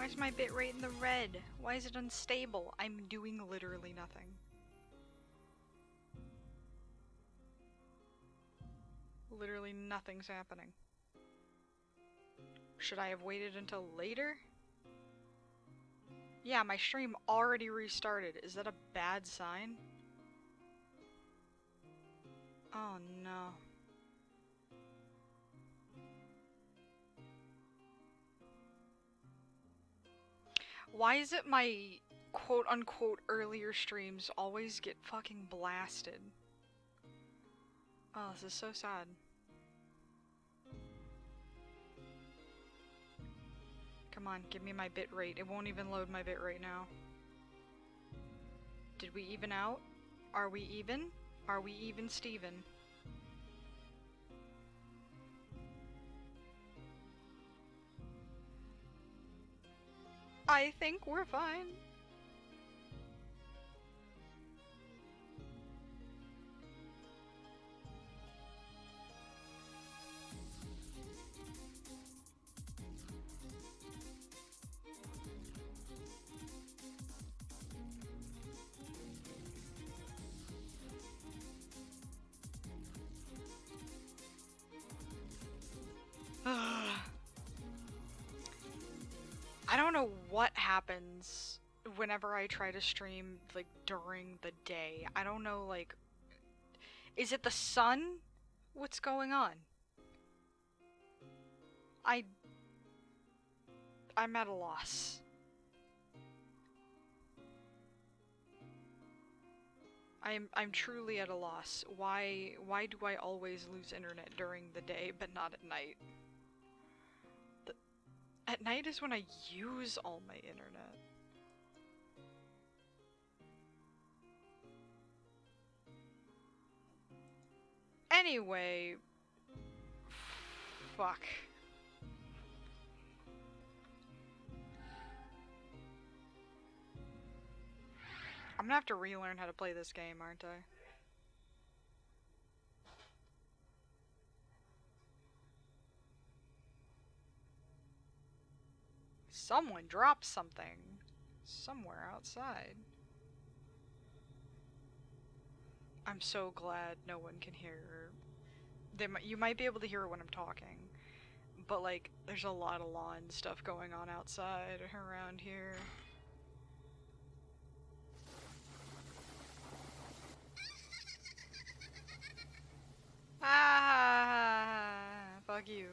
is my bitrate in the red? Why is it unstable? I'm doing literally nothing. Literally nothing's happening. Should I have waited until later? Yeah, my stream already restarted. Is that a bad sign? Oh no. Why is it my quote-unquote earlier streams always get fucking blasted? Oh, this is so sad. Come on, give me my bitrate. It won't even load my bitrate now. Did we even out? Are we even? Are we even Steven? I think we're fine. I don't know what happens whenever I try to stream, like, during the day. I don't know, like... Is it the sun? What's going on? I'm at a loss. I'm truly at a loss. Why do I always lose internet during the day, but not at night? At night is when I use all my internet. Anyway... Fuck. I'm gonna have to relearn how to play this game, aren't I? Someone dropped something somewhere outside. I'm so glad no one can hear. You might be able to hear it when I'm talking, but like, there's a lot of lawn stuff going on outside around here. Ah, fuck you.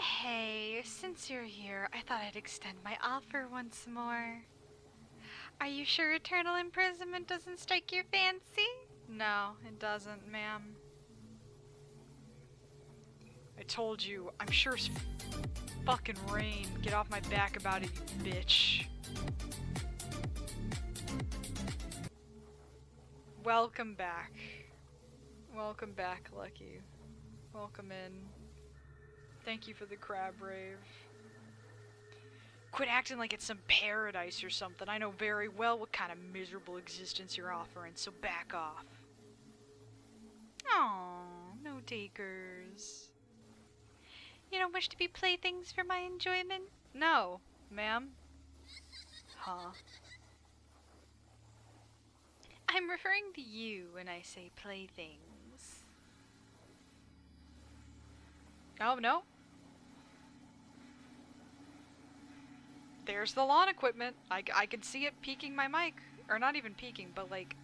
Hey, since you're here, I thought I'd extend my offer once more. Are you sure eternal imprisonment doesn't strike your fancy? No, it doesn't, ma'am. I told you, I'm sure it's fucking rain. Get off my back about it, you bitch. Welcome back. Welcome back, Lucky. Welcome in. Thank you for the crab rave. Quit acting like it's some paradise or something. I know very well what kind of miserable existence you're offering, so back off. Aww, no takers. You don't wish to be playthings for my enjoyment? No, ma'am. Huh? I'm referring to you when I say playthings. Oh, no. There's the lawn equipment. I can see it peeking my mic. Or not even peeking, but like...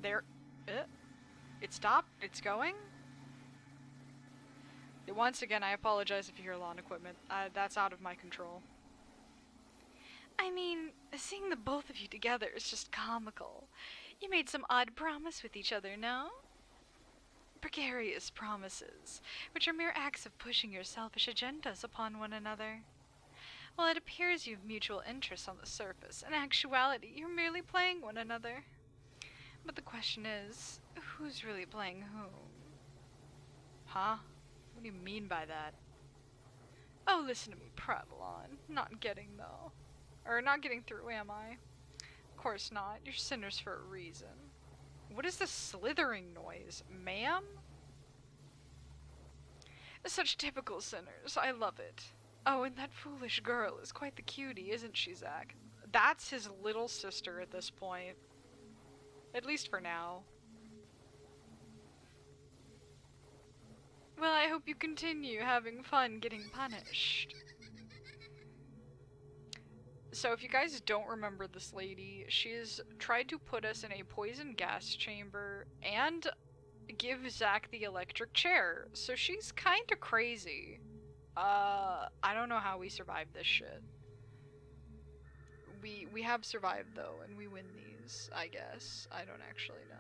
There... It stopped? It's going? Once again, I apologize if you hear lawn equipment. That's out of my control. I mean, seeing the both of you together is just comical. You made some odd promise with each other, no? Precarious promises, which are mere acts of pushing your selfish agendas upon one another. While it appears you have mutual interests on the surface, in actuality you're merely playing one another. But the question is, who's really playing whom? Huh? What do you mean by that? Oh, listen to me prattle on. Not getting, though. Or not getting through, am I? Of course not. You're sinners for a reason. What is this slithering noise? Ma'am? Such typical sinners. I love it. Oh, and that foolish girl is quite the cutie, isn't she, Zach? That's his little sister at this point. At least for now. Well, I hope you continue having fun getting punished. So if you guys don't remember this lady, she's tried to put us in a poison gas chamber and give Zach the electric chair. So she's kinda crazy. I don't know how we survived this shit. We have survived though, and we win these, I guess. I don't actually know.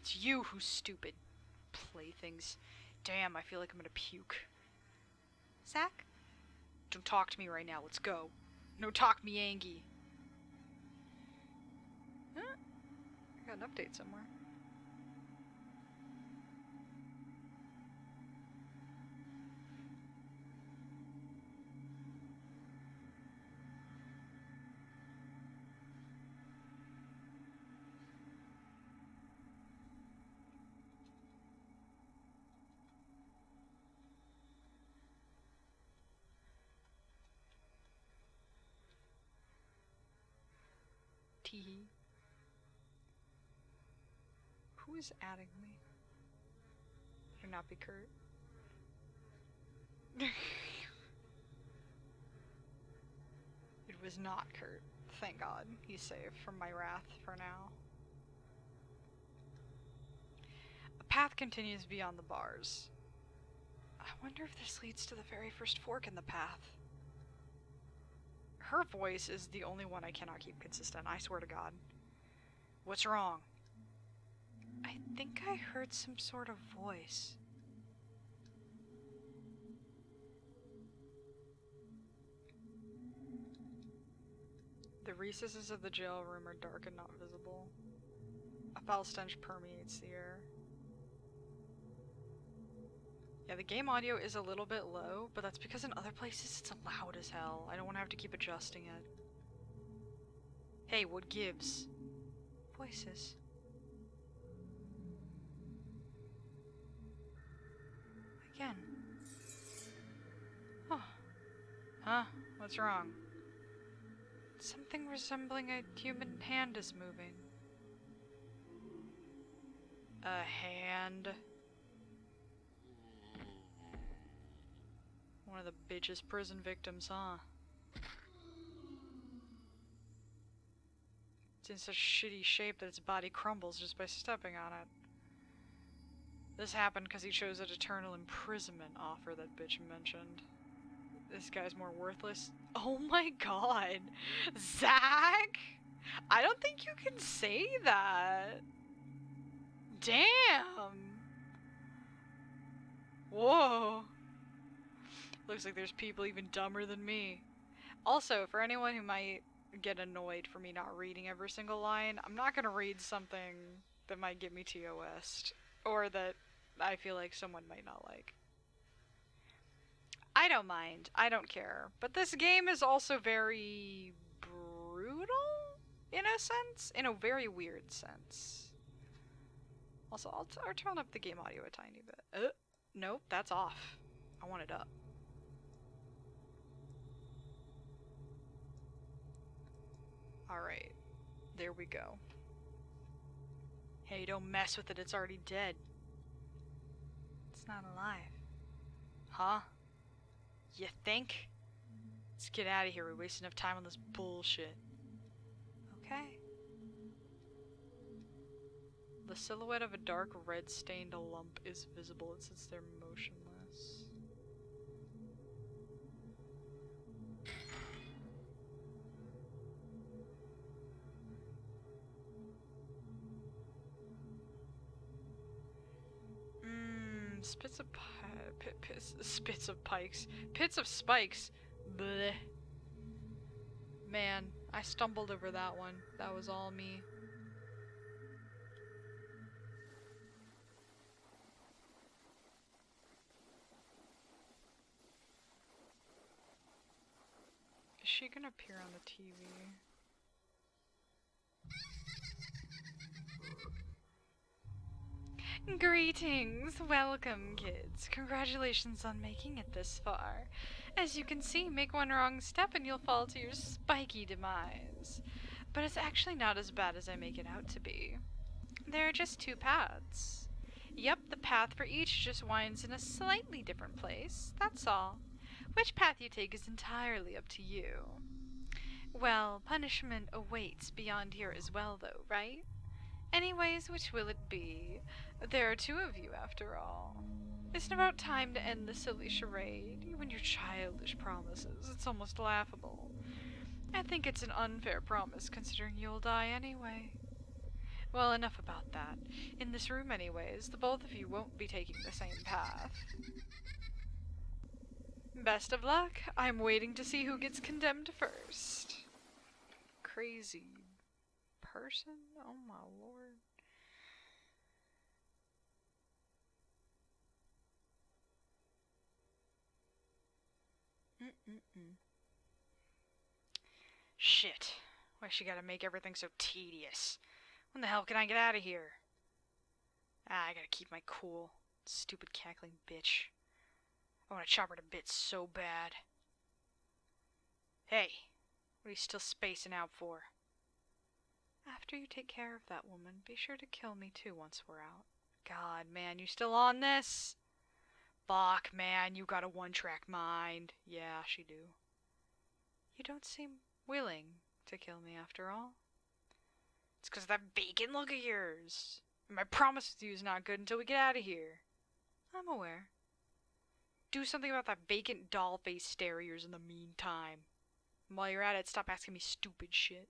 It's you who's stupid. Playthings. Damn, I feel like I'm gonna puke. Zach? Don't talk to me right now, let's go. No talk me, Angie. Huh? I got an update somewhere. Teehee. Who is adding me? Better not be Kurt. It was not Kurt. Thank God. He's safe from my wrath for now. A path continues beyond the bars. I wonder if this leads to the very first fork in the path. Her voice is the only one I cannot keep consistent, I swear to God. What's wrong? I think I heard some sort of voice. The recesses of the jail room are dark and not visible. A foul stench permeates the air. Yeah, the game audio is a little bit low, but that's because in other places it's loud as hell. I don't want to have to keep adjusting it. Hey, what gives? Voices. Again. Oh. Huh? What's wrong? Something resembling a human hand is moving. A hand? One of the bitch's prison victims, huh? It's in such shitty shape that its body crumbles just by stepping on it. This happened because he chose that eternal imprisonment offer that bitch mentioned. This guy's more worthless. Oh my god! Zach! I don't think you can say that! Damn! Whoa! Looks like there's people even dumber than me. Also, for anyone who might get annoyed for me not reading every single line, I'm not gonna read something that might get me TOS'd. Or that I feel like someone might not like. I don't mind. I don't care. But this game is also very brutal, in a sense. In a very weird sense. Also, I'll turn up the game audio a tiny bit. Nope, that's off. I want it up. Alright. There we go. Hey, don't mess with it. It's already dead. It's not alive. Huh? You think? Let's get out of here. We're wasting enough time on this bullshit. Okay. The silhouette of a dark red-stained lump is visible. It sits there motionless. Spits of pikes. Pits of spikes. Bleh. Man, I stumbled over that one. That was all me. she gonna appear on the TV? Greetings! Welcome, kids. Congratulations on making it this far. As you can see, make one wrong step and you'll fall to your spiky demise. But it's actually not as bad as I make it out to be. There are just two paths. Yep, the path for each just winds in a slightly different place, that's all. Which path you take is entirely up to you. Well, punishment awaits beyond here as well, though, right? Anyways, which will it be? There are two of you, after all. Isn't it about time to end the silly charade? Even your childish promises. It's almost laughable. I think it's an unfair promise, considering you'll die anyway. Well, enough about that. In this room, anyways, the both of you won't be taking the same path. Best of luck. I'm waiting to see who gets condemned first. Crazy person? Oh my lord. Shit. Why she gotta make everything so tedious? When the hell can I get out of here? I gotta keep my cool. Stupid cackling bitch. I wanna chop her to bits so bad. Hey, what are you still spacing out for? After you take care of that woman, be sure to kill me too once we're out. God, man, you still on this? Fuck, man, you got a one-track mind. Yeah, she do. You don't seem willing to kill me after all. It's 'cause of that vacant look of yours. And my promise with you is not good until we get out of here. I'm aware. Do something about that vacant doll face stare of yours in the meantime. And while you're at it, stop asking me stupid shit.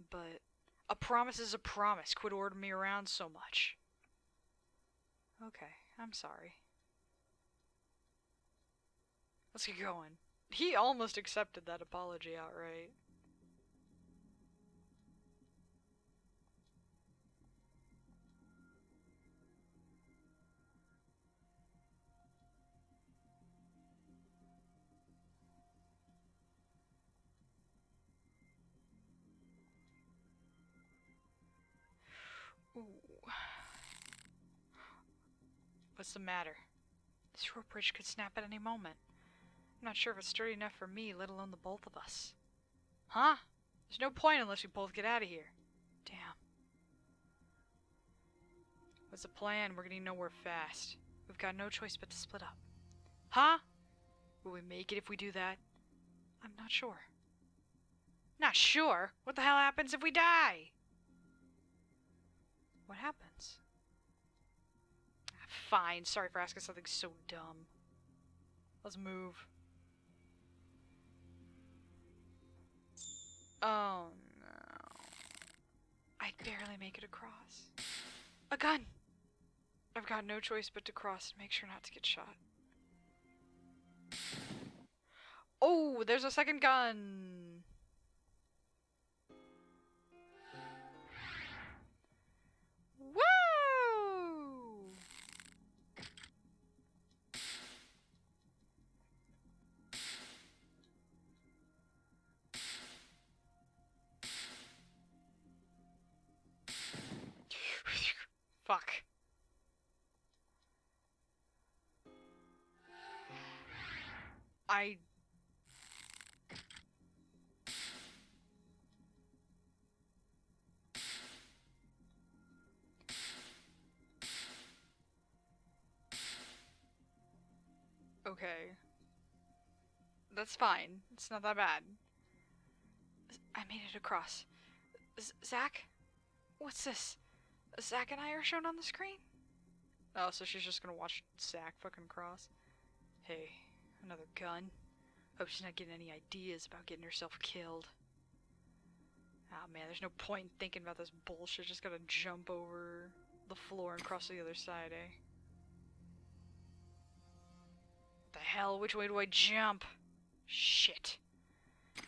But a promise is a promise. Quit ordering me around so much. Okay, I'm sorry. Let's get going. He almost accepted that apology outright. Ooh. What's the matter? This rope bridge could snap at any moment. I'm not sure if it's sturdy enough for me, let alone the both of us. Huh? There's no point unless we both get out of here. Damn. What's the plan? We're getting nowhere fast. We've got no choice but to split up. Huh? Will we make it if we do that? I'm not sure. Not sure? What the hell happens if we die? What happens? Fine, sorry for asking something so dumb. Let's move. Oh no. I'd barely make it across. A gun! I've got no choice but to cross and make sure not to get shot. Oh, there's a second gun! Woo! Fuck. Okay. That's fine. It's not that bad. I made it across. Zach? What's this? Zach and I are shown on the screen? Oh, so she's just gonna watch Zach fucking cross. Hey, another gun. Hope she's not getting any ideas about getting herself killed. Oh man, there's no point in thinking about this bullshit. Just gotta jump over the floor and cross to the other side, eh? What the hell? Which way do I jump? Shit.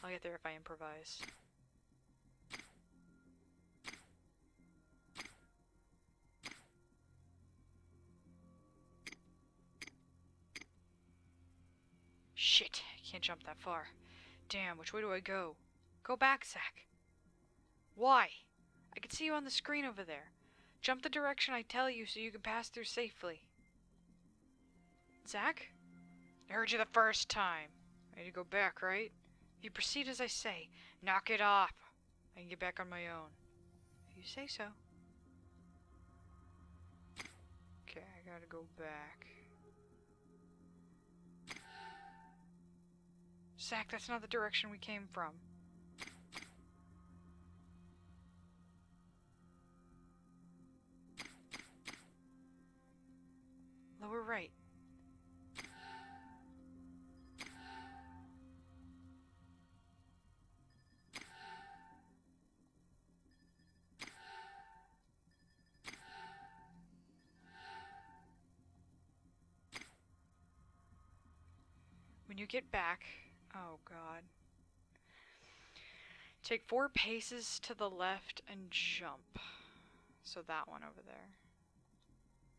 I'll get there if I improvise. Shit, I can't jump that far. Damn, which way do I go? Go back, Zach. Why? I can see you on the screen over there. Jump the direction I tell you so you can pass through safely. Zach? I heard you the first time. I need to go back, right? If you proceed as I say, knock it off. I can get back on my own. If you say so. Okay, I gotta go back. Zach, that's not the direction we came from. Lower right. When you get back, oh god. Take 4 paces to the left and jump. So that one over there.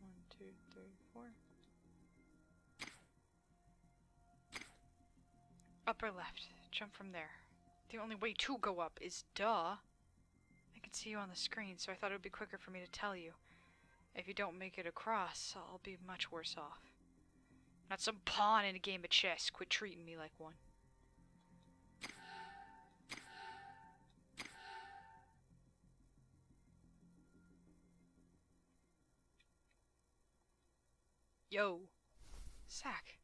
1, 2, 3, 4. Upper left. Jump from there. The only way to go up is duh. I can see you on the screen, so I thought it would be quicker for me to tell you. If you don't make it across, I'll be much worse off. Not some pawn in a game of chess. Quit treating me like one. Yo. Zach.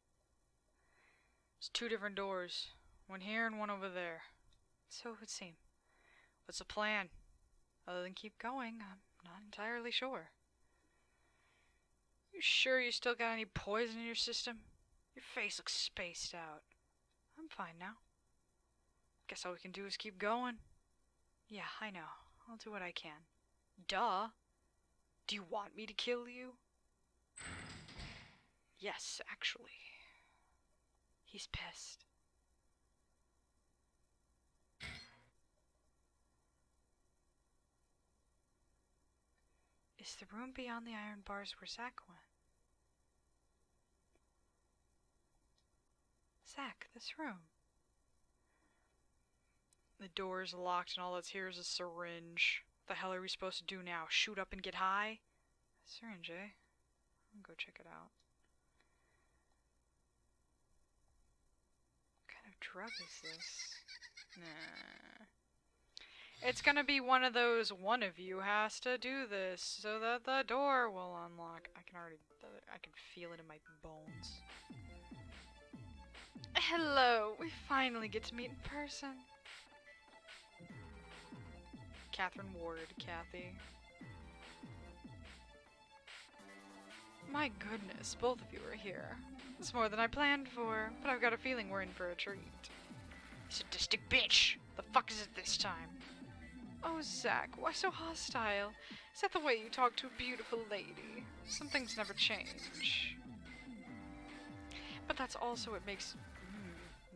There's 2 different doors. One here and one over there. So it would seem. What's the plan? Other than keep going, I'm not entirely sure. You sure you still got any poison in your system? Your face looks spaced out. I'm fine now. Guess all we can do is keep going. Yeah, I know. I'll do what I can. Duh. Do you want me to kill you? Yes, actually. He's pissed. Is the room beyond the iron bars where Zach went? Zach, this room. The door's locked and all that's here is a syringe. What the hell are we supposed to do now? Shoot up and get high? Syringe, eh? I'll go check it out. What kind of drug is this? Nah. It's gonna be one of those one of you has to do this so that the door will unlock. I can feel it in my bones. Hello, we finally get to meet in person. Catherine Ward, Kathy. My goodness, both of you are here. It's more than I planned for, but I've got a feeling we're in for a treat. Sadistic bitch! The fuck is it this time? Oh, Zach, why so hostile? Is that the way you talk to a beautiful lady? Some things never change. But that's also what makes...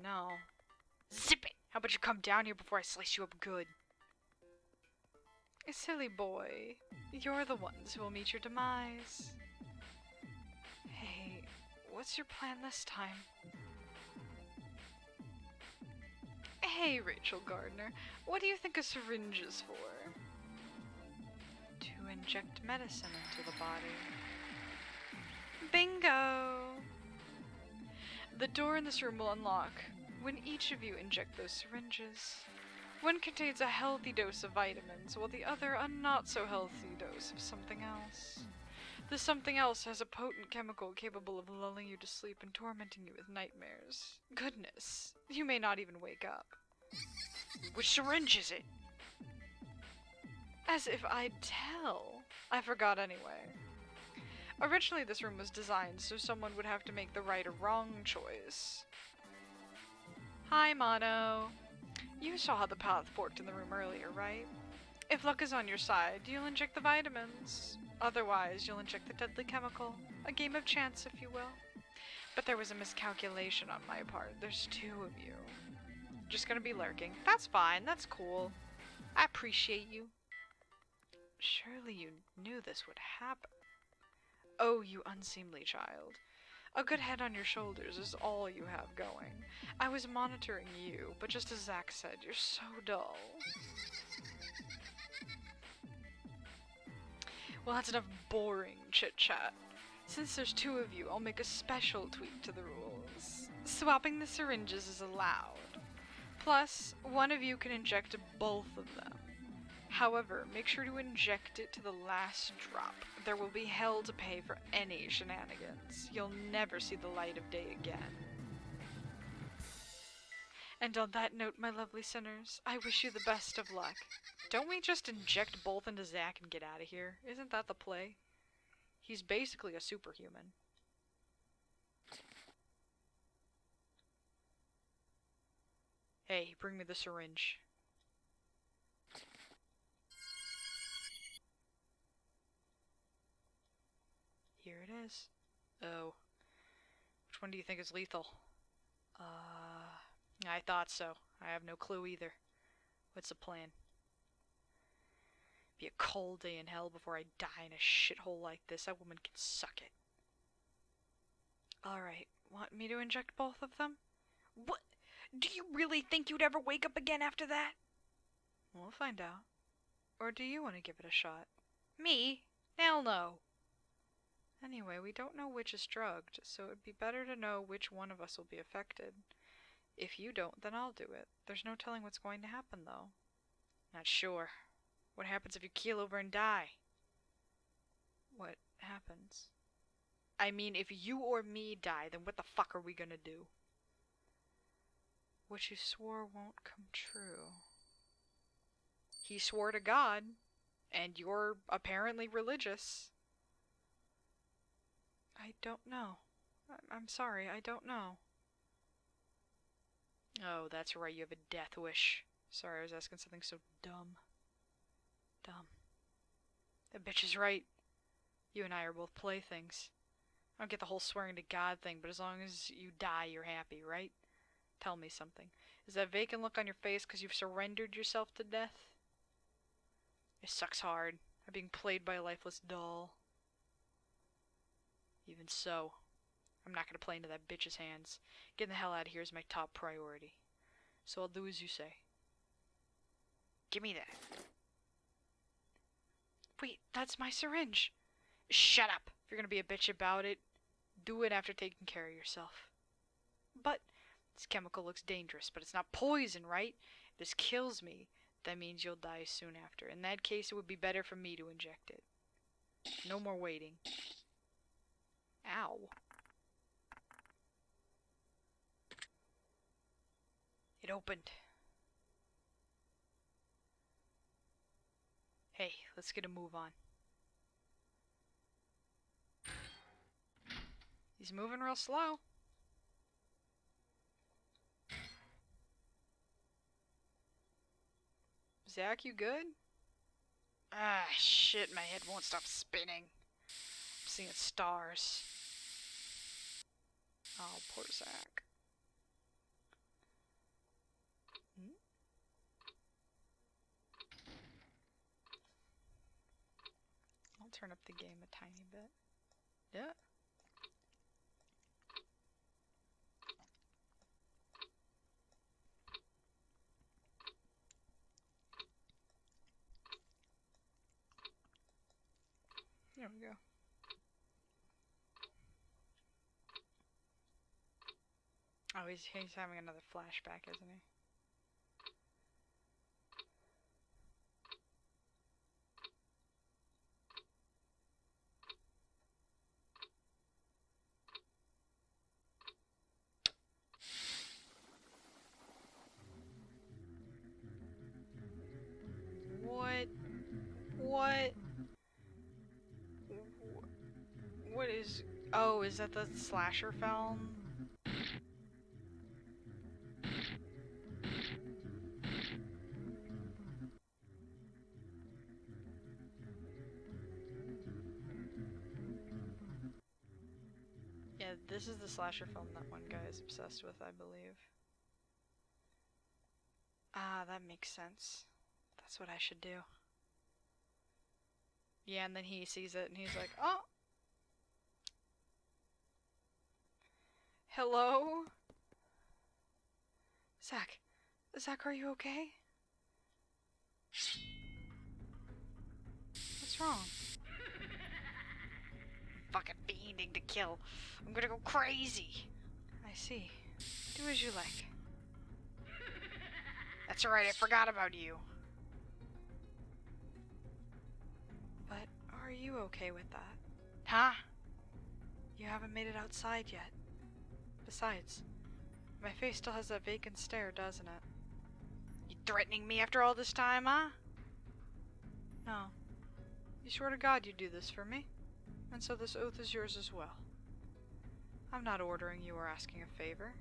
no. Zip it! How about you come down here before I slice you up good? Silly boy. You're the ones who will meet your demise. Hey, what's your plan this time? Hey, Rachel Gardner, what do you think a syringe is for? To inject medicine into the body. Bingo! The door in this room will unlock when each of you inject those syringes. One contains a healthy dose of vitamins, while the other a not-so-healthy dose of something else. The something else has a potent chemical capable of lulling you to sleep and tormenting you with nightmares. Goodness, you may not even wake up. Which syringe is it? As if I'd tell. I forgot anyway. Originally this room was designed so someone would have to make the right or wrong choice. Hi, Mono. You saw how the path forked in the room earlier, right? If luck is on your side, you'll inject the vitamins. Otherwise, you'll inject the deadly chemical. A game of chance, if you will. But there was a miscalculation on my part. There's 2 of you. Just gonna be lurking. That's fine, that's cool. I appreciate you. Surely you knew this would happen. Oh, you unseemly child. A good head on your shoulders is all you have going. I was monitoring you, but just as Zach said, you're so dull. Well, that's enough boring chit-chat. Since there's two of you, I'll make a special tweak to the rules. Swapping the syringes is allowed. Plus, one of you can inject both of them. However, make sure to inject it to the last drop. There will be hell to pay for any shenanigans. You'll never see the light of day again. And on that note, my lovely sinners, I wish you the best of luck. Don't we just inject both into Zach and get out of here? Isn't that the play? He's basically a superhuman. Hey, bring me the syringe. Here it is. Oh. Which one do you think is lethal? I thought so. I have no clue either. What's the plan? Be a cold day in hell before I die in a shithole like this. That woman can suck it. Alright, want me to inject both of them? What? Do you really think you'd ever wake up again after that? We'll find out. Or do you want to give it a shot? Me? Hell no. Anyway, we don't know which is drugged, so it'd be better to know which one of us will be affected. If you don't, then I'll do it. There's no telling what's going to happen, though. Not sure. What happens if you keel over and die? What happens? I mean, if you or me die, then what the fuck are we gonna do? What you swore won't come true. He swore to God, and you're apparently religious. I don't know. I'm sorry, I don't know. Oh, that's right, you have a death wish. Sorry, I was asking something so dumb. Dumb. That bitch is right. You and I are both playthings. I don't get the whole swearing to God thing, but as long as you die, you're happy, right? Tell me something. Is that vacant look on your face because you've surrendered yourself to death? It sucks hard. I'm being played by a lifeless doll. Even so, I'm not gonna play into that bitch's hands. Getting the hell out of here is my top priority. So I'll do as you say. Give me that. Wait, that's my syringe. Shut up! If you're gonna be a bitch about it, do it after taking care of yourself. But this chemical looks dangerous, but it's not poison, right? If this kills me, that means you'll die soon after. In that case, it would be better for me to inject it. No more waiting. Ow. It opened. Hey, let's get a move on. He's moving real slow. Zach, you good? Ah, shit, my head won't stop spinning. I'm seeing stars. Oh, poor Zach. I'll turn up the game a tiny bit. Yeah. There we go. Oh, he's having another flashback, isn't he? What? What? What is... Oh, is that the slasher film? Yeah, this is the slasher film that one guy is obsessed with, I believe. Ah, that makes sense. That's what I should do. Yeah, and then he sees it and he's like, oh! Hello? Zach. Zach, are you okay? What's wrong? I'm fucking fiending to kill. I'm gonna go crazy. I see. Do as you like. That's alright, I forgot about you. But are you okay with that? Huh? You haven't made it outside yet. Besides, my face still has that vacant stare, doesn't it? You threatening me after all this time, huh? No. You swear to God you'd do this for me, and so this oath is yours as well. I'm not ordering you or asking a favor.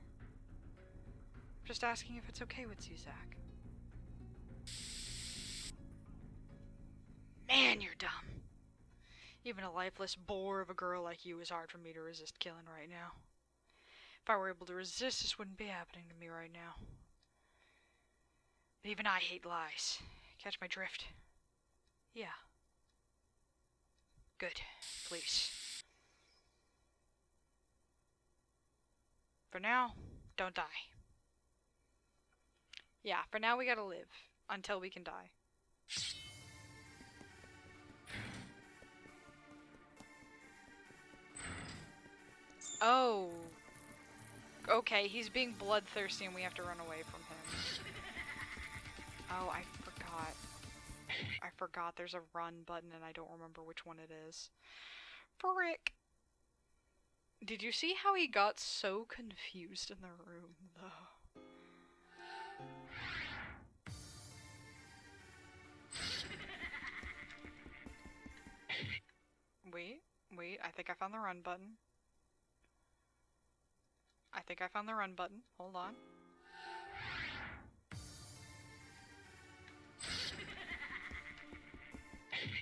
I'm just asking if it's okay with you, Zach. Man, you're dumb. Even a lifeless bore of a girl like you is hard for me to resist killing right now. If I were able to resist, this wouldn't be happening to me right now. But even I hate lies. Catch my drift? Yeah. Good. Please. For now, don't die. Yeah, for now we gotta live. Until we can die. Oh. Okay, he's being bloodthirsty and we have to run away from him. Oh, I forgot. I forgot there's a run button and I don't remember which one it is. Frick. Did you see how he got so confused in the room, though? Wait, I think I found the run button. I think I found the run button. Hold on.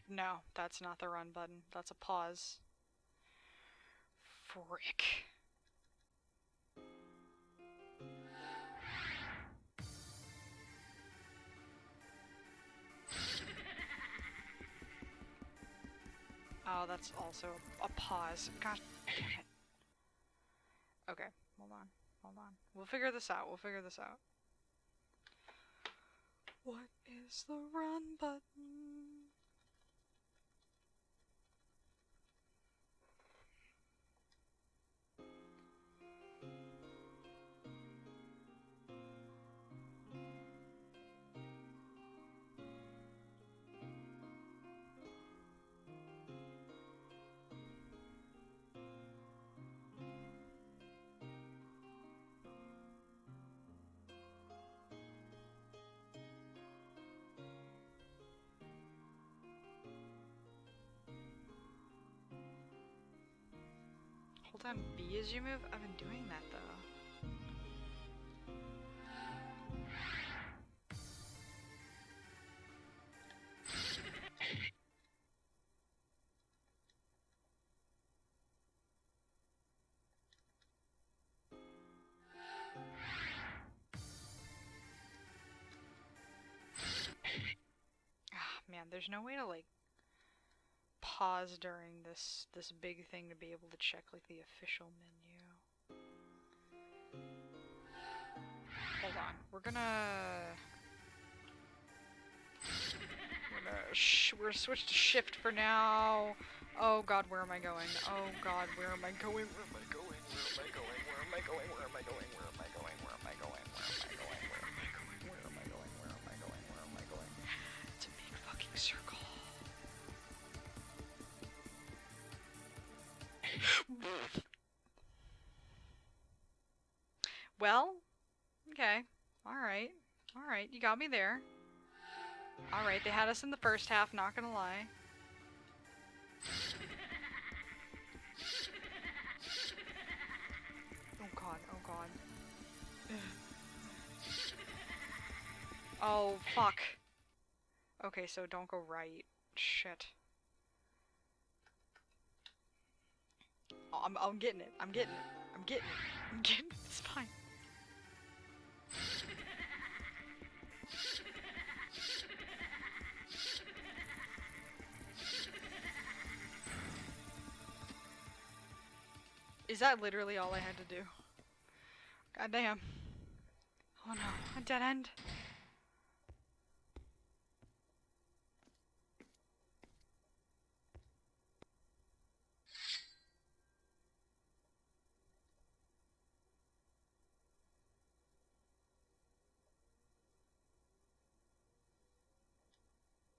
No, that's not the run button. That's a pause. Frick. Oh, that's also a pause. Gosh damn it. Okay, hold on. We'll figure this out. What is the run button? Hold on, B as you move? I've been doing that though. Ah, man, there's no way to like pause during this big thing to be able to check like the official menu. Hold on, we're gonna switch to shift for now. Oh god, where am I going? Oh god, where am I going? It's a big fucking circle. Well, okay. Alright, you got me there. Alright, they had us in the first half, not gonna lie. Oh god. Oh, fuck. Okay, so don't go right. Shit. Oh, I'm getting it. I'm getting it. It's fine. Is that literally all I had to do? God damn. Oh no, a dead end.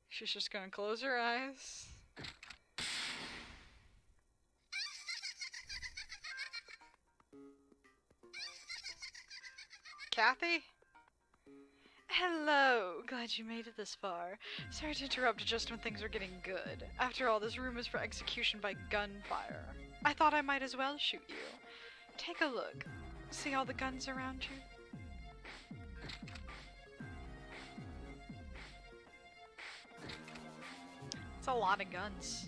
She's just gonna close her eyes. Kathy? Hello, glad you made it this far. Sorry to interrupt just when things are getting good. After all, this room is for execution by gunfire. I thought I might as well shoot you. Take a look. See all the guns around you? It's a lot of guns.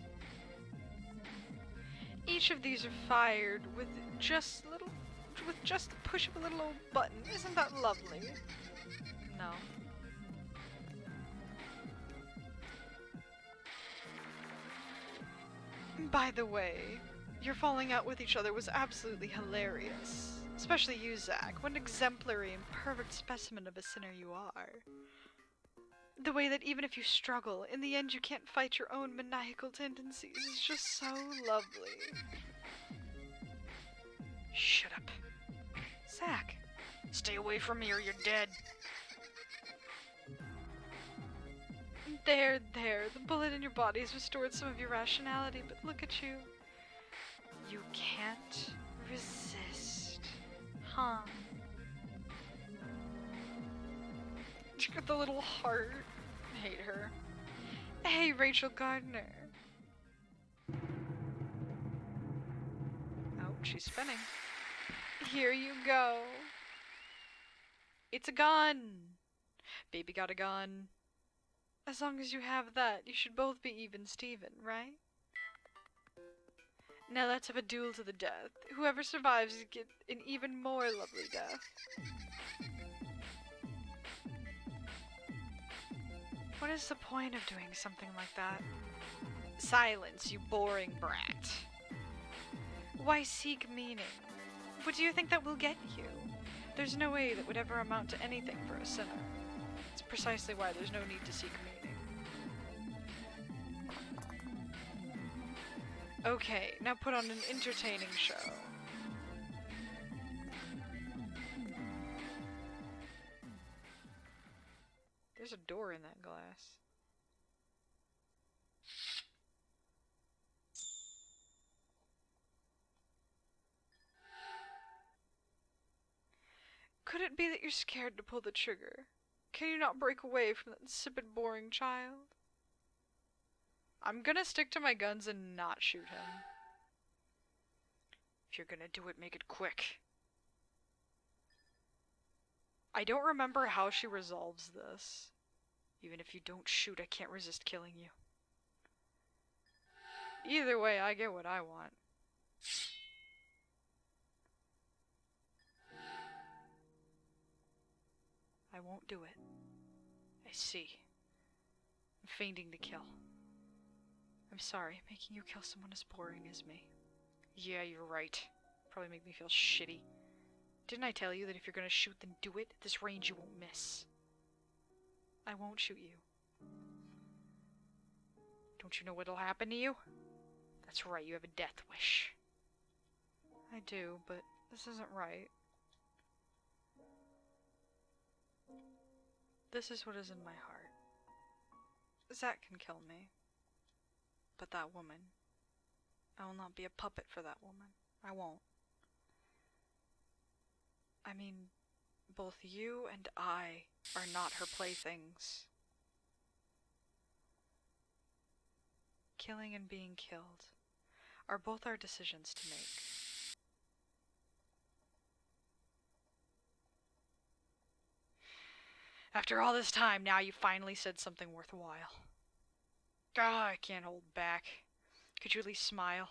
Each of these are fired with just the push of a little old button. Isn't that lovely? No. By the way, your falling out with each other was absolutely hilarious. Especially you, Zach. What an exemplary and perfect specimen of a sinner you are. The way that even if you struggle, in the end you can't fight your own maniacal tendencies is just so lovely. Shut up. Zach. Stay away from me or you're dead. There. The bullet in your body has restored some of your rationality, but look at you. You can't resist. Huh? She got the little heart. I hate her. Hey, Rachel Gardner. Oh, she's spinning. Here you go. It's a gun. Baby got a gun. As long as you have that, you should both be even Steven, right? Now let's have a duel to the death. Whoever survives gets an even more lovely death. What is the point of doing something like that? Silence, you boring brat. Why seek meaning? What do you think that will get you? There's no way that would ever amount to anything for a sinner. It's precisely why there's no need to seek meaning. Okay, now put on an entertaining show. There's a door in that glass. Could it be that you're scared to pull the trigger? Can you not break away from that insipid, boring child? I'm gonna stick to my guns and not shoot him. If you're gonna do it, make it quick. I don't remember how she resolves this. Even if you don't shoot, I can't resist killing you. Either way, I get what I want. I won't do it. I see. I'm feigning to kill. I'm sorry, making you kill someone as boring as me. Yeah, you're right. Probably make me feel shitty. Didn't I tell you that if you're gonna shoot, then do it? At this range, you won't miss. I won't shoot you. Don't you know what'll happen to you? That's right, you have a death wish. I do, but this isn't right. This is what is in my heart. Zach can kill me. But that woman, I will not be a puppet for that woman. I won't. I mean, both you and I are not her playthings. Killing and being killed are both our decisions to make. After all this time, now you finally said something worthwhile. Ah, I can't hold back. Could you at least smile?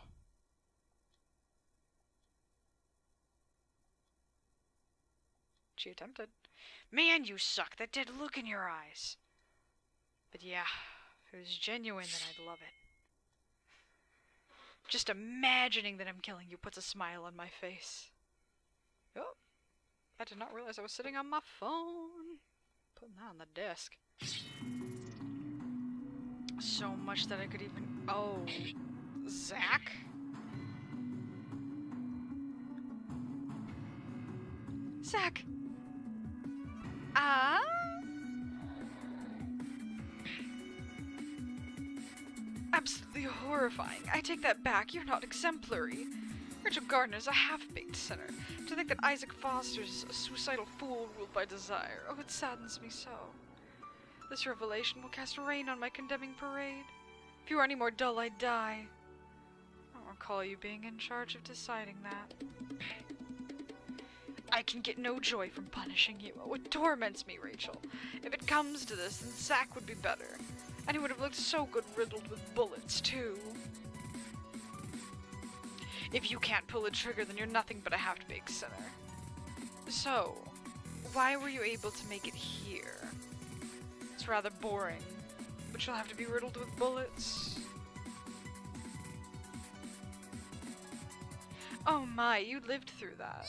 She attempted. Man, you suck. That dead look in your eyes. But yeah, if it was genuine, then I'd love it. Just imagining that I'm killing you puts a smile on my face. Oh, I did not realize I was sitting on my phone. Putting that on the desk. So much that I could even... Oh. Zach? Zach! Ah? Absolutely horrifying. I take that back. You're not exemplary. Rachel Gardner's a half-baked sinner. To think that Isaac Foster's a suicidal fool ruled by desire. Oh, it saddens me so. This revelation will cast rain on my condemning parade. If you were any more dull, I'd die. I don't recall you being in charge of deciding that. I can get no joy from punishing you. Oh, it torments me, Rachel. If it comes to this, then Zach would be better. And he would have looked so good riddled with bullets, too. If you can't pull a trigger, then you're nothing but a half-baked sinner. So, why were you able to make it here? It's rather boring, but you'll have to be riddled with bullets. Oh my, you lived through that.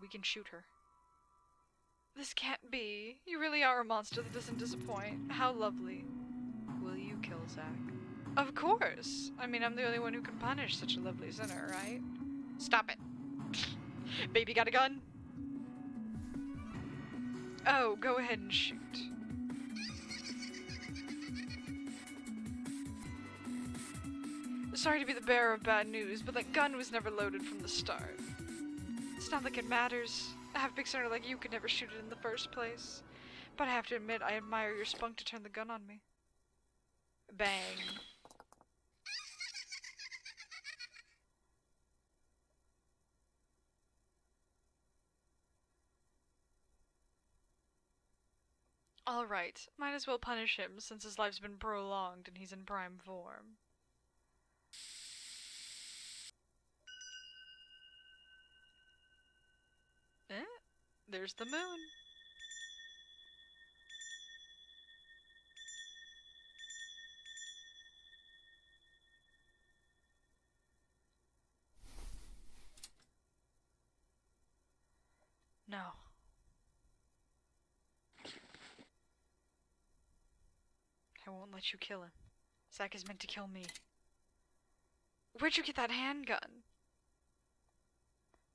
We can shoot her. This can't be. You really are a monster that doesn't disappoint. How lovely. Will you kill Zach? Of course. I mean, I'm the only one who can punish such a lovely sinner, right? Stop it. Baby got a gun? Oh, go ahead and shoot. Sorry to be the bearer of bad news, but that gun was never loaded from the start. It's not like it matters. A half-baked sinner like you could never shoot it in the first place. But I have to admit, I admire your spunk to turn the gun on me. Bang. Alright, might as well punish him since his life's been prolonged and he's in prime form. There's the moon. No. I won't let you kill him. Zach is meant to kill me. Where'd you get that handgun?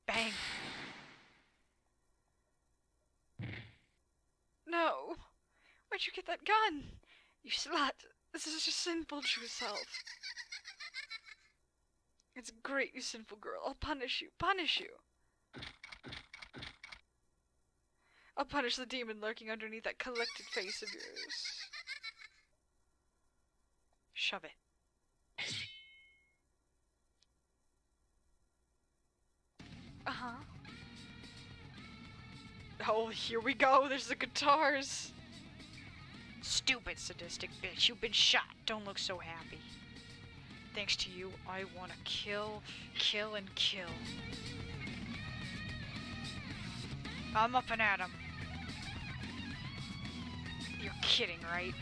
Bang. No! Where'd you get that gun? You slut! This is your sinful true self. It's great, you sinful girl. I'll punish you. Punish you! I'll punish the demon lurking underneath that collected face of yours. Shove it. Uh-huh. Oh, here we go. There's the guitars. Stupid sadistic bitch. You've been shot. Don't look so happy. Thanks to you, I want to kill, kill, and kill. I'm up and at him. You're kidding, right?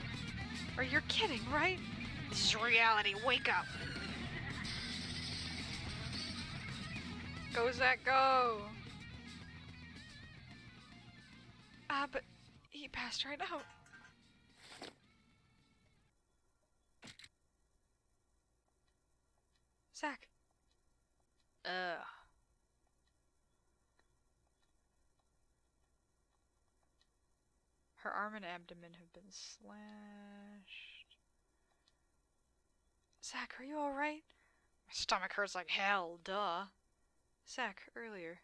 Or you're kidding, right? This is reality. Wake up. Go, Zach, go. But he passed right out. Zach. Ugh. Her arm and abdomen have been slashed. Zach, are you alright? My stomach hurts like hell, duh. Zach, earlier,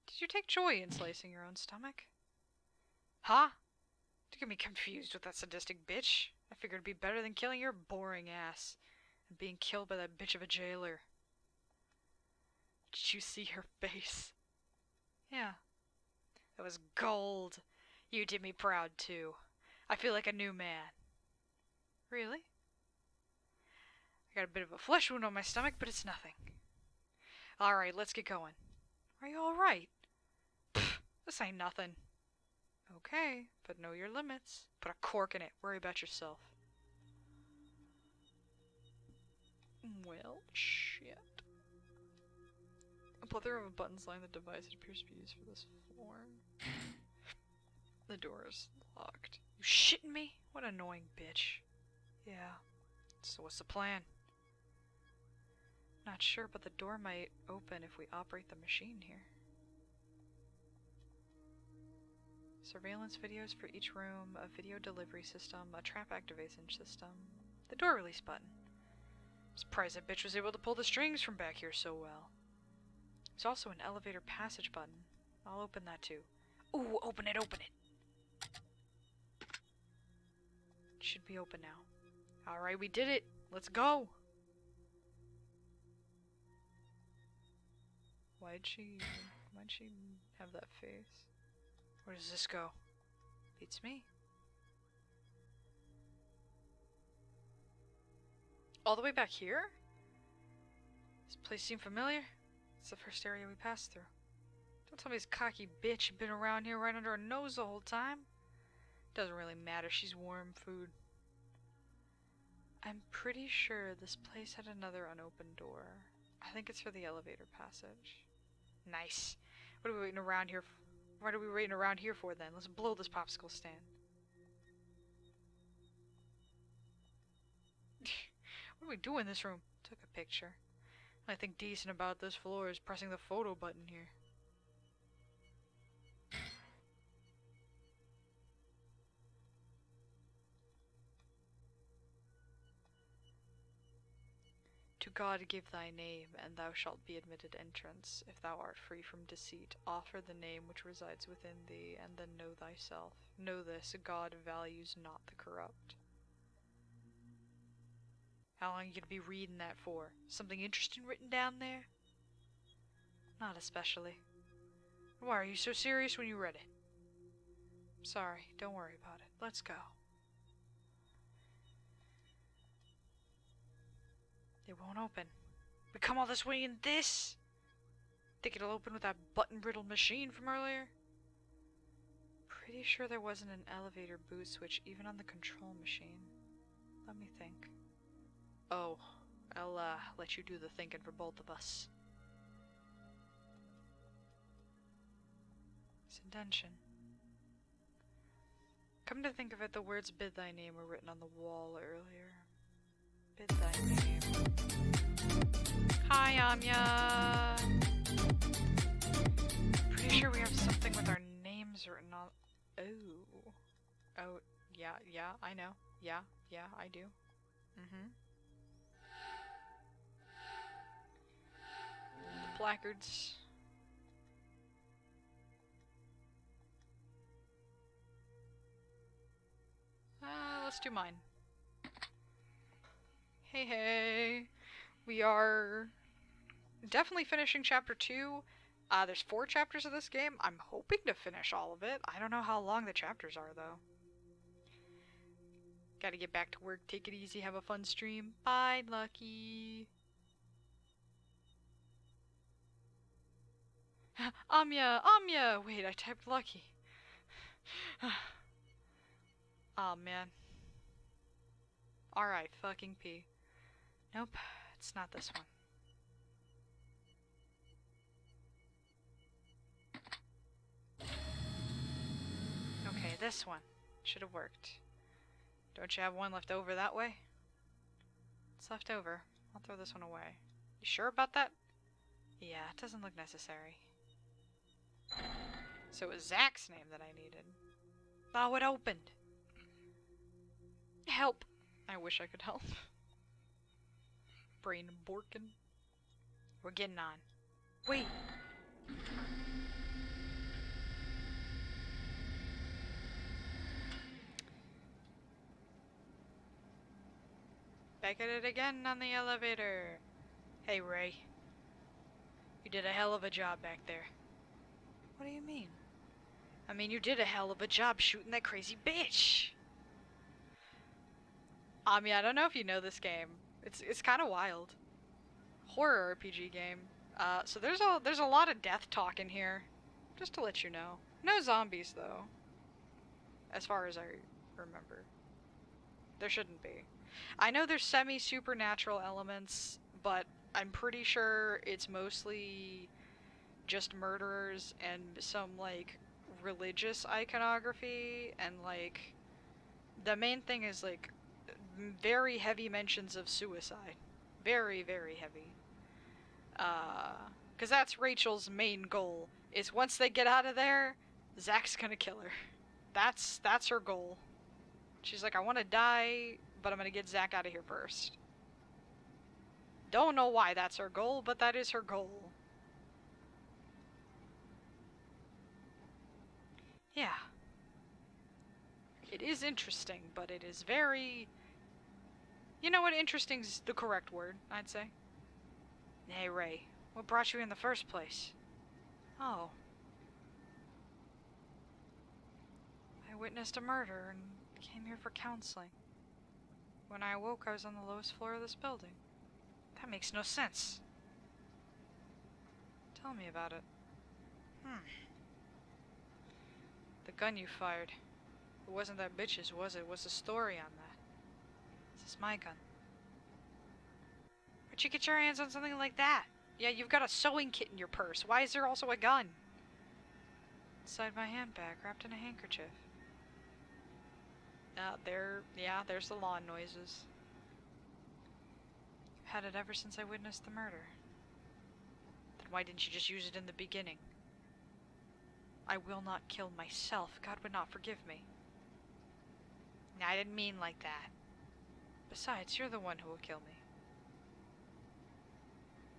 did you take joy in slicing your own stomach? Huh? Don't get me confused with that sadistic bitch. I figured it'd be better than killing your boring ass and being killed by that bitch of a jailer. Did you see her face? Yeah. That was gold. You did me proud, too. I feel like a new man. Really? I got a bit of a flesh wound on my stomach, but it's nothing. Alright, let's get going. Are you alright? This ain't nothing. Okay, but know your limits. Put a cork in it. Worry about yourself. Well, shit. A plethora of buttons line the device. It appears to be used for this form. The door is locked. You shitting me? What an annoying bitch. Yeah. So what's the plan? Not sure, but the door might open if we operate the machine here. Surveillance videos for each room, a video delivery system, a trap activation system, the door release button. I'm surprised that bitch was able to pull the strings from back here so well. There's also an elevator passage button. I'll open that too. Ooh, open it, open it! It should be open now. Alright, we did it! Let's go! Why'd she have that face? Where does this go? Beats me. All the way back here? This place seem familiar? It's the first area we passed through. Don't tell me this cocky bitch had been around here right under our nose the whole time. Doesn't really matter, she's warm food. I'm pretty sure this place had another unopened door. I think it's for the elevator passage. Nice. What are we waiting around here for? What are we waiting around here for then? Let's blow this popsicle stand. What do we do in this room? Took a picture. The only thing decent about this floor is pressing the photo button here. To God give thy name, and thou shalt be admitted entrance. If thou art free from deceit, offer the name which resides within thee, and then know thyself. Know this, God values not the corrupt. How long are you gonna be reading that for? Something interesting written down there? Not especially. Why are you so serious when you read it? Sorry, don't worry about it. Let's go. It won't open. We come all this way in this? Think it'll open with that button-riddled machine from earlier? Pretty sure there wasn't an elevator boot switch even on the control machine. Let me think. Oh, I'll let you do the thinking for both of us. It's indention. Come to think of it, the words bid thy name were written on the wall earlier. Bid thy name. Hi, Anya! Pretty sure we have something with our names written on... Oh. Oh, yeah, I know. Yeah, I do. Mm-hmm. The placards. Let's do mine. Hey. We are definitely finishing chapter 2. There's 4 chapters of this game. I'm hoping to finish all of it. I don't know how long the chapters are, though. Gotta get back to work. Take it easy. Have a fun stream. Bye, Lucky. Amya! Wait, I typed Lucky. Oh, man. Alright, fucking P. Nope, it's not this one. Okay, this one. Should have worked. Don't you have one left over that way? It's left over. I'll throw this one away. You sure about that? Yeah, it doesn't look necessary. So it was Zach's name that I needed. Oh, it opened! Help! I wish I could help. Brain borkin. We're getting on. Wait! Back at it again on the elevator. Hey, Ray. You did a hell of a job back there. What do you mean? I mean, you did a hell of a job shooting that crazy bitch! I don't know if you know this game. It's kind of wild. Horror RPG game. So there's a lot of death talk in here. Just to let you know. No zombies, though. As far as I remember. There shouldn't be. I know there's semi-supernatural elements, but I'm pretty sure it's mostly just murderers and some, like, religious iconography, and, like, the main thing is, like, very heavy mentions of suicide. Very, very heavy. 'Cause that's Rachel's main goal, is once they get out of there, Zach's gonna kill her. That's her goal. She's like, I want to die, but I'm gonna get Zach out of here first. Don't know why that's her goal, but that is her goal. Yeah. It is interesting, but it is very... You know what? Interesting's the correct word, I'd say. Hey, Ray. What brought you in the first place? Oh. I witnessed a murder and came here for counseling. When I awoke, I was on the lowest floor of this building. That makes no sense. Tell me about it. The gun you fired. It wasn't that bitch's, was it? What's the story on that? This is my gun. Where'd you get your hands on something like that? Yeah, you've got a sewing kit in your purse. Why is there also a gun? Inside my handbag, wrapped in a handkerchief. There's the lawn noises. I've had it ever since I witnessed the murder. Then why didn't you just use it in the beginning? I will not kill myself. God would not forgive me. I didn't mean like that. Besides, you're the one who will kill me.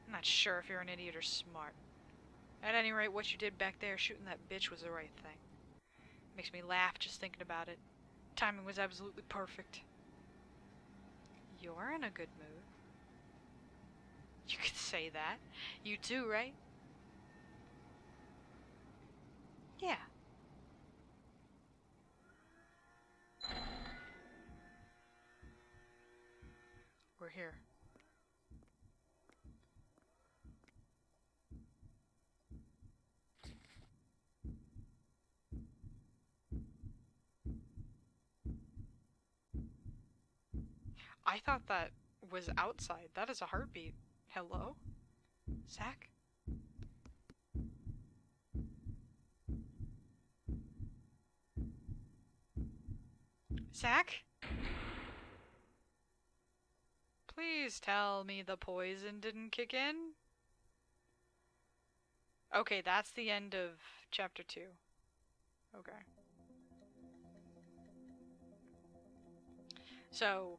I'm not sure if you're an idiot or smart. At any rate, what you did back there, shooting that bitch, was the right thing. Makes me laugh just thinking about it. Timing was absolutely perfect. You're in a good mood. You could say that. You too, right? Yeah. We're here. I thought that was outside. That is a heartbeat. Hello? Zach? Zach? Please tell me the poison didn't kick in? Okay, that's the end of chapter 2. Okay. So,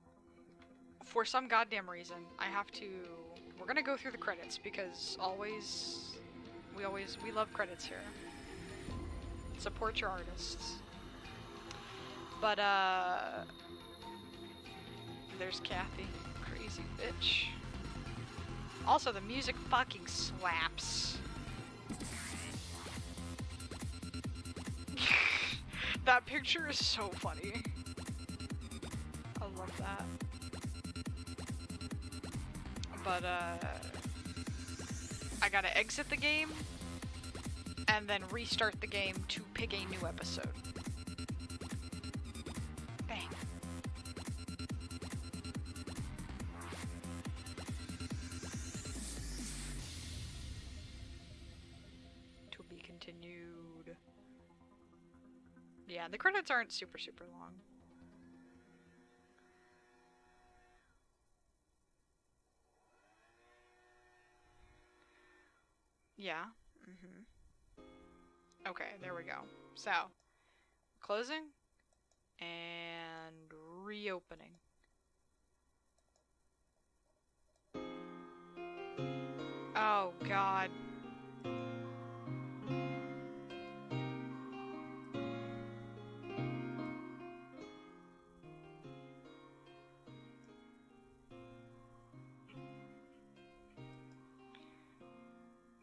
for some goddamn reason, I have to... We're gonna go through the credits, because we love credits here. Support your artists. But, there's Kathy. Crazy bitch. Also, the music fucking slaps. That picture is so funny. I love that. But, I gotta exit the game, and then restart the game to pick a new episode. Bang. To be continued. Yeah, the credits aren't super long. Yeah. Okay, there we go. So, closing and reopening. Oh god.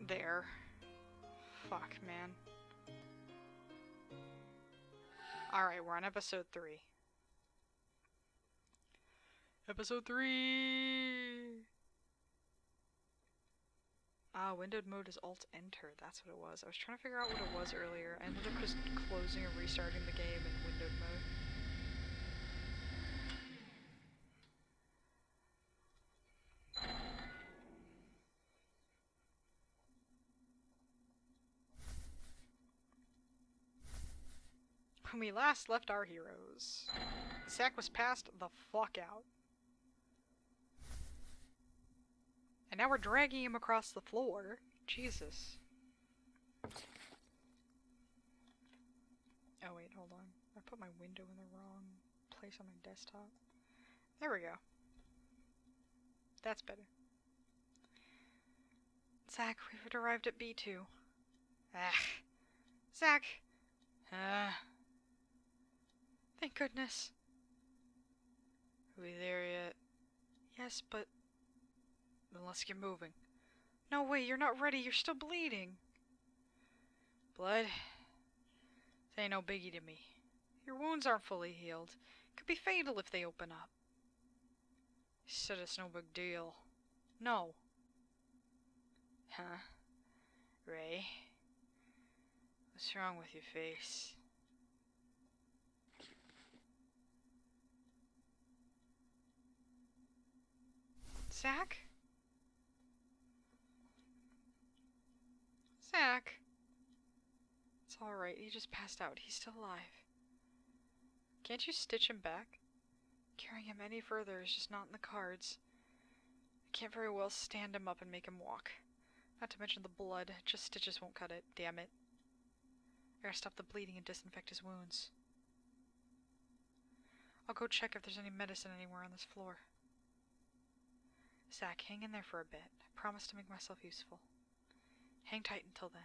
There. Fuck, man. Alright, we're on episode 3. Episode 3! Windowed mode is Alt-Enter. That's what it was. I was trying to figure out what it was earlier. I ended up just closing and restarting the game in windowed mode. when we last left our heroes, Zack was passed the fuck out. And now we're dragging him across the floor. Jesus. Oh wait, hold on. I put my window in the wrong place on my desktop. There we go. That's better. Zack, we've arrived at B2. Ah. Zack! Thank goodness. Are we there yet? Yes, but... Then let's get moving. No way, you're not ready. You're still bleeding. Blood? This ain't no biggie to me. Your wounds aren't fully healed. Could be fatal if they open up. You said it's no big deal. No. Huh? Ray? What's wrong with your face? Zack? Zack? It's alright, he just passed out. He's still alive. Can't you stitch him back? Carrying him any further is just not in the cards. I can't very well stand him up and make him walk. Not to mention the blood. Just stitches won't cut it. Damn it. I gotta stop the bleeding and disinfect his wounds. I'll go check if there's any medicine anywhere on this floor. Zack, hang in there for a bit. I promise to make myself useful. Hang tight until then.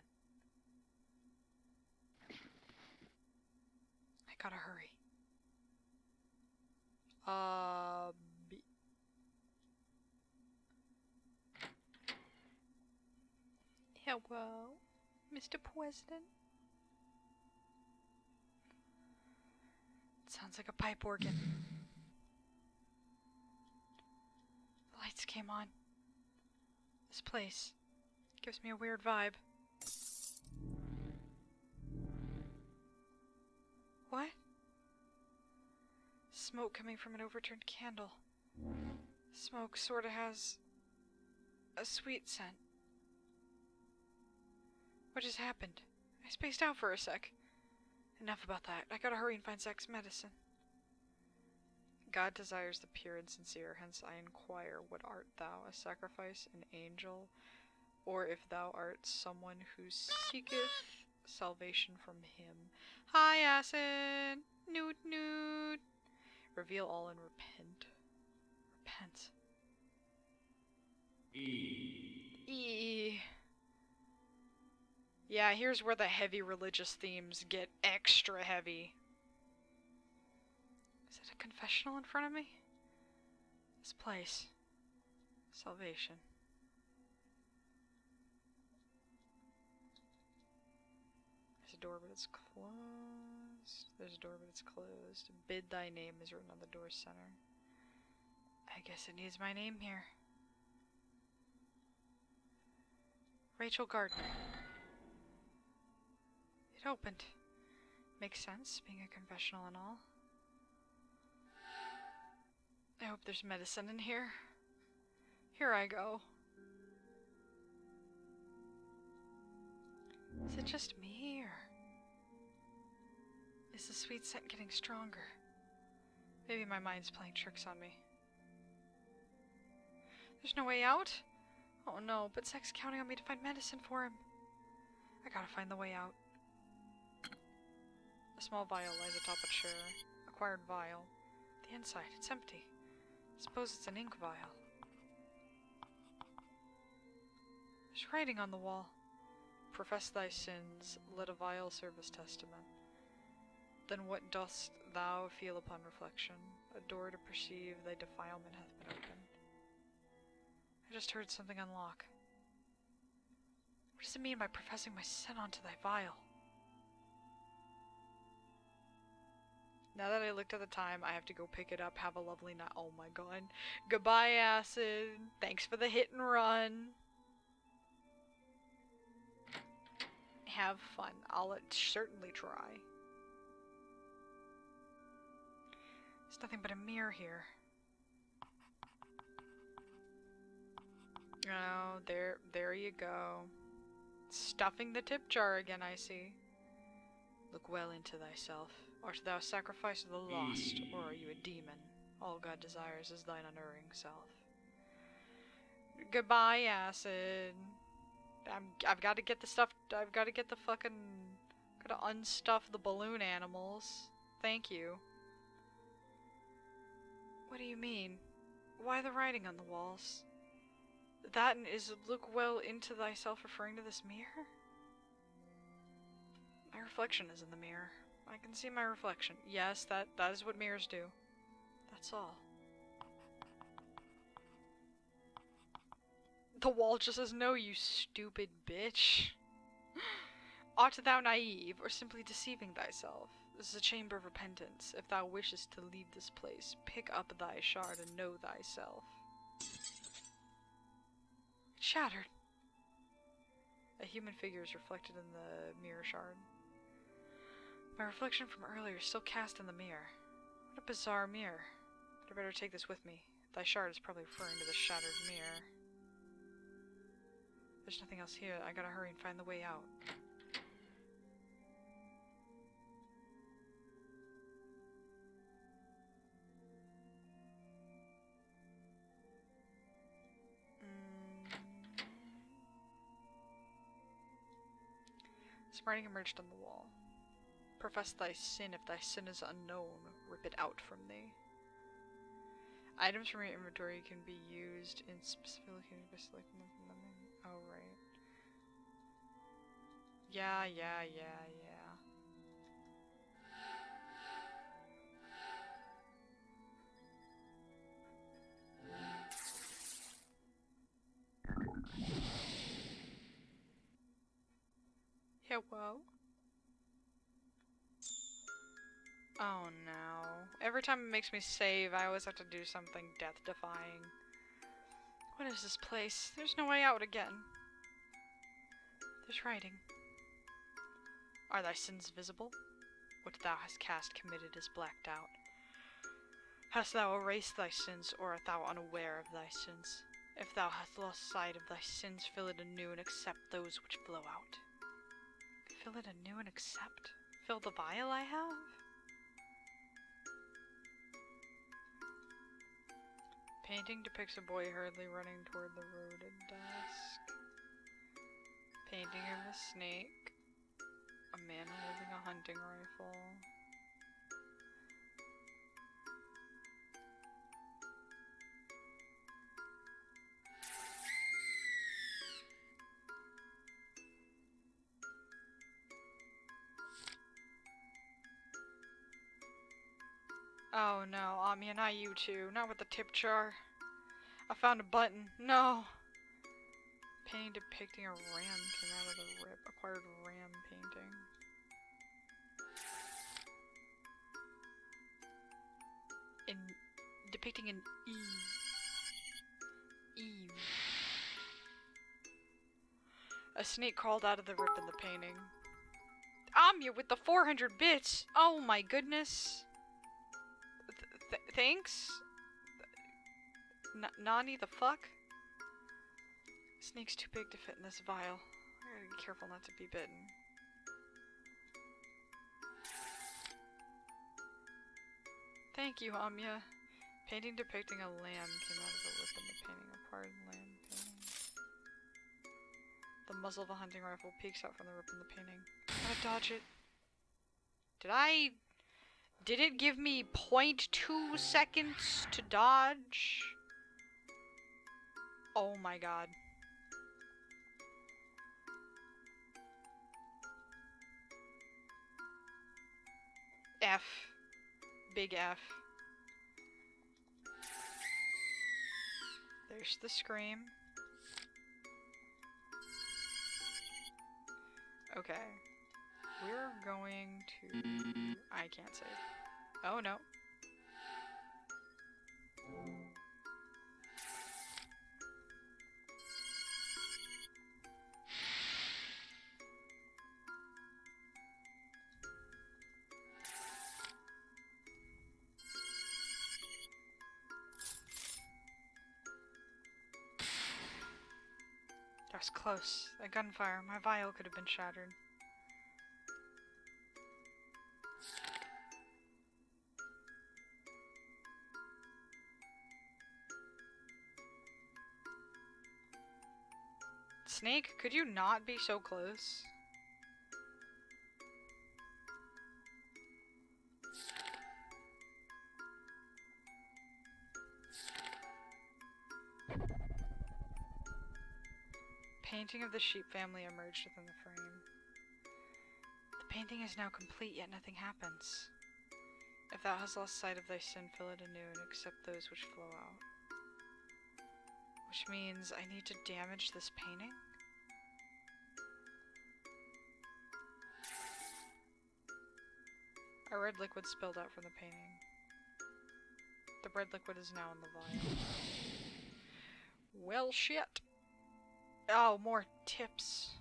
I gotta hurry. Hello, Mr. President? It sounds like a pipe organ. The lights came on. This place gives me a weird vibe. What? Smoke coming from an overturned candle. Smoke sorta has a sweet scent. What just happened? I spaced out for a sec. Enough about that. I gotta hurry and find Zack's medicine. God desires the pure and sincere, hence I inquire, what art thou, a sacrifice, an angel, or if thou art someone who seeketh salvation from him. Hi, Acid! Noot noot! Reveal all and repent. Repent. E. Yeah, here's where the heavy religious themes get extra heavy. Is it a confessional in front of me? This place. Salvation. There's a door, but it's closed. There's a door, but it's closed. Bid thy name is written on the door's center. I guess it needs my name here. Rachel Gardner. It opened. Makes sense, being a confessional and all. I hope there's medicine in here. Here I go. Is it just me, or is the sweet scent getting stronger? Maybe my mind's playing tricks on me. There's no way out? Oh no, but Zack's counting on me to find medicine for him. I gotta find the way out. A small vial lies atop a chair. Acquired vial. The inside, it's empty. Suppose it's an ink vial. There's writing on the wall. Profess thy sins, let a vial serve as testament. Then what dost thou feel upon reflection? A door to perceive thy defilement hath been opened. I just heard something unlock. What does it mean by professing my sin onto thy vial? Now that I looked at the time, I have to go pick it up, have a lovely night. Oh my god. Goodbye, Acid. Thanks for the hit and run. Have fun. I'll certainly try. There's nothing but a mirror here. Oh, there you go. Stuffing the tip jar again, I see. Look well into thyself. Art thou a sacrifice of the lost, or are you a demon? All God desires is thine unerring self. Goodbye, acid. I've got to get the stuff. I've got to get the fucking. Gotta unstuff the balloon animals. Thank you. What do you mean? Why the writing on the walls? That is look well into thyself, referring to this mirror? My reflection is in the mirror. I can see my reflection. Yes, that is what mirrors do. That's all. The wall just says, no, you stupid bitch. Art thou naive, or simply deceiving thyself? This is a chamber of repentance. If thou wishest to leave this place, pick up thy shard and know thyself. It's shattered. A human figure is reflected in the mirror shard. My reflection from earlier is still cast in the mirror. What a bizarre mirror. But I better take this with me. Thy shard is probably referring to the shattered mirror. There's nothing else here. I gotta hurry and find the way out. Some writing emerged on the wall. Profess thy sin. If thy sin is unknown, rip it out from thee. Items from your inventory can be used in specific locations by selecting them from them. Oh, right. Yeah. Hello? Oh no. Every time it makes me save, I always have to do something death-defying. What is this place? There's no way out again. There's writing. Are thy sins visible? What thou hast cast committed is blacked out. Hast thou erased thy sins, or art thou unaware of thy sins? If thou hast lost sight of thy sins, fill it anew and accept those which flow out. Fill it anew and accept? Fill the vial I have? Painting depicts a boy hurriedly running toward the road at dusk. Painting of a snake. A man holding a hunting rifle. Oh no, Amiya, not you too. Not with the tip jar. I found a button. No! Painting depicting a ram came out of the rip. Acquired ram painting. Depicting an Eve. A snake crawled out of the rip in the painting. Amiya with the 400 bits! Oh my goodness! Thanks? Nani the fuck? Snake's too big to fit in this vial. I gotta be careful not to be bitten. Thank you, Amiya. Painting depicting a lamb came out of the lip in the painting. Acquired lamb painting. The muzzle of a hunting rifle peeks out from the rip in the painting. Gotta dodge it. Did it give me 0.2 seconds to dodge? Oh my god. F. Big F. There's the scream. Okay. We're going to... I can't save. Oh no. That was close. That gunfire. My vial could have been shattered. Snake, could you not be so close? Painting of the sheep family emerged within the frame. The painting is now complete, yet nothing happens. If thou hast lost sight of thy sin, fill it anew and accept those which flow out. Which means I need to damage this painting? A red liquid spilled out from the painting. The red liquid is now in the vial. Well, shit. Oh, more tips.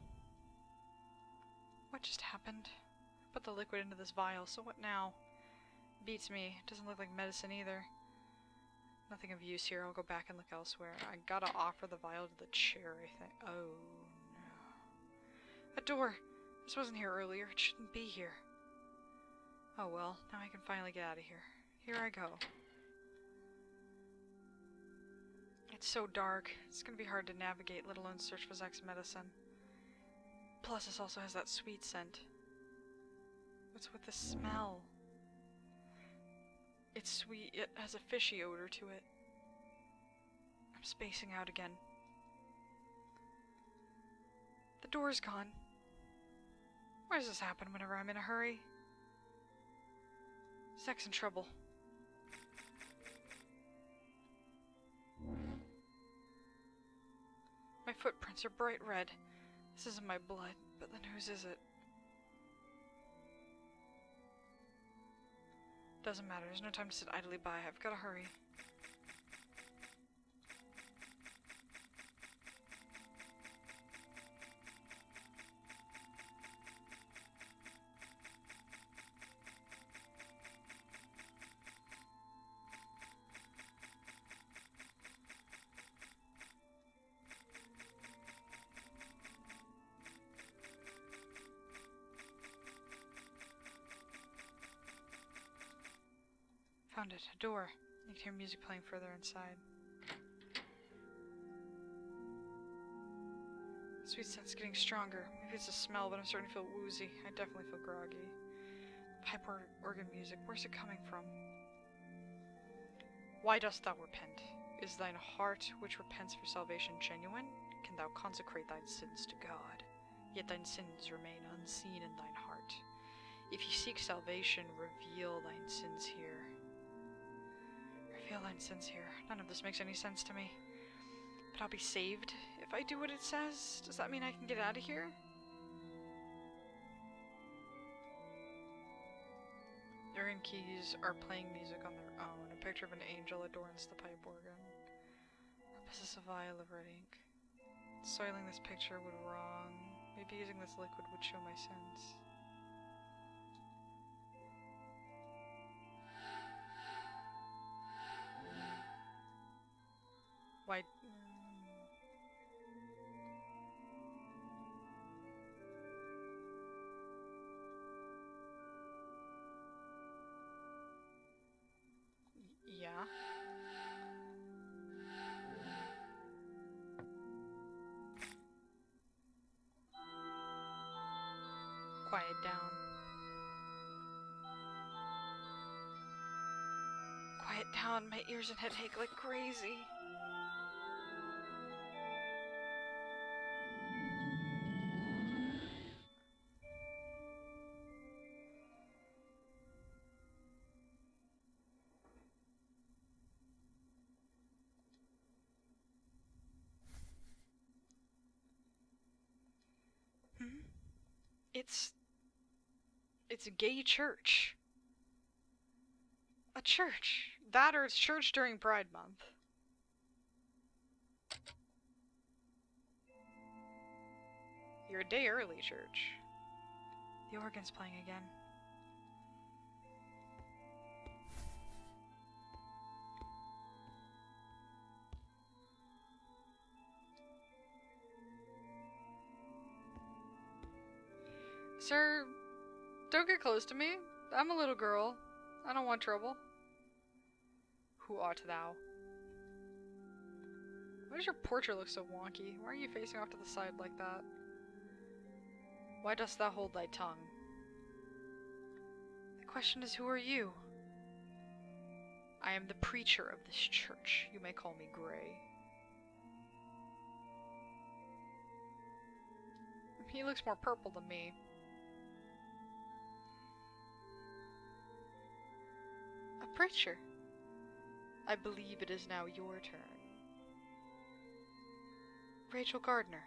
What just happened? Put the liquid into this vial, so what now? Beats me. Doesn't look like medicine either. Nothing of use here. I'll go back and look elsewhere. I gotta offer the vial to the chair, I think. Oh, no. A door! This wasn't here earlier. It shouldn't be here. Oh well, now I can finally get out of here. Here I go. It's so dark. It's gonna be hard to navigate, let alone search for Zack's medicine. Plus, this also has that sweet scent. What's with the smell? It's sweet, it has a fishy odor to it. I'm spacing out again. The door's gone. Why does this happen whenever I'm in a hurry? Zack's in trouble. My footprints are bright red. This isn't my blood, but then whose is it? Doesn't matter, there's no time to sit idly by. I've gotta hurry. Found it. A door. You can hear music playing further inside. The sweet scent's getting stronger. Maybe it's a smell, but I'm starting to feel woozy. I definitely feel groggy. Pipe organ music. Where's it coming from? Why dost thou repent? Is thine heart which repents for salvation genuine? Can thou consecrate thine sins to God? Yet thine sins remain unseen in thine heart. If you seek salvation, reveal thine sins here. Reveal thine sins here. None of this makes any sense to me. But I'll be saved if I do what it says. Does that mean I can get out of here? Aaron keys are playing music on their own. A picture of an angel adorns the pipe organ. This is a vial of red ink. Soiling this picture would wrong. Maybe using this liquid would show my sins. Why? Yeah. Quiet down. Quiet down. My ears and head ache like crazy. It's a gay church. A church. That or it's church during Pride Month. You're a day early, church. The organ's playing again. Sir, don't get close to me. I'm a little girl. I don't want trouble. Who art thou? Why does your portrait look so wonky? Why are you facing off to the side like that? Why dost thou hold thy tongue? The question is, who are you? I am the preacher of this church. You may call me Gray. He looks more purple than me. A preacher? I believe it is now your turn. Rachel Gardner.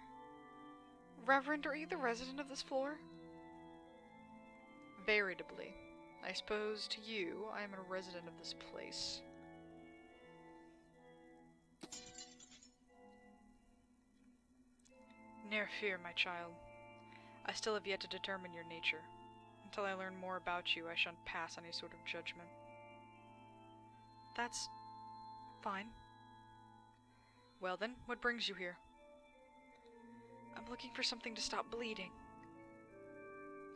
Reverend, are you the resident of this floor? Veritably. I suppose to you, I am a resident of this place. Ne'er fear, my child. I still have yet to determine your nature. Until I learn more about you, I shan't pass any sort of judgment. That's fine. Well then, what brings you here? I'm looking for something to stop bleeding.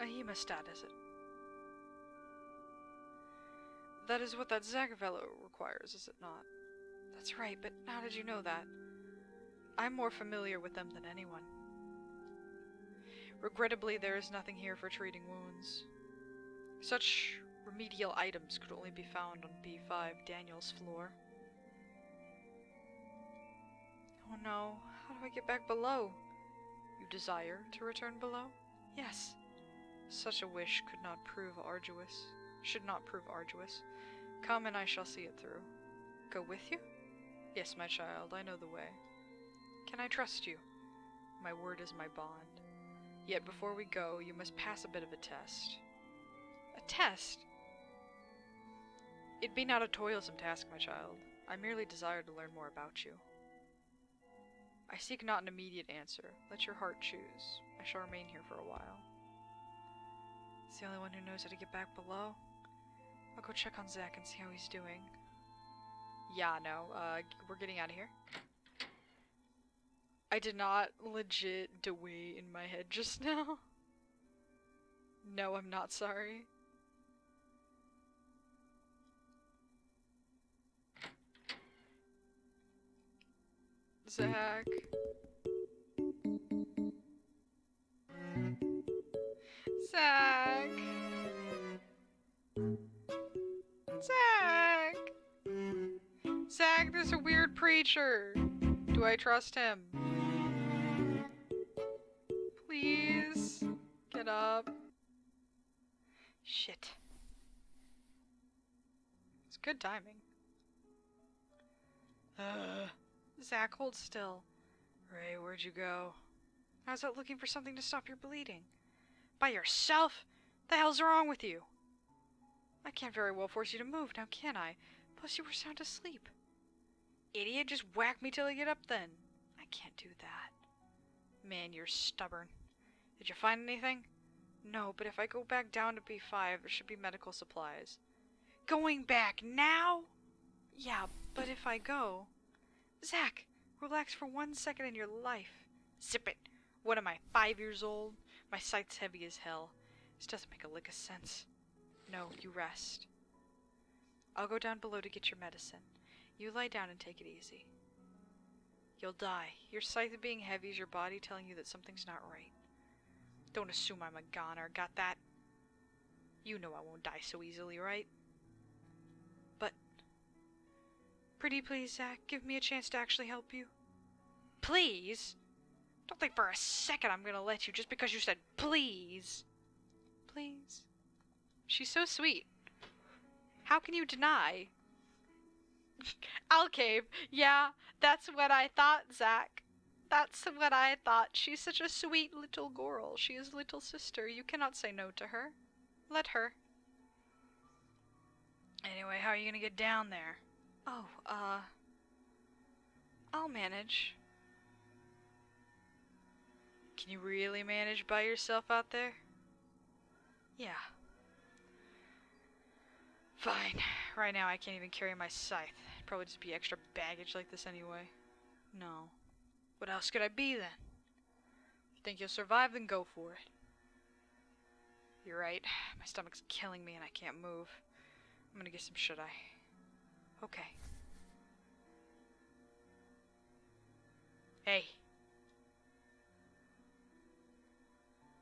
A hemostat, is it? That is what that Zagavello requires, is it not? That's right, but how did you know that? I'm more familiar with them than anyone. Regrettably, there is nothing here for treating wounds. Such remedial items could only be found on B5, Daniel's floor. Oh no, how do I get back below? You desire to return below? Yes. Such a wish could not prove arduous. Should not prove arduous. Come and I shall see it through. Go with you? Yes, my child, I know the way. Can I trust you? My word is my bond. Yet before we go, you must pass a bit of a test. A test? It be not a toilsome task, my child. I merely desire to learn more about you. I seek not an immediate answer. Let your heart choose. I shall remain here for a while. It's the only one who knows how to get back below. I'll go check on Zach and see how he's doing. Yeah, no, we're getting out of here. I did not legit Dewey in my head just now. No, I'm not sorry. Zach. Zach. Zach. Zach, there's a weird preacher. Do I trust him? Please. Get up. Shit. It's good timing. Zach, hold still. Ray, where'd you go? I was out looking for something to stop your bleeding. By yourself? The hell's wrong with you? I can't very well force you to move, now can I? Plus you were sound asleep. Idiot, just whack me till I get up then. I can't do that. Man, you're stubborn. Did you find anything? No, but if I go back down to B5, there should be medical supplies. Going back now? Yeah, but if I go... Zach, relax for 1 second in your life. Zip it. What am I, 5 years old? My sight's heavy as hell. This doesn't make a lick of sense. No, you rest. I'll go down below to get your medicine. You lie down and take it easy. You'll die. Your sight being heavy is your body telling you that something's not right. Don't assume I'm a goner, got that? You know I won't die so easily, right? But... Pretty please, Zach, give me a chance to actually help you. Please? Don't think for a second I'm gonna let you just because you said please. Please? She's so sweet. How can you deny? I'll cave. Yeah, that's what I thought, Zach. That's what I thought. She's such a sweet little girl. She is little sister. You cannot say no to her. Let her. Anyway, how are you gonna get down there? Oh, I'll manage. Can you really manage by yourself out there? Yeah. Fine. Right now I can't even carry my scythe. It'd probably just be extra baggage like this anyway. No. What else could I be then? If you think you'll survive, then go for it. You're right. My stomach's killing me and I can't move. I'm gonna get some shut-eye. Okay. Hey.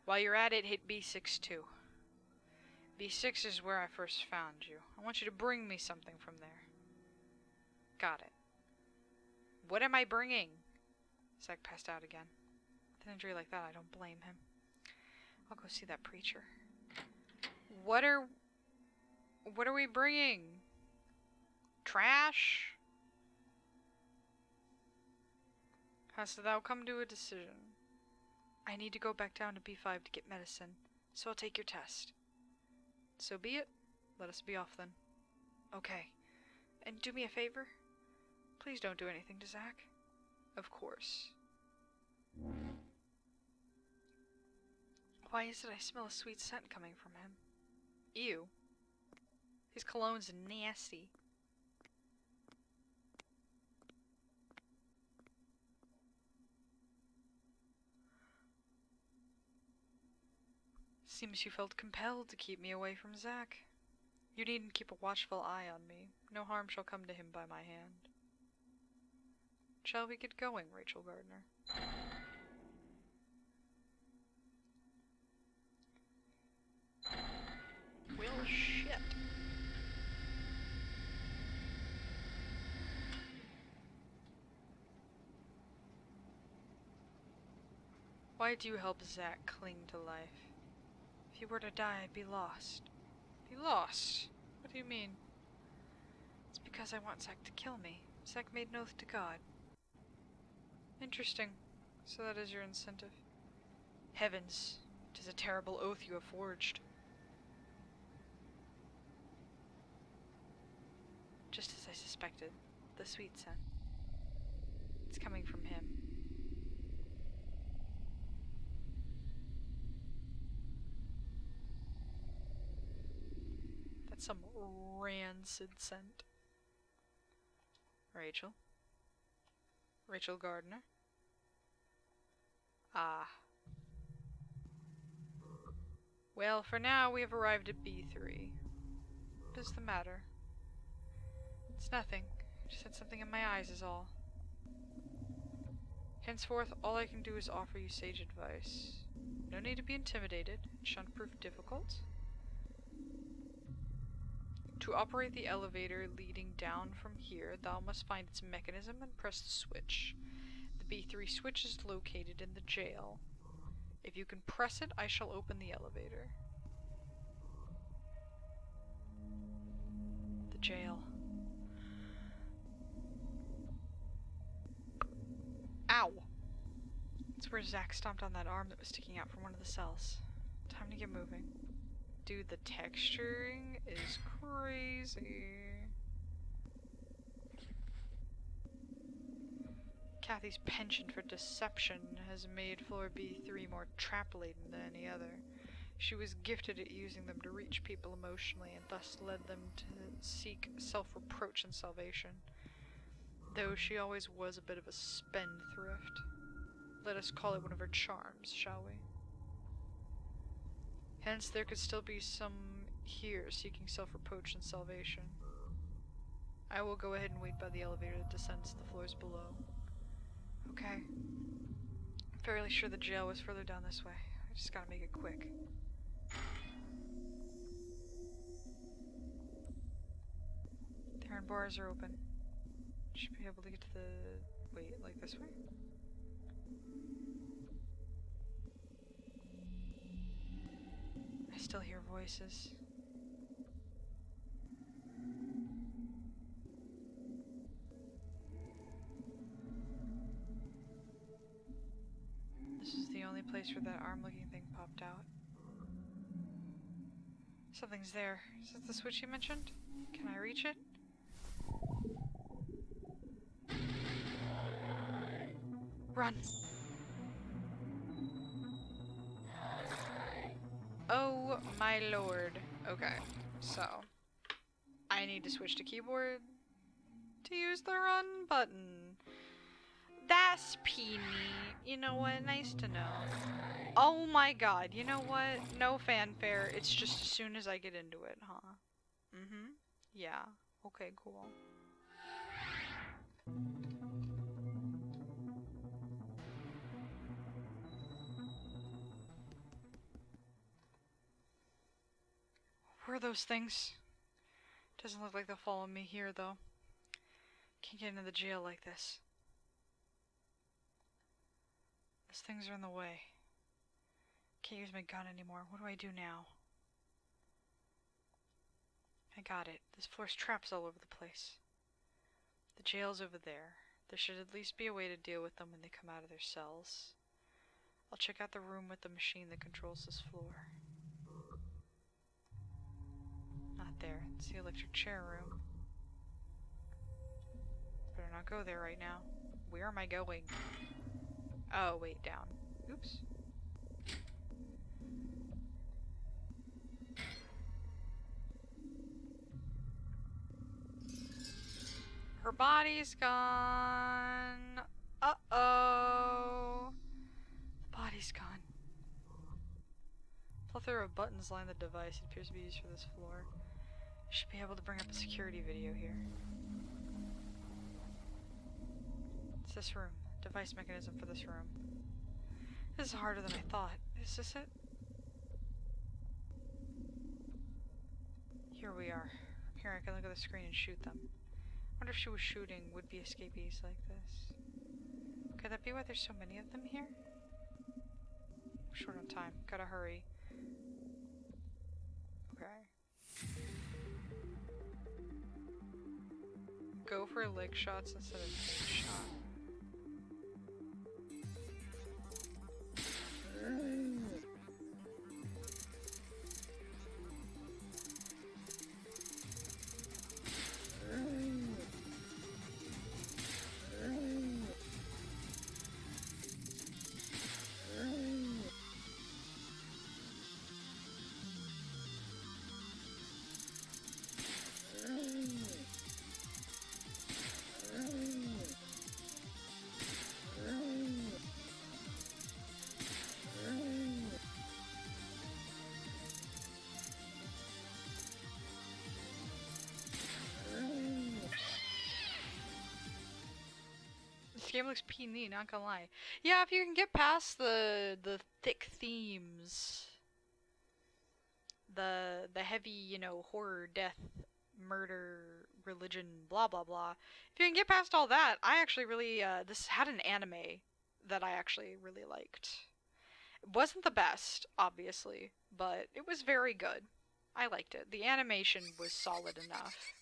While you're at it, hit B6 too. B6 is where I first found you. I want you to bring me something from there. Got it. What am I bringing? Zach passed out again. With an injury like that, I don't blame him. I'll go see that preacher. What are we bringing? Trash? Hast thou come to a decision? I need to go back down to B5 to get medicine, so I'll take your test. So be it. Let us be off then. Okay. And do me a favor? Please don't do anything to Zach. Of course. Why is it I smell a sweet scent coming from him? Ew. His cologne's nasty. Seems you felt compelled to keep me away from Zach. You needn't keep a watchful eye on me. No harm shall come to him by my hand. Shall we get going, Rachel Gardner? Well, shit. Why do you help Zach cling to life? If you were to die, I'd be lost. Be lost? What do you mean? It's because I want Zach to kill me. Zach made an oath to God. Interesting. So that is your incentive. Heavens, 'tis a terrible oath you have forged. Just as I suspected, the sweet scent. It's coming from him. That's some rancid scent. Rachel? Rachel Gardner? Ah. Well, for now we have arrived at B3. What is the matter? It's nothing. I just had something in my eyes is all. Henceforth, all I can do is offer you sage advice. No need to be intimidated. It shan't prove difficult. To operate the elevator leading down from here, thou must find its mechanism and press the switch. The B3 switch is located in the jail. If you can press it, I shall open the elevator. The jail. Ow! That's where Zach stomped on that arm that was sticking out from one of the cells. Time to get moving. Dude, the texturing is crazy. Kathy's penchant for deception has made floor B3 more trap-laden than any other. She was gifted at using them to reach people emotionally and thus led them to seek self-reproach and salvation. Though she always was a bit of a spendthrift. Let us call it one of her charms, shall we? Hence, there could still be some here seeking self-reproach and salvation. I will go ahead and wait by the elevator that descends to the floors below. Okay. I'm fairly sure the jail was further down this way. I just gotta make it quick. The iron bars are open. Should be able to get to the... Wait, like this way? I still hear voices. This is the only place where that arm-looking thing popped out. Something's there. Is this the switch you mentioned? Can I reach it? Run! Oh my lord. Okay, so I need to switch to keyboard to use the run button. That's peony. You know what? Nice to know. Oh my god, you know what? No fanfare. It's just as soon as I get into it, huh? Mm-hmm. Yeah. Okay, cool. Where are those things? Doesn't look like they'll follow me here, though. Can't get into the jail like this. Those things are in the way. Can't use my gun anymore. What do I do now? I got it. This floor's traps all over the place. The jail's over there. There should at least be a way to deal with them when they come out of their cells. I'll check out the room with the machine that controls this floor. Not there. It's the electric chair room. Better not go there right now. Where am I going? Oh, wait, down. Oops. Her body's gone. Uh-oh. The body's gone. Plethora of buttons line the device. It appears to be used for this floor. I should be able to bring up a security video here. It's this room. Device mechanism for this room. This is harder than I thought. Is this it? Here we are. Here I can look at the screen and shoot them. Wonder if she was shooting would-be escapees like this. Could that be why there's so many of them here? I'm short on time. Gotta hurry. Okay. Go for leg shots instead of head shot. Game looks neat, not gonna lie. Yeah, if you can get past the thick themes, the heavy, you know, horror, death, murder, religion, blah blah blah. If you can get past all that, I actually really this had an anime that I actually really liked. It wasn't the best, obviously, but it was very good. I liked it. The animation was solid enough.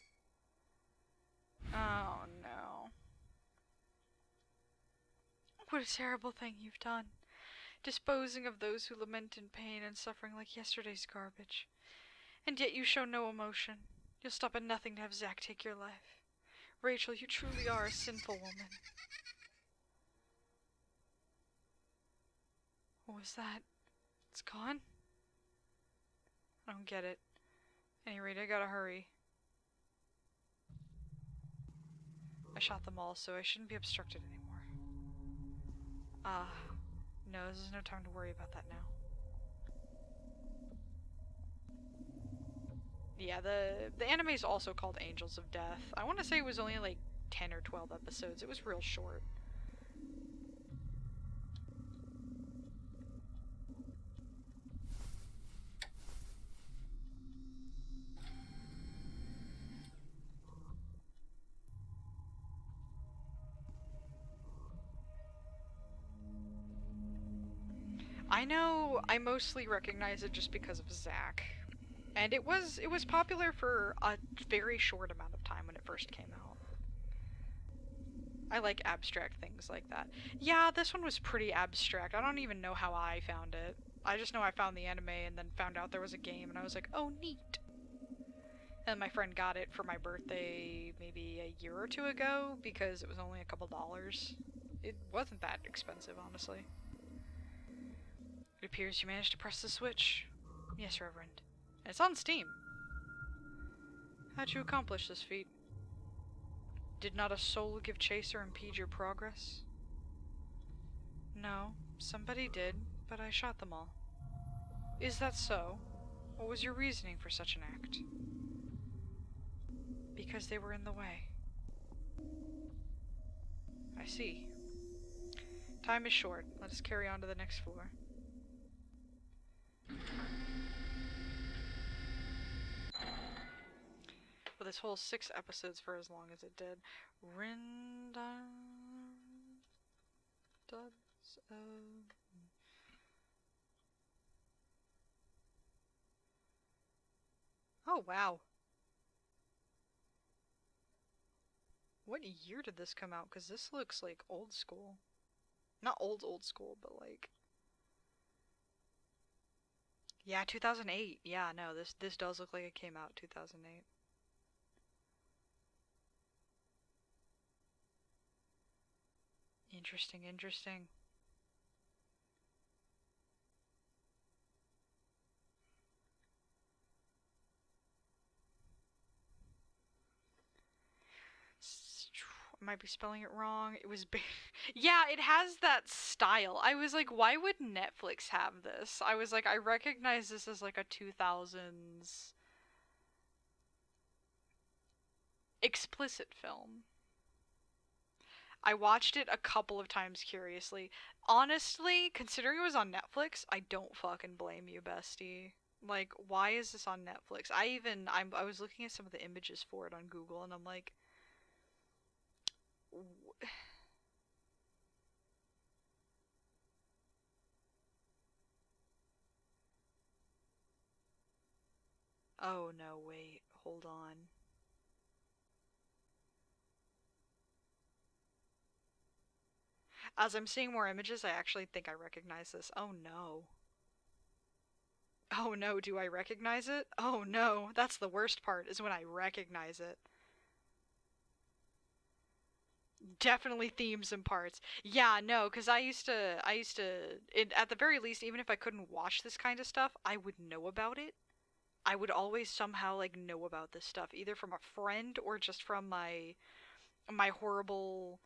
Oh no. What a terrible thing you've done. Disposing of those who lament in pain and suffering like yesterday's garbage. And yet you show no emotion. You'll stop at nothing to have Zack take your life. Rachel, you truly are a sinful woman. What was that? It's gone? I don't get it. At any rate, I gotta hurry. I shot them all, so I shouldn't be obstructed anymore. No, there's no time to worry about that now. Yeah, the anime is also called Angels of Death. I want to say it was only like 10 or 12 episodes. It was real short. I know I mostly recognize it just because of Zack. And it was popular for a very short amount of time when it first came out. I like abstract things like that. Yeah, this one was pretty abstract. I don't even know how I found it. I just know I found the anime and then found out there was a game and I was like, oh neat. And my friend got it for my birthday maybe a year or two ago because it was only a couple dollars. It wasn't that expensive, honestly. It appears you managed to press the switch. Yes, Reverend. And it's on Steam. How'd you accomplish this feat? Did not a soul give chase or impede your progress? No, somebody did, but I shot them all. Is that so? What was your reasoning for such an act? Because they were in the way. I see. Time is short. Let us carry on to the next floor. this whole 6 episodes for as long as it did. Rinda does. Oh wow. What year did this come out? Because this looks like old school. Not old school, but like. Yeah, 2008. Yeah, no, this does look like it came out 2008. Interesting, interesting. I might be spelling it wrong. It was yeah, it has that style. I was like, why would Netflix have this? I was like, I recognize this as like a 2000s explicit film. I watched it a couple of times curiously. Honestly, considering it was on Netflix, I don't fucking blame you, bestie. Like, why is this on Netflix? I was looking at some of the images for it on Google, and I'm like, oh no, wait, hold on. As I'm seeing more images, I actually think I recognize this. Oh no. Oh no, do I recognize it? Oh no, that's the worst part, is when I recognize it. Definitely themes and parts. Yeah, no, because at the very least, even if I couldn't watch this kind of stuff, I would know about it. I would always somehow, like, know about this stuff, either from a friend or just from my horrible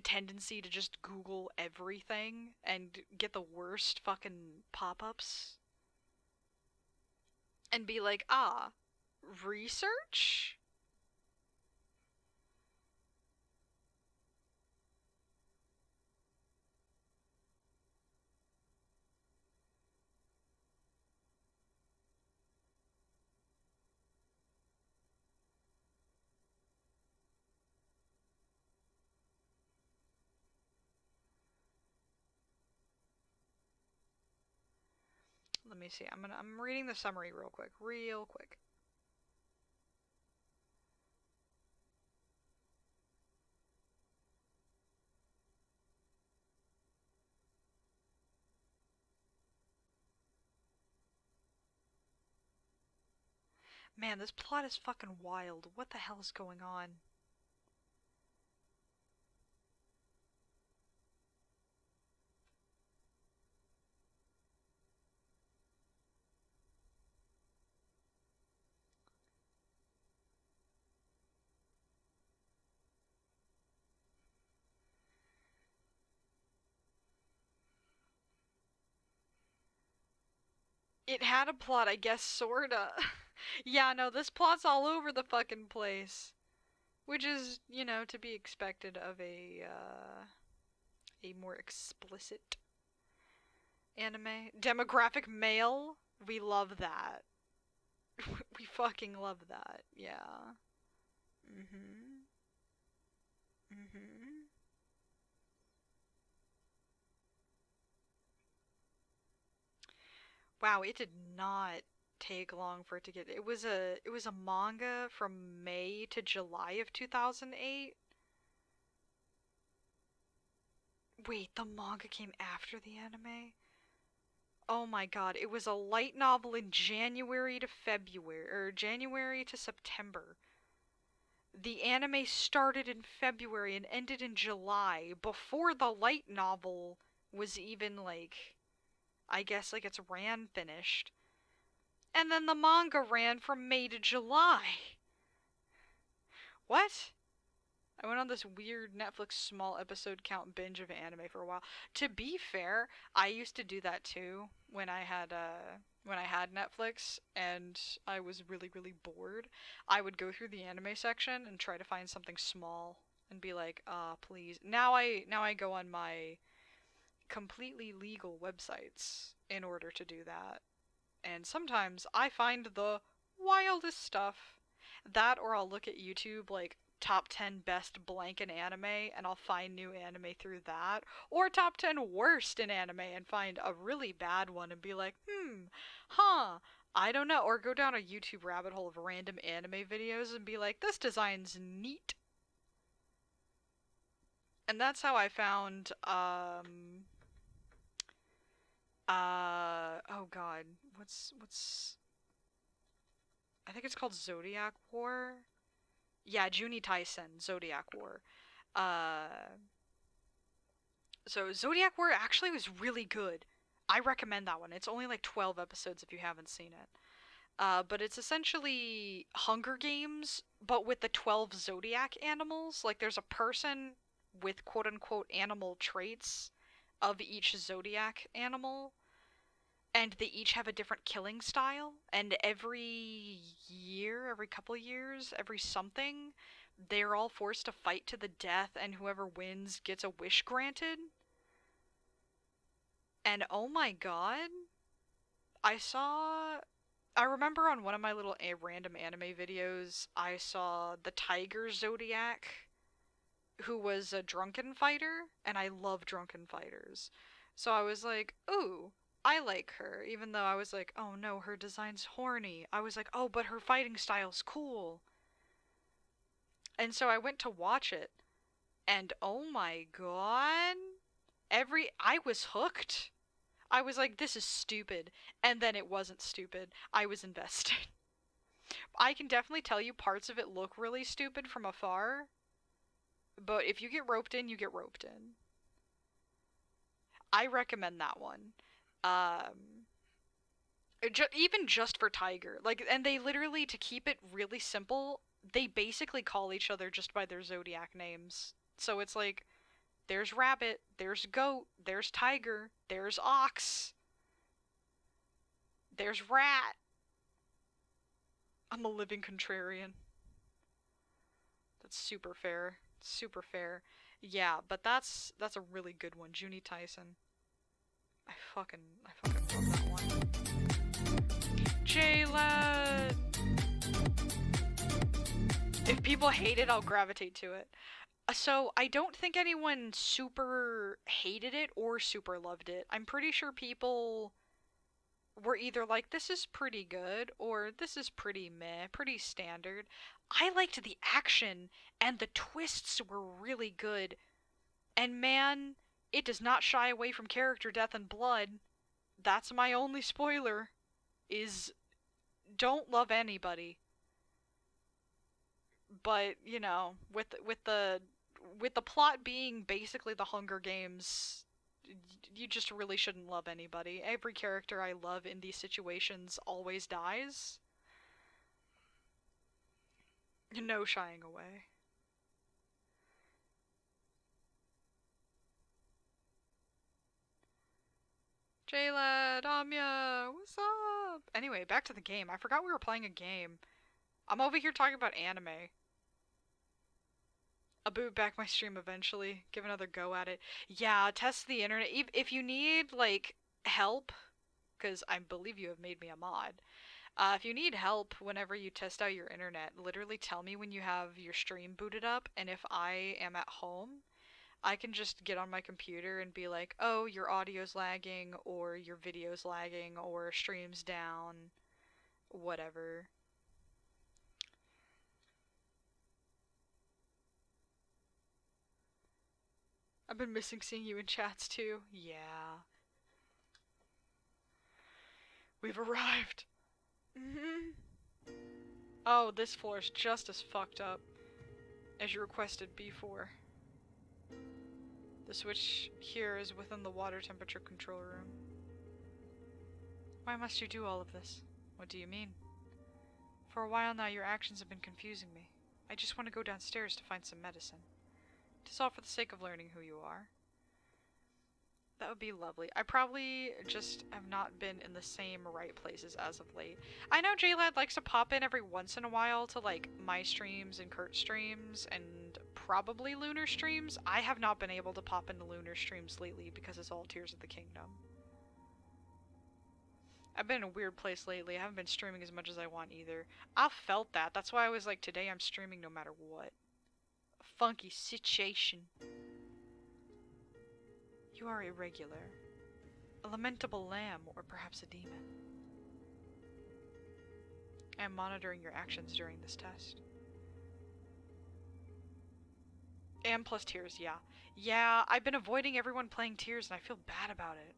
tendency to just Google everything and get the worst fucking pop-ups and be like, ah, research? Let me see. I'm reading the summary real quick. Real quick. Man, this plot is fucking wild. What the hell is going on? It had a plot, I guess, sorta. Yeah, no, this plot's all over the fucking place. Which is, to be expected of a more explicit anime. Demographic male? We love that. We fucking love that. Yeah. Mm-hmm. Mm-hmm. Wow, it did not take long for it to get. It was a manga from May to July of 2008. Wait, the manga came after the anime? Oh my god, it was a light novel in January to February, or January to September. The anime started in February and ended in July, before the light novel was even, like, I guess, like, its ran finished. And then the manga ran from May to July. What? I went on this weird Netflix small episode count binge of anime for a while. To be fair, I used to do that too when I had Netflix and I was really really bored. I would go through the anime section and try to find something small and be like, "Ah, please." Now I go on my completely legal websites in order to do that. And sometimes I find the wildest stuff. That, or I'll look at YouTube, like, top 10 best blank in anime, and I'll find new anime through that. Or top 10 worst in anime and find a really bad one and be like, huh, I don't know. Or go down a YouTube rabbit hole of random anime videos and be like, this design's neat. And that's how I found, oh god, what's, I think it's called Zodiac War? Yeah, Juni Taisen, Zodiac War. So Zodiac War actually was really good. I recommend that one. It's only like 12 episodes if you haven't seen it. But it's essentially Hunger Games, but with the 12 Zodiac animals. Like, there's a person with quote-unquote animal traits of each Zodiac animal, and they each have a different killing style, and every year, every couple years, every something, they're all forced to fight to the death, and whoever wins gets a wish granted. And oh my god, I remember on one of my little random anime videos, I saw the Tiger Zodiac, who was a drunken fighter, and I love drunken fighters. So I was like, ooh, I like her, even though I was like, oh no, her design's horny. I was like, oh, but her fighting style's cool. And so I went to watch it, and oh my god, I was hooked. I was like, this is stupid. And then it wasn't stupid. I was invested. I can definitely tell you parts of it look really stupid from afar, but if you get roped in, you get roped in. I recommend that one. Um, Even just for Tiger. Like, and they literally, to keep it really simple, they basically call each other just by their zodiac names. So it's like, there's rabbit, there's goat, there's tiger, there's ox, there's rat. I'm a living contrarian. That's super fair. Super fair. Yeah, but that's a really good one. Juni Taisen. I fucking love that one. J-Lad! If people hate it, I'll gravitate to it. So, I don't think anyone super hated it or super loved it. I'm pretty sure people were either like, this is pretty good, or this is pretty meh, pretty standard. I liked the action, and the twists were really good. And man, it does not shy away from character death and blood. That's my only spoiler, is don't love anybody. But, you know, with the plot being basically the Hunger Games, you just really shouldn't love anybody. Every character I love in these situations always dies. No shying away. J-Lad, Amya, what's up? Anyway, back to the game. I forgot we were playing a game. I'm over here talking about anime. I'll boot back my stream eventually. Give another go at it. Yeah, test the internet. If you need, like, help, because I believe you have made me a mod. If you need help whenever you test out your internet, literally tell me when you have your stream booted up, and if I am at home, I can just get on my computer and be like, oh, your audio's lagging, or your video's lagging, or stream's down, whatever. I've been missing seeing you in chats too. Yeah. We've arrived. Oh, this floor is just as fucked up as you requested before. The switch here is within the water temperature control room. Why must you do all of this? What do you mean? For a while now, your actions have been confusing me. I just want to go downstairs to find some medicine. Tis all for the sake of learning who you are. That would be lovely. I probably just have not been in the same right places as of late. I know J-Lad likes to pop in every once in a while to, like, my streams and Kurt's streams, and probably Lunar streams. I have not been able to pop into Lunar streams lately because it's all Tears of the Kingdom. I've been in a weird place lately. I haven't been streaming as much as I want either. I've felt that. That's why I was like, today I'm streaming no matter what. A funky situation. You are irregular. A lamentable lamb, or perhaps a demon. I am monitoring your actions during this test. And plus Tears, yeah. Yeah, I've been avoiding everyone playing Tears and I feel bad about it.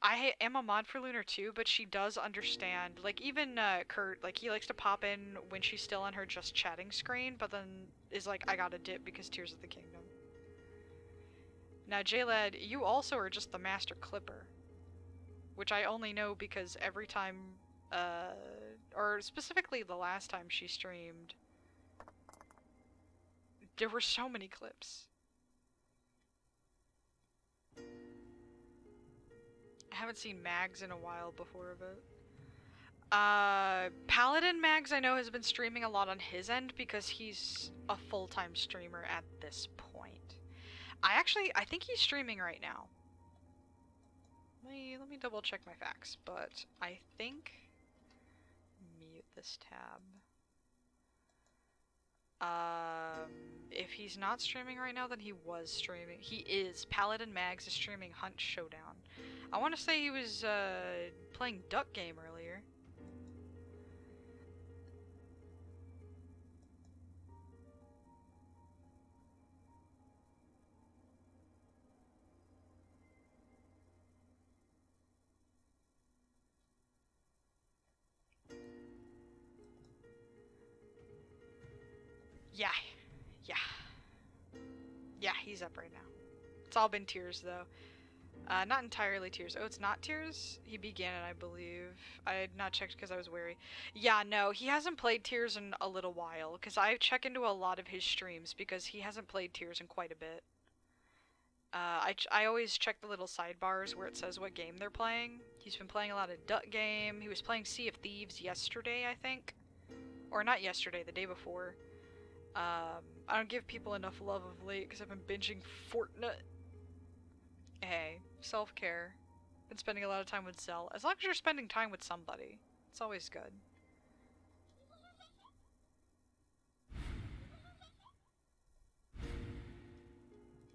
I am a mod for Lunar too, but she does understand. Like, even Kurt, like, he likes to pop in when she's still on her just chatting screen, but then is like, I gotta dip because Tears of the Kingdom. Now, JLad, you also are just the master clipper. Which I only know because every time, or specifically the last time she streamed, there were so many clips. I haven't seen Mags in a while before of it. Paladin Mags I know has been streaming a lot on his end because he's a full-time streamer at this point. I think he's streaming right now. Let me double check my facts, but I think... Mute this tab. If he's not streaming right now, then he was streaming. He is. Paladin Mags is streaming Hunt Showdown. I want to say he was, playing Duck Game earlier. Yeah. Yeah. Yeah, he's up right now. It's all been Tears, though. Not entirely Tears. Oh, it's not Tears? He began it, I believe. I had not checked because I was wary. Yeah, no, he hasn't played Tears in a little while, because I check into a lot of his streams, because he hasn't played Tears in quite a bit. I always check the little sidebars where it says what game they're playing. He's been playing a lot of Duck Game. He was playing Sea of Thieves yesterday, I think. Or not yesterday, the day before. I don't give people enough love of late because I've been binging Fortnite. Hey, self-care. Been spending a lot of time with Zell. As long as you're spending time with somebody, it's always good.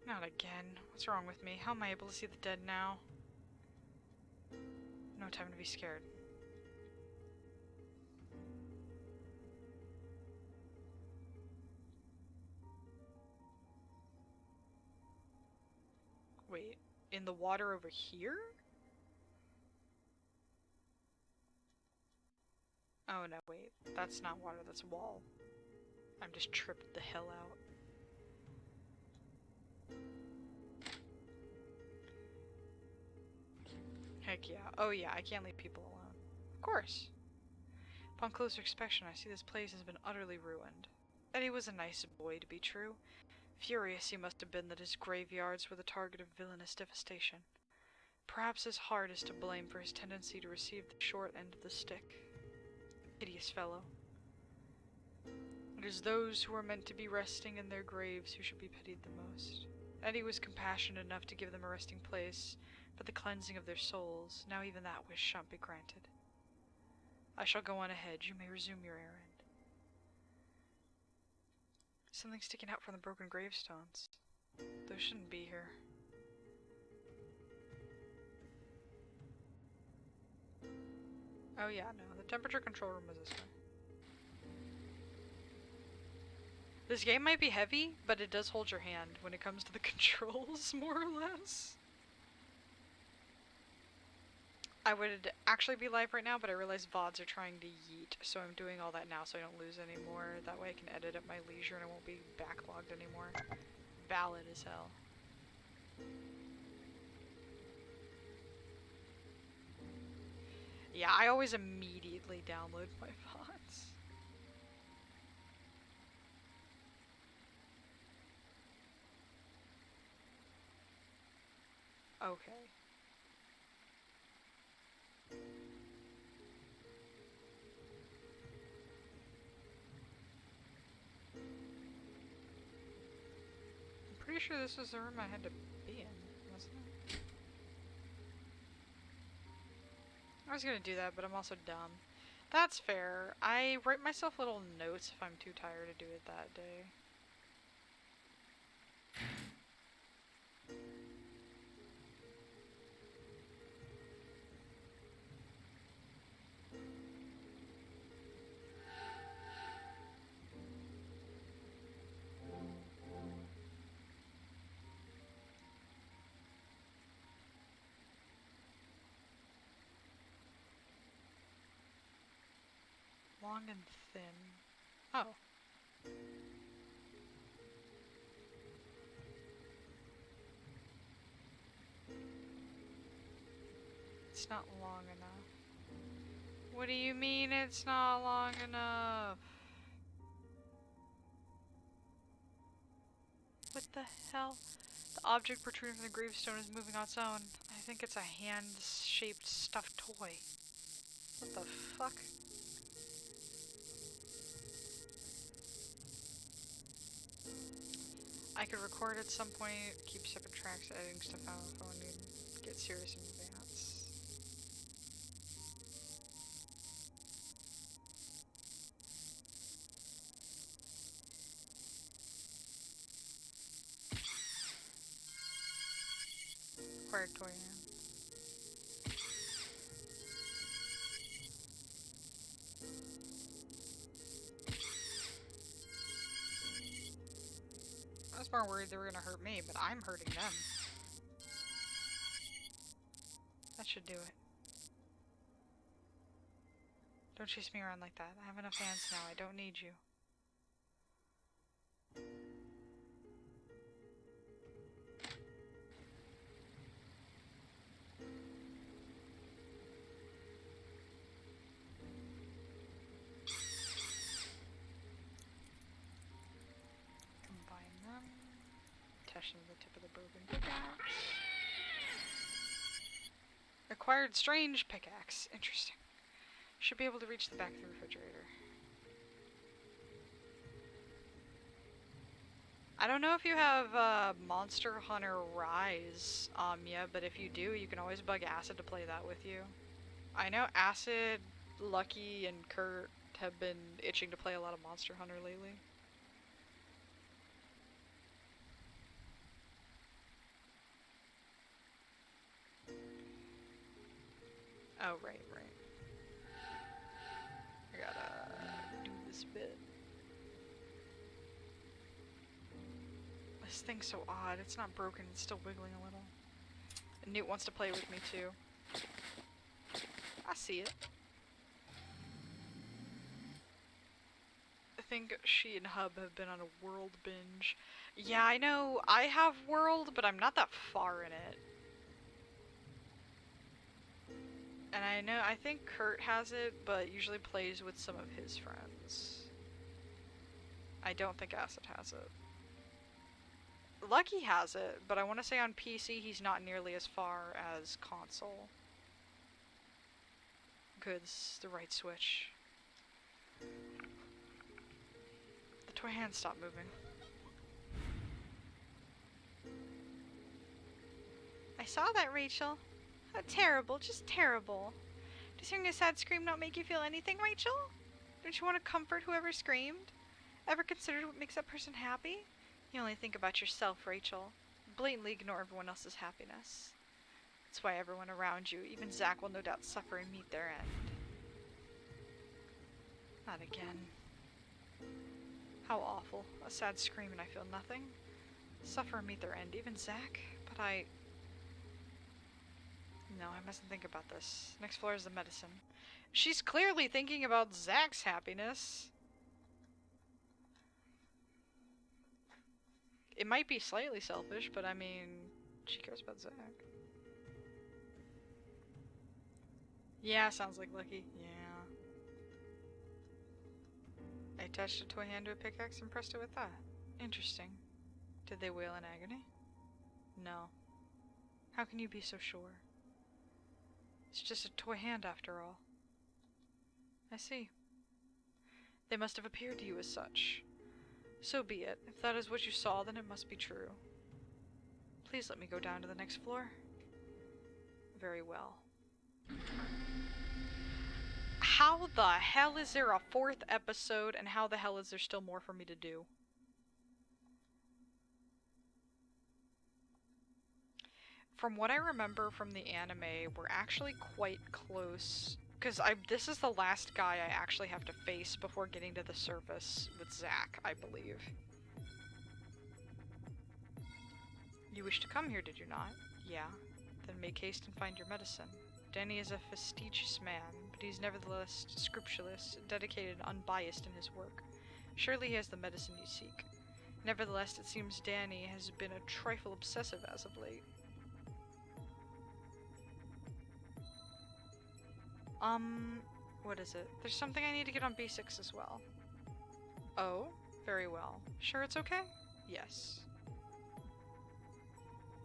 Not again. What's wrong with me? How am I able to see the dead now? No time to be scared. Wait, in the water over here? Oh no, wait. That's not water, that's wall. I'm just tripped the hell out. Heck yeah. Oh yeah, I can't leave people alone. Of course. Upon closer inspection, I see this place has been utterly ruined. Eddie was a nice boy, to be true. Furious he must have been that his graveyards were the target of villainous devastation. Perhaps his heart is to blame for his tendency to receive the short end of the stick. Hideous fellow. It is those who are meant to be resting in their graves who should be pitied the most. Eddie was compassionate enough to give them a resting place for the cleansing of their souls. Now even that wish shan't be granted. I shall go on ahead. You may resume your errand. Something sticking out from the broken gravestones. Those shouldn't be here. Oh yeah, no, the temperature control room was this way. This game might be heavy, but it does hold your hand when it comes to the controls, more or less. I would actually be live right now, but I realize VODs are trying to yeet, so I'm doing all that now so I don't lose any more. That way I can edit at my leisure and I won't be backlogged anymore. Valid as hell. Yeah, I always immediately download my VODs. Okay. I'm pretty sure this was the room I had to be in, wasn't it? I was gonna do that, but I'm also dumb. That's fair. I write myself little notes if I'm too tired to do it that day. Long and thin. Oh. It's not long enough. What do you mean it's not long enough? What the hell? The object protruding from the gravestone is moving on its own. I think it's a hand-shaped stuffed toy. What the fuck? I could record at some point, keep separate tracks, editing stuff out if I want to get serious in advance. Acquired toy hand. I was more worried they were gonna hurt me, but I'm hurting them. That should do it. Don't chase me around like that. I have enough hands now. I don't need you. Combine them. Attach them to the tip of the broken pickaxe. Acquired strange pickaxe. Interesting. Should be able to reach the back of the refrigerator. I don't know if you have Monster Hunter Rise yet, but if you do, you can always bug Acid to play that with you. I know Acid, Lucky, and Kurt have been itching to play a lot of Monster Hunter lately. Oh, right. I gotta do this bit. This thing's so odd. It's not broken, it's still wiggling a little. And Newt wants to play with me too. I see it. I think she and Hub have been on a world binge. Yeah, I know I have world, but I'm not that far in it. And I think Kurt has it, but usually plays with some of his friends. I don't think Acid has it. Lucky has it, but I want to say on PC he's not nearly as far as console. Good, this is the right switch. The toy hand stopped moving. I saw that, Rachel. How terrible, just terrible. Does hearing a sad scream not make you feel anything, Rachel? Don't you want to comfort whoever screamed? Ever considered what makes that person happy? You only think about yourself, Rachel. Blatantly ignore everyone else's happiness. That's why everyone around you, even Zack, will no doubt suffer and meet their end. Not again. How awful. A sad scream and I feel nothing. Suffer and meet their end, even Zack? But No, I mustn't think about this. Next floor is the medicine. She's clearly thinking about Zack's happiness. It might be slightly selfish, but I mean, she cares about Zack. Yeah, sounds like Lucky. Yeah. I attached a toy hand to a pickaxe and pressed it with that. Interesting. Did they wail in agony? No. How can you be so sure? It's just a toy hand after all. I see. They must have appeared to you as such. So be it. If that is what you saw, then it must be true. Please let me go down to the next floor. Very well. How the hell is there a 4th episode, and how the hell is there still more for me to do? From what I remember from the anime, we're actually quite close. Because this is the last guy I actually have to face before getting to the surface with Zack, I believe. You wish to come here, did you not? Yeah. Then make haste and find your medicine. Danny is a fastidious man, but he's nevertheless scrupulous, dedicated, and unbiased in his work. Surely he has the medicine you seek. Nevertheless, it seems Danny has been a trifle obsessive as of late. What is it? There's something I need to get on B6 as well. Oh? Very well. Sure it's okay? Yes.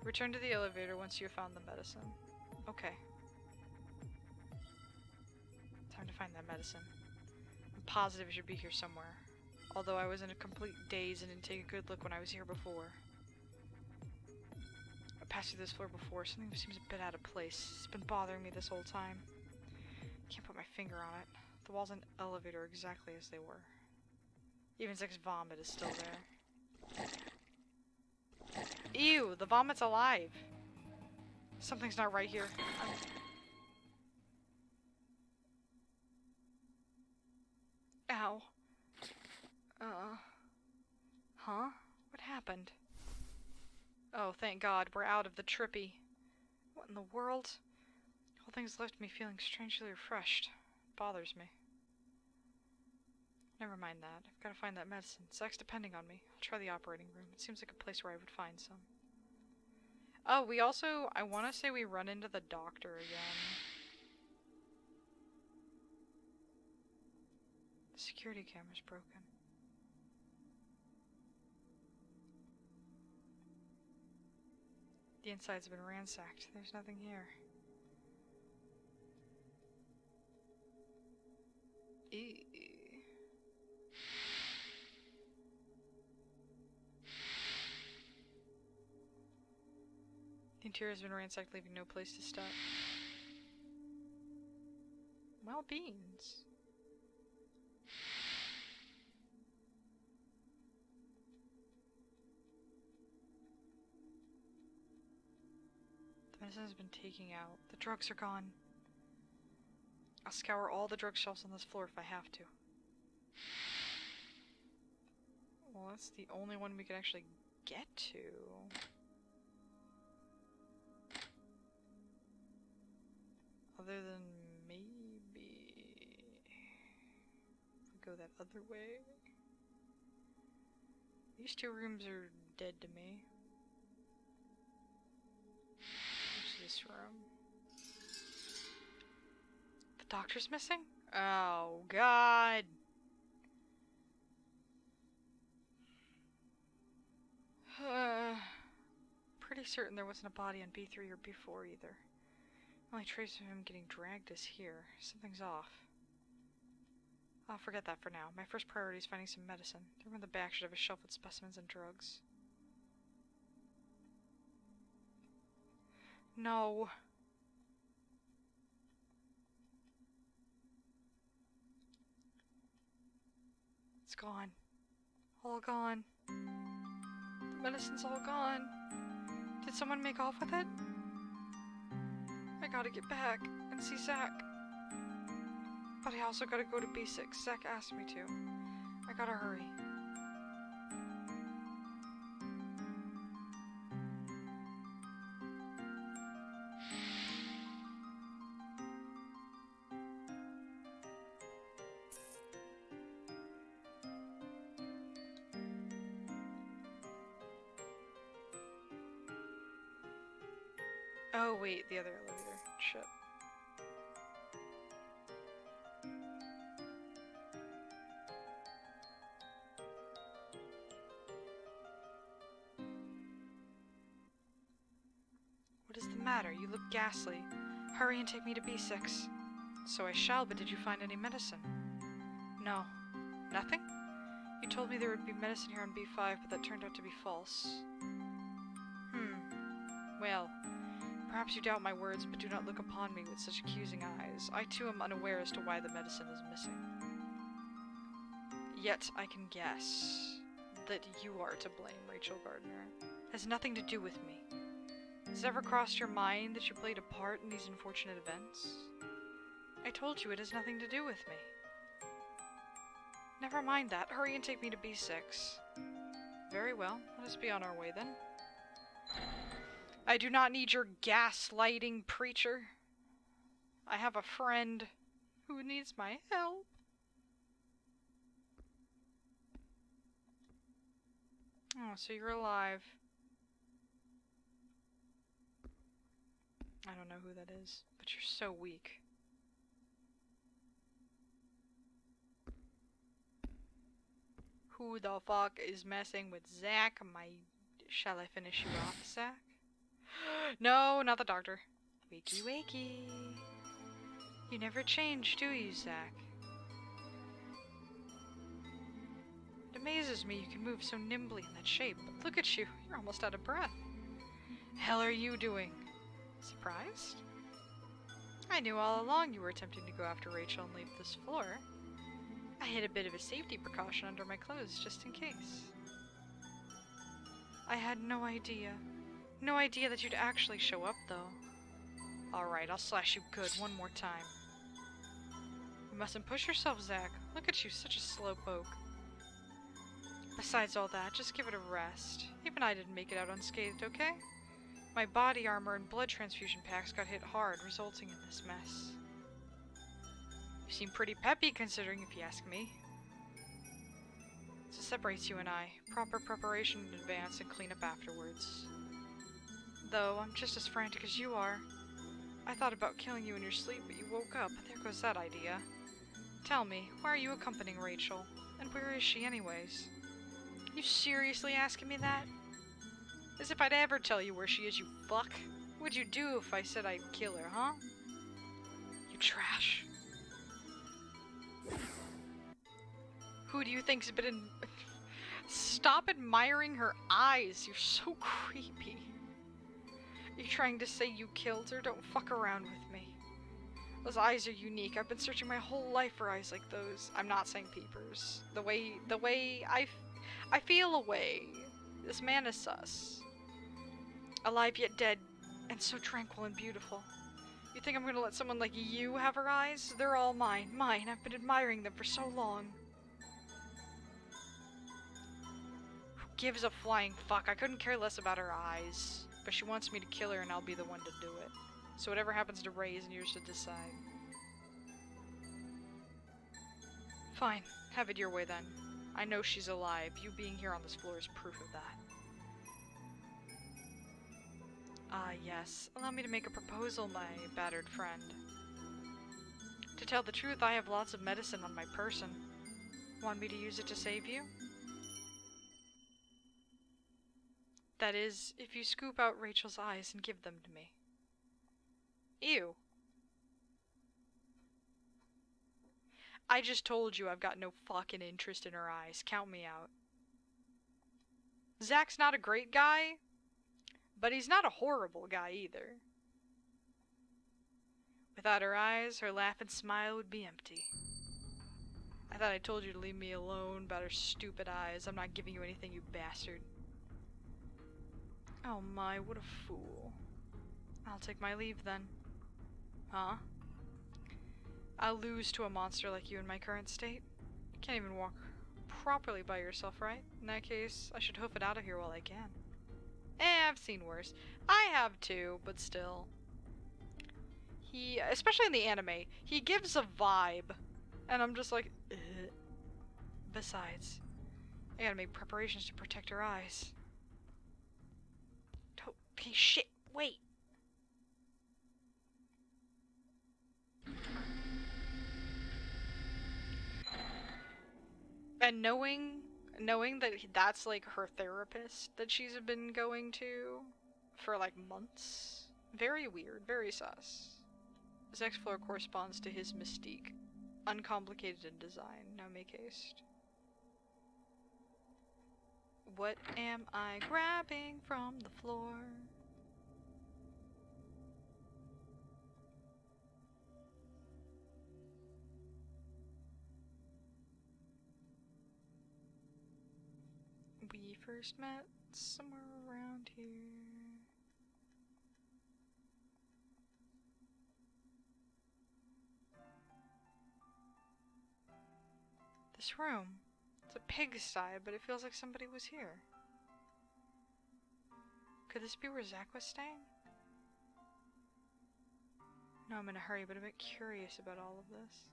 Return to the elevator once you have found the medicine. Okay. Time to find that medicine. I'm positive it should be here somewhere. Although I was in a complete daze and didn't take a good look when I was here before. I passed through this floor before. Something seems a bit out of place. It's been bothering me this whole time. Can't put my finger on it. The walls in the elevator are exactly as they were. Even Zack's vomit is still there. Ew, the vomit's alive. Something's not right here. Ow. Huh? What happened? Oh, thank God, we're out of the trippy. What in the world? The whole thing's left me feeling strangely refreshed. It bothers me. Never mind that. I've got to find that medicine. Zack's depending on me. I'll try the operating room. It seems like a place where I would find some. Oh, we also... I want to say we run into the doctor again. The security camera's broken. The insides have been ransacked. There's nothing here. Ew. The interior has been ransacked, leaving no place to stop. Well, beans. The medicine has been taken out. The drugs are gone. I'll scour all the drug shelves on this floor if I have to. Well, that's the only one we could actually get to. Other than maybe... if we go that other way. These two rooms are dead to me. Where's this room? The doctor's missing? Oh, God! Pretty certain there wasn't a body on B3 or B4 either. Only trace of him getting dragged is here. Something's off. I'll forget that for now. My first priority is finding some medicine. The room in the back should have a shelf with specimens and drugs. No. It's gone. All gone. The medicine's all gone. Did someone make off with it? I gotta get back and see Zack. But I also gotta go to B6. Zack asked me to. I gotta hurry. Oh wait, the other elevator. Shit. What is the matter? You look ghastly. Hurry and take me to B6. So I shall, but did you find any medicine? No. Nothing? You told me there would be medicine here on B5, but that turned out to be false. Well, Perhaps you doubt my words, but do not look upon me with such accusing eyes. I too am unaware as to why the medicine is missing. Yet I can guess that you are to blame, Rachel Gardner. It has nothing to do with me. Has it ever crossed your mind that you played a part in these unfortunate events? I told you it has nothing to do with me. Never mind that. Hurry and take me to B6. Very well. Let us be on our way then. I do not need your gaslighting, preacher. I have a friend who needs my help. Oh, so you're alive. I don't know who that is, but you're so weak. Who the fuck is messing with Zach? Shall I finish you off, Zach? No, not the doctor. Wakey, wakey. You never change, do you, Zach? It amazes me you can move so nimbly in that shape, but look at you. You're almost out of breath. Hell are you doing? Surprised? I knew all along you were attempting to go after Rachel and leave this floor. I hid a bit of a safety precaution under my clothes, just in case. I had no idea. No idea that you'd actually show up, though. Alright, I'll slash you good one more time. You mustn't push yourself, Zach. Look at you, such a slowpoke. Besides all that, just give it a rest. Even I didn't make it out unscathed, okay? My body armor and blood transfusion packs got hit hard, resulting in this mess. You seem pretty peppy, considering, if you ask me. So separates you and I. Proper preparation in advance and cleanup afterwards. Though, I'm just as frantic as you are. I thought about killing you in your sleep, but you woke up. There goes that idea. Tell me, why are you accompanying Rachel? And where is she anyways? You seriously asking me that? As if I'd ever tell you where she is, you fuck. What'd you do if I said I'd kill her, huh? You trash. Who do you think's been in... Stop admiring her eyes. You're so creepy. Are you trying to say you killed her? Don't fuck around with me. Those eyes are unique. I've been searching my whole life for eyes like those. I'm not saying peepers. The way I feel a way. This man is sus. Alive yet dead, and so tranquil and beautiful. You think I'm gonna let someone like you have her eyes? They're all mine. Mine. I've been admiring them for so long. Who gives a flying fuck? I couldn't care less about her eyes. But she wants me to kill her and I'll be the one to do it. So whatever happens to Ray is yours to decide. Fine. Have it your way then. I know she's alive. You being here on this floor is proof of that. Ah, yes. Allow me to make a proposal, my battered friend. To tell the truth, I have lots of medicine on my person. Want me to use it to save you? That is, if you scoop out Rachel's eyes and give them to me. Ew. I just told you I've got no fucking interest in her eyes. Count me out. Zach's not a great guy, but he's not a horrible guy either. Without her eyes, her laugh and smile would be empty. I thought I told you to leave me alone about her stupid eyes. I'm not giving you anything, you bastard. Oh my, what a fool. I'll take my leave then. Huh? I'll lose to a monster like you in my current state. You can't even walk properly by yourself, right? In that case, I should hoof it out of here while I can. I've seen worse. I have too, but still. He, especially in the anime, he gives a vibe. And I'm just like, ugh. Besides, I gotta make preparations to protect her eyes. Hey, shit, wait. And knowing that that's like her therapist that she's been going to for like months. Very weird, very sus. Zach's floor corresponds to his mystique. Uncomplicated in design. Now make haste. What am I grabbing from the floor? We first met somewhere around here. This room. It's a pigsty, but it feels like somebody was here. Could this be where Zach was staying? No, I'm in a hurry, but I'm a bit curious about all of this.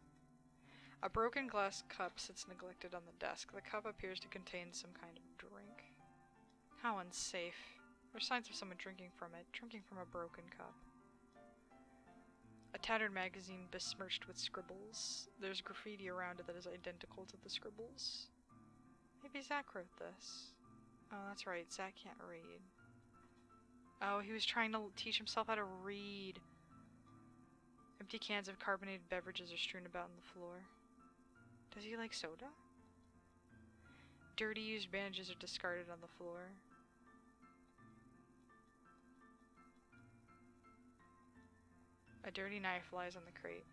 A broken glass cup sits neglected on the desk. The cup appears to contain some kind of drink. How unsafe. There are signs of someone drinking from it, drinking from a broken cup. A tattered magazine besmirched with scribbles. There's graffiti around it that is identical to the scribbles. Maybe Zach wrote this. Oh, that's right, Zach can't read. Oh, he was trying to teach himself how to read. Empty cans of carbonated beverages are strewn about on the floor. Does he like soda? Dirty used bandages are discarded on the floor. A dirty knife lies on the crate.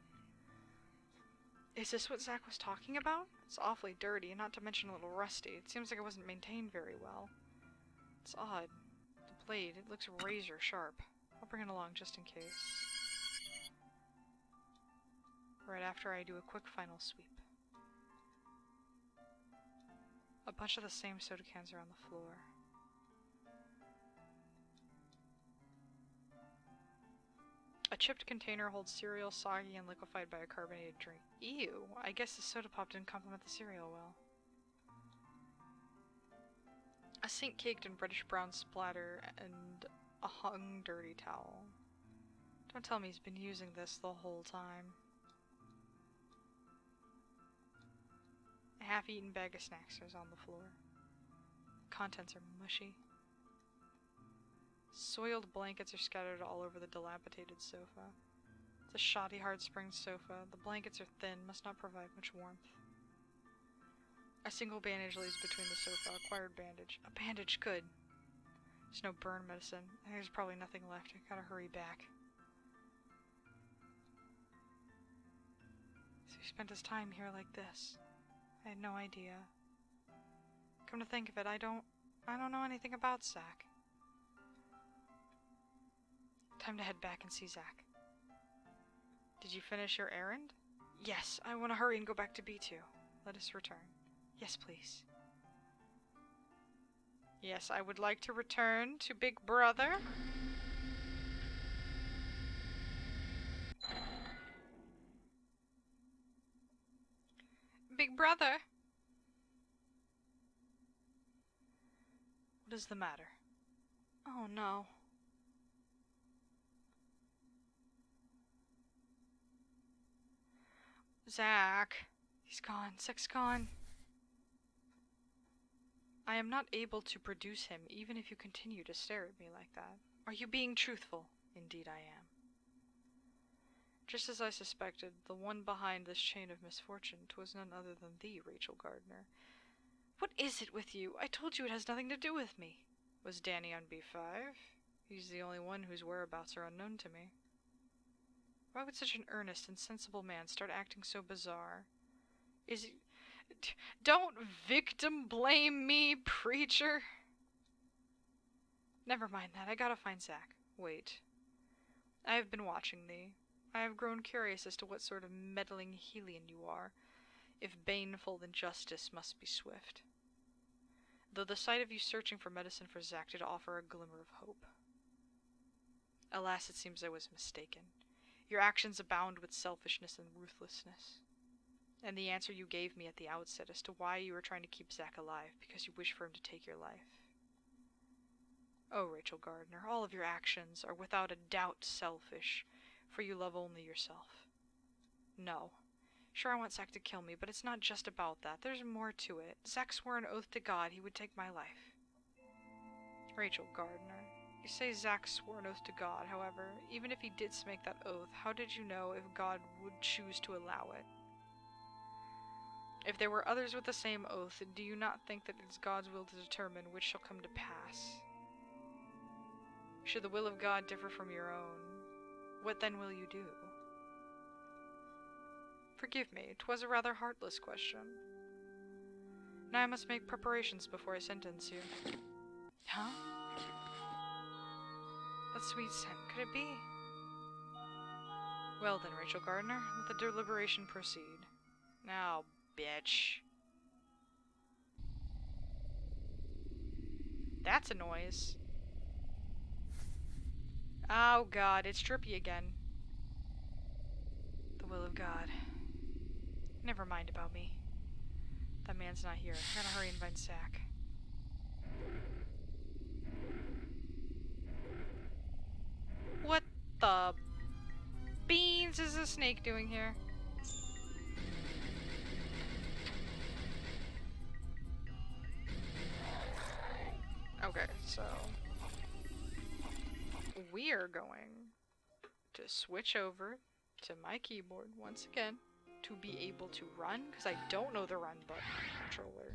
Is this what Zach was talking about? It's awfully dirty, and not to mention a little rusty. It seems like it wasn't maintained very well. It's odd. The blade, it looks razor sharp. I'll bring it along just in case. Right after I do a quick final sweep. A bunch of the same soda cans are on the floor. A chipped container holds cereal, soggy and liquefied by a carbonated drink. Ew, I guess the soda pop didn't complement the cereal well. A sink caked in reddish brown splatter and a hung dirty towel. Don't tell me he's been using this the whole time. A half-eaten bag of snacks is on the floor. The contents are mushy. Soiled blankets are scattered all over the dilapidated sofa. It's a shoddy hard spring sofa. The blankets are thin, must not provide much warmth. A single bandage lays between the sofa. Acquired bandage. A bandage, good. There's no burn medicine. There's probably nothing left. I gotta hurry back. So he spent his time here like this. I had no idea. Come to think of it, I don't know anything about Zach. Time to head back and see Zach. Did you finish your errand? Yes, I want to hurry and go back to B2. Let us return. Yes, please. Yes, I would like to return to Big Brother. Big Brother! What is the matter? Oh no. Zach. He's gone. Zach's gone. I am not able to produce him, even if you continue to stare at me like that. Are you being truthful? Indeed I am. Just as I suspected, the one behind this chain of misfortune, 'twas none other than thee, Rachel Gardner. What is it with you? I told you it has nothing to do with me. Was Danny on B5? He's the only one whose whereabouts are unknown to me. Why would such an earnest and sensible man start acting so bizarre? Is he... Don't victim blame me, preacher! Never mind that, I gotta find Zach. Wait. I have been watching thee. I have grown curious as to what sort of meddling Helian you are. If baneful, then justice must be swift. Though the sight of you searching for medicine for Zach did offer a glimmer of hope. Alas, it seems I was mistaken. Your actions abound with selfishness and ruthlessness. And the answer you gave me at the outset as to why you were trying to keep Zach alive, because you wish for him to take your life. Oh, Rachel Gardner, all of your actions are without a doubt selfish, for you love only yourself. No. Sure, I want Zach to kill me, but it's not just about that. There's more to it. Zach swore an oath to God he would take my life. Rachel Gardner, you say Zach swore an oath to God, however, even if he did make that oath, how did you know if God would choose to allow it? If there were others with the same oath, do you not think that it is God's will to determine which shall come to pass? Should the will of God differ from your own, what then will you do? Forgive me, 'twas a rather heartless question. Now I must make preparations before I sentence you. Huh? That sweet scent, could it be? Well then, Rachel Gardner, let the deliberation proceed. Now, bitch. That's a noise. Oh god, it's Drippy again. The will of God. Never mind about me. That man's not here. I gotta hurry and find Sack. What the beans is a snake doing here? Okay, so we are going to switch over to my keyboard once again to be able to run, because I don't know the run button on the controller.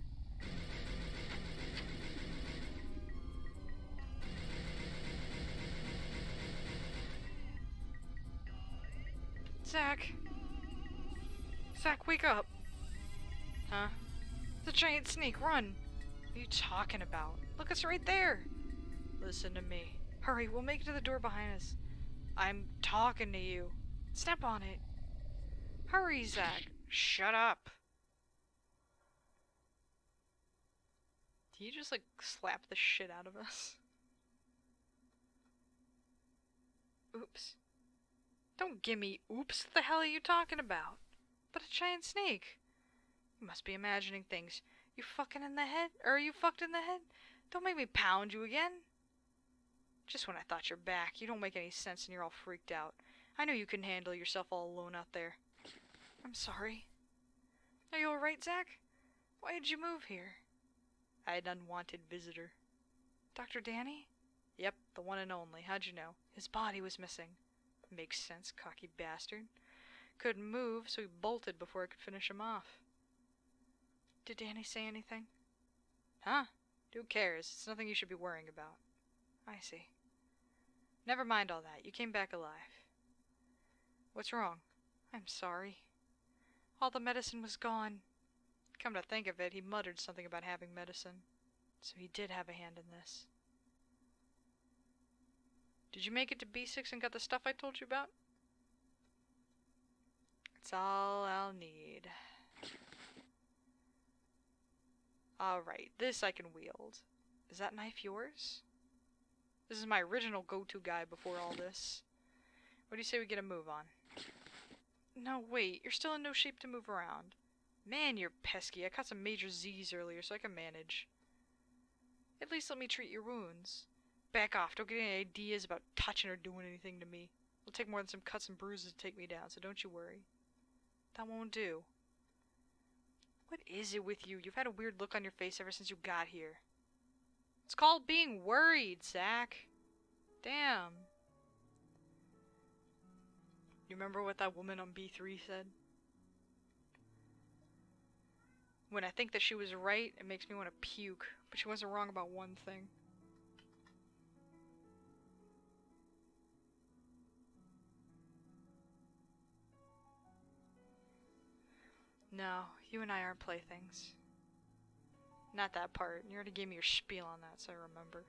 Zack! Zack, wake up! Huh? The giant snake, run! What are you talking about? Look, it's right there! Listen to me. Hurry, we'll make it to the door behind us. I'm talking to you. Step on it. Hurry, Zack. Shut up. Did you just, like, slap the shit out of us? Oops. Don't gimme oops. What the hell are you talking about? But a giant snake. You must be imagining things. You fucking in the head? Or are you fucked in the head? Don't make me pound you again. Just when I thought you're back, you don't make any sense and you're all freaked out. I knew you couldn't handle yourself all alone out there. I'm sorry. Are you alright, Zack? Why did you move here? I had an unwanted visitor. Dr. Danny? Yep, the one and only. How'd you know? His body was missing. Makes sense, cocky bastard. Couldn't move, so he bolted before I could finish him off. Did Danny say anything? Huh? Who cares? It's nothing you should be worrying about. I see. Never mind all that. You came back alive. What's wrong? I'm sorry. All the medicine was gone. Come to think of it, he muttered something about having medicine. So he did have a hand in this. Did you make it to B6 and got the stuff I told you about? That's all I'll need. Alright, this I can wield. Is that knife yours? This is my original go-to guy before all this. What do you say we get a move on? No, wait, you're still in no shape to move around. Man, you're pesky. I caught some major Z's earlier, so I can manage. At least let me treat your wounds. Back off, don't get any ideas about touching or doing anything to me. It'll take more than some cuts and bruises to take me down, so don't you worry. That won't do. What is it with you? You've had a weird look on your face ever since you got here. It's called being worried, Zack. Damn. You remember what that woman on B3 said? When I think that she was right, it makes me want to puke. But she wasn't wrong about one thing. No, you and I aren't playthings. Not that part. You already gave me your spiel on that, so I remember.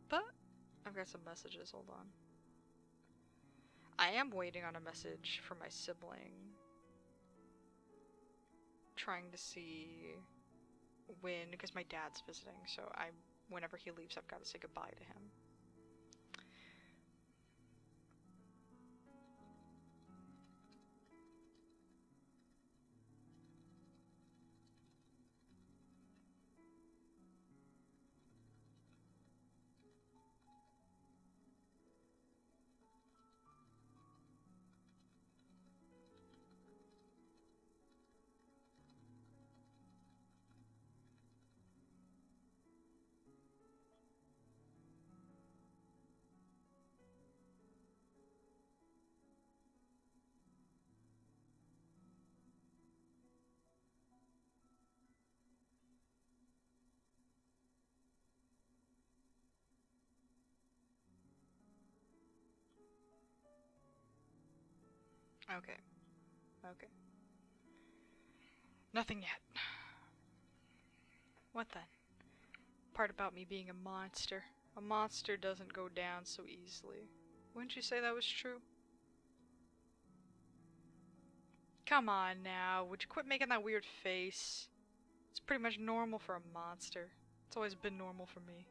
But I've got some messages, hold on. I am waiting on a message from my sibling. Trying to see when, because my dad's visiting, so whenever he leaves, I've got to say goodbye to him. Okay. Okay. Nothing yet. What then? Part about me being a monster. A monster doesn't go down so easily. Wouldn't you say that was true? Come on now, would you quit making that weird face? It's pretty much normal for a monster. It's always been normal for me.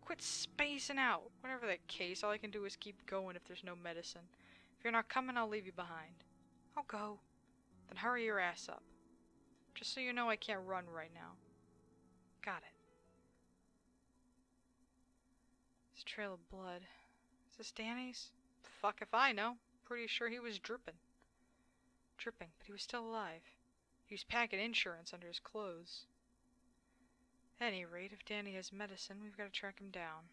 Quit spacing out. Whatever that case, all I can do is keep going if there's no medicine. If you're not coming, I'll leave you behind. I'll go. Then hurry your ass up. Just so you know I can't run right now. Got it. This trail of blood. Is this Danny's? Fuck if I know. Pretty sure he was dripping. Dripping, but he was still alive. He was packing insurance under his clothes. At any rate, if Danny has medicine, we've got to track him down.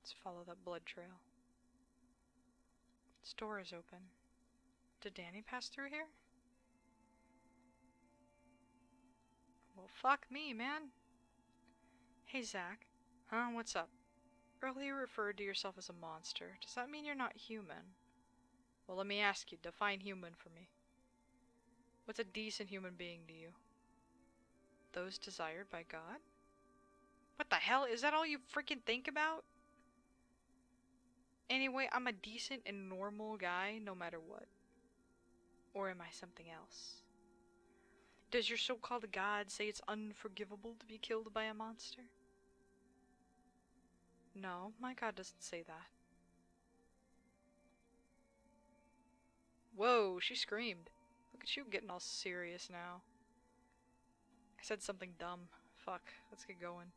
Let's follow that blood trail. This door is open. Did Danny pass through here? Well, fuck me, man. Hey, Zach. Huh? What's up? Earlier you referred to yourself as a monster. Does that mean you're not human? Well, let me ask you. Define human for me. What's a decent human being to you? Those desired by God? What the hell? Is that all you freaking think about? Anyway, I'm a decent and normal guy no matter what. Or am I something else? Does your so-called God say it's unforgivable to be killed by a monster? No, my God doesn't say that. Whoa, she screamed. Look at you getting all serious now. I said something dumb. Fuck, let's get going.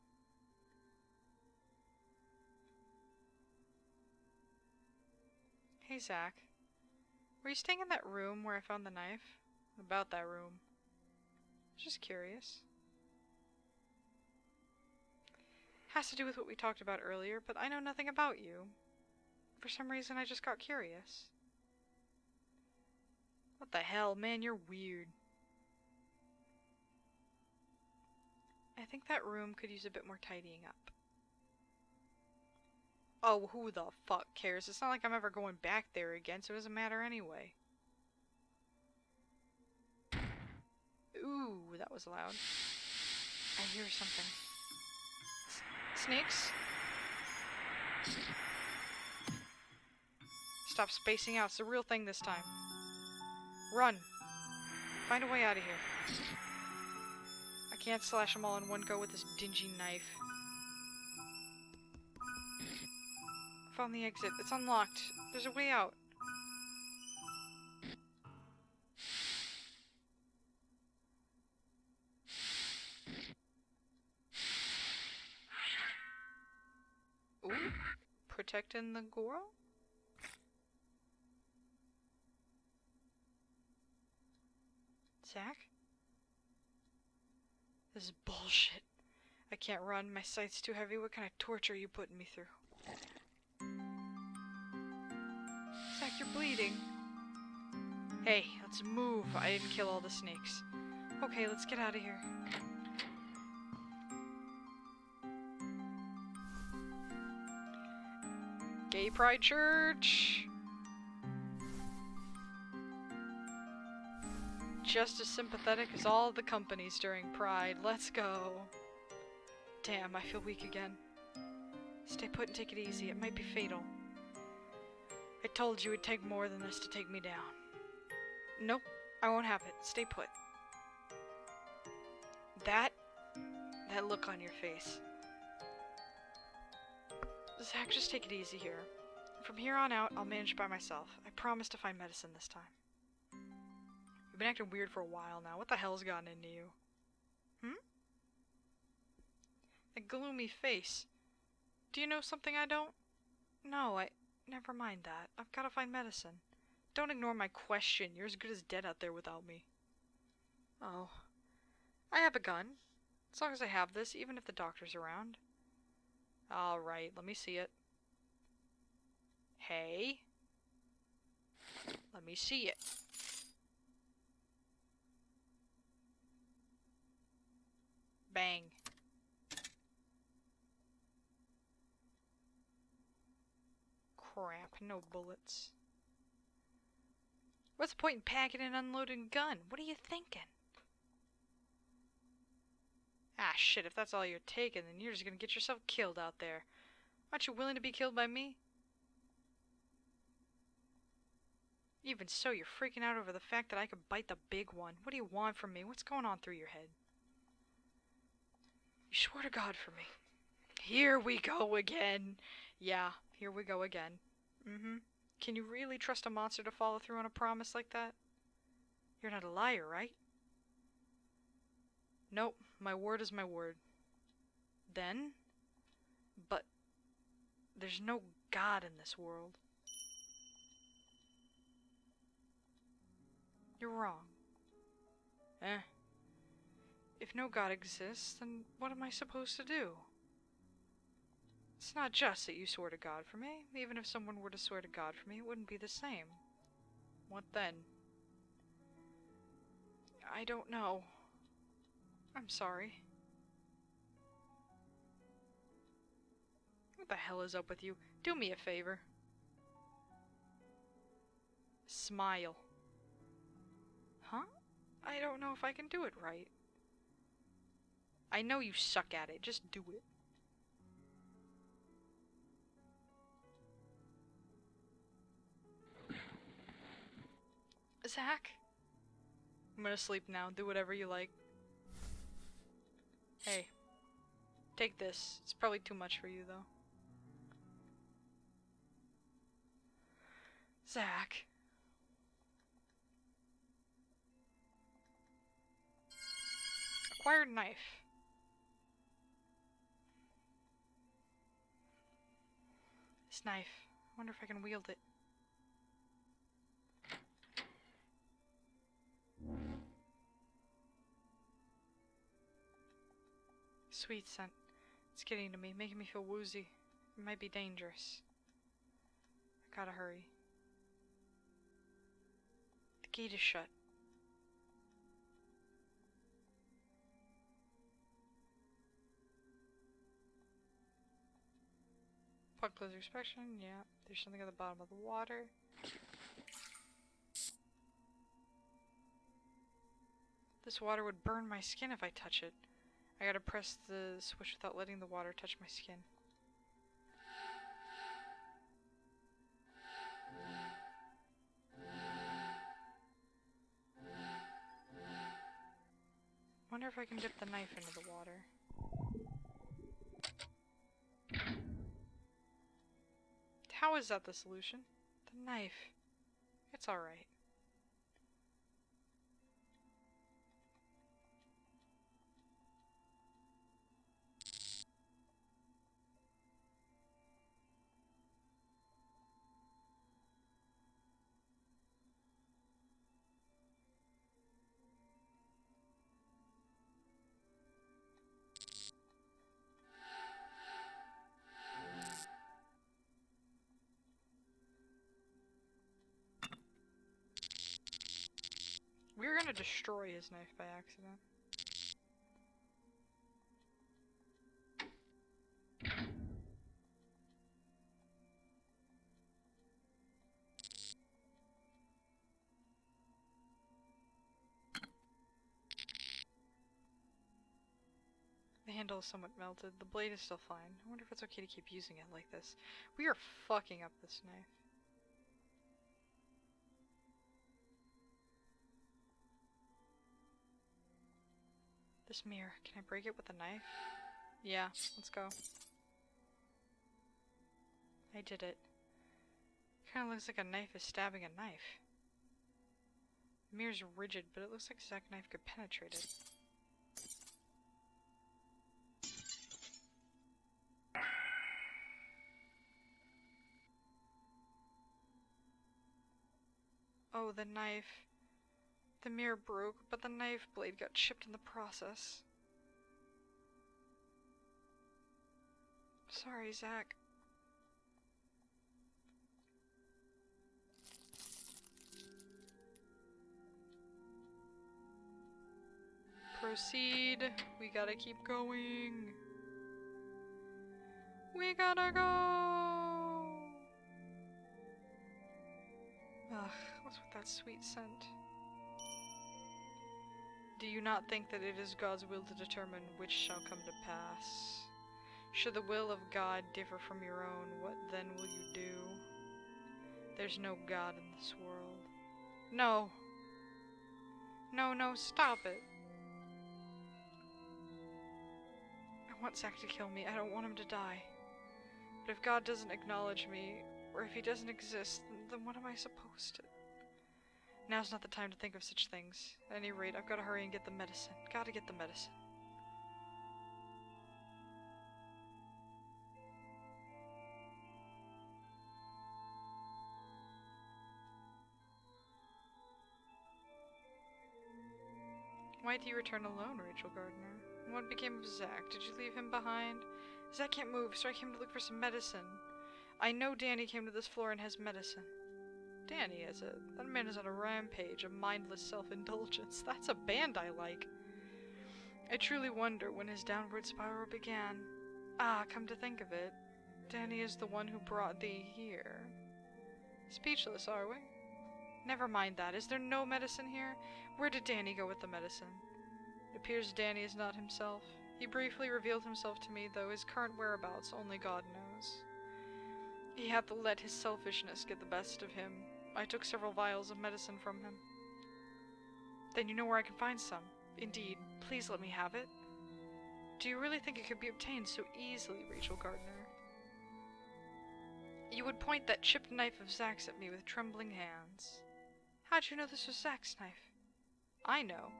Hey, Zach. Were you staying in that room where I found the knife? About that room. Just curious. Has to do with what we talked about earlier, but I know nothing about you. For some reason, I just got curious. What the hell, man, you're weird. I think that room could use a bit more tidying up. Oh, who the fuck cares? It's not like I'm ever going back there again, so it doesn't matter anyway. Ooh, that was loud. I hear something. Snakes? Stop spacing out. It's the real thing this time. Run. Find a way out of here. I can't slash them all in one go with this dingy knife. Found the exit. It's unlocked. There's a way out. Ooh. Protecting the girl? Zach? This is bullshit. I can't run. My sight's too heavy. What kind of torture are you putting me through? Zach, you're bleeding. Hey, let's move. I didn't kill all the snakes. Okay, let's get out of here. Gay Pride Church! Just as sympathetic as all the companies during Pride. Let's go. Damn, I feel weak again. Stay put and take it easy. It might be fatal. I told you it'd take more than this to take me down. Nope, I won't have it. Stay put. That look on your face. Zach, just take it easy here. From here on out, I'll manage by myself. I promise to find medicine this time. You've been acting weird for a while now. What the hell's gotten into you? That gloomy face. Do you know something I don't? No, never mind that. I've got to find medicine. Don't ignore my question. You're as good as dead out there without me. Oh. I have a gun. As long as I have this, even if the doctor's around. Alright, let me see it. Hey. Let me see it. Bang. Crap, no bullets. What's the point in packing and unloading a gun? What are you thinking? Ah, shit, if that's all you're taking, then you're just gonna get yourself killed out there. Aren't you willing to be killed by me? Even so, you're freaking out over the fact that I could bite the big one. What do you want from me? What's going on through your head? You swear to God for me. Here we go again. Yeah, here we go again. Can you really trust a monster to follow through on a promise like that? You're not a liar, right? Nope, my word is my word. Then? But there's no God in this world. You're wrong. If no God exists, then what am I supposed to do? It's not just that you swore to God for me. Even if someone were to swear to God for me, it wouldn't be the same. What then? I don't know. I'm sorry. What the hell is up with you? Do me a favor. Smile. Huh? I don't know if I can do it right. I know you suck at it. Just do it. Zach? I'm gonna sleep now. Do whatever you like. Hey. Take this. It's probably too much for you, though. Zach. Acquired knife. This knife. I wonder if I can wield it. Sweet scent. It's getting to me, making me feel woozy. It might be dangerous. I gotta hurry. The gate is shut. Plug closer inspection, yeah. There's something at the bottom of the water. This water would burn my skin if I touch it. I gotta press the switch without letting the water touch my skin. Wonder if I can dip the knife into the water. How is that the solution? The knife. It's alright. We were gonna destroy his knife by accident. The handle is somewhat melted. The blade is still fine. I wonder if it's okay to keep using it like this. We are fucking up this knife. This mirror. Can I break it with a knife? Yeah, let's go. I did it. Kinda looks like a knife is stabbing a knife. The mirror's rigid, but it looks like Zack's knife could penetrate it. Oh, the knife. The mirror broke, but the knife blade got chipped in the process. Sorry, Zack. Proceed. We gotta keep going. We gotta go. Ugh, what mouth with that sweet scent. Do you not think that it is God's will to determine which shall come to pass? Should the will of God differ from your own, what then will you do? There's no God in this world. No! No, stop it. I want Zack to kill me. I don't want him to die. But if God doesn't acknowledge me, or if he doesn't exist, then what am I supposed to? Now's not the time to think of such things. At any rate, I've got to hurry and get the medicine. Gotta get the medicine. Why do you return alone, Rachel Gardner? What became of Zack? Did you leave him behind? Zack can't move, so I came to look for some medicine. I know Danny came to this floor and has medicine. Danny, is it? That man is on a rampage of mindless self-indulgence. That's a band I like. I truly wonder when his downward spiral began. Ah, come to think of it, Danny is the one who brought thee here. Speechless, are we? Never mind that. Is there no medicine here? Where did Danny go with the medicine? It appears Danny is not himself. He briefly revealed himself to me, though his current whereabouts only God knows. He hath let his selfishness get the best of him. I took several vials of medicine from him. Then you know where I can find some. Indeed, please let me have it. Do you really think it could be obtained so easily, Rachel Gardner? You would point that chipped knife of Zack's at me with trembling hands. How'd you know this was Zack's knife? I know.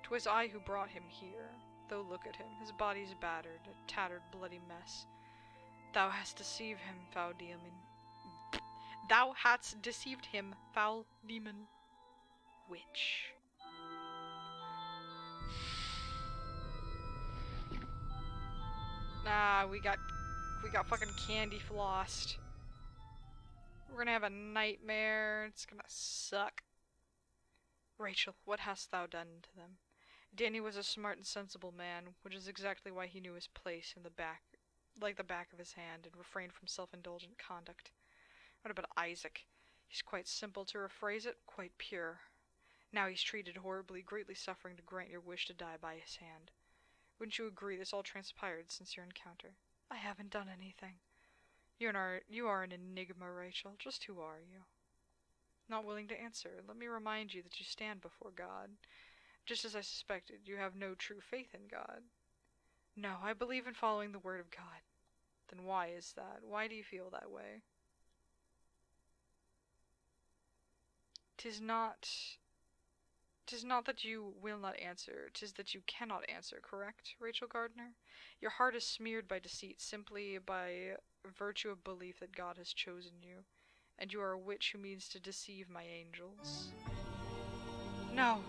'Twas I who brought him here. Though look at him, his body's battered, a tattered, bloody mess. Thou hast deceived him, foul demon. Thou hadst deceived him, foul demon. Witch. Nah, we got fucking candy flossed. We're gonna have a nightmare. It's gonna suck. Rachel, what hast thou done to them? Danny was a smart and sensible man, which is exactly why he knew his place in the back, like the back of his hand, and refrained from self-indulgent conduct. What about Isaac? He's quite simple to rephrase it, quite pure. Now he's treated horribly, greatly suffering to grant your wish to die by his hand. Wouldn't you agree this all transpired since your encounter? I haven't done anything. You are an enigma, Rachel. Just who are you? Not willing to answer. Let me remind you that you stand before God. Just as I suspected, you have no true faith in God. No, I believe in following the word of God. Then why is that? Why do you feel that way? 'Tis not that you will not answer, 'tis that you cannot answer, correct, Rachel Gardner? Your heart is smeared by deceit simply by virtue of belief that God has chosen you, and you are a witch who means to deceive my angels. No!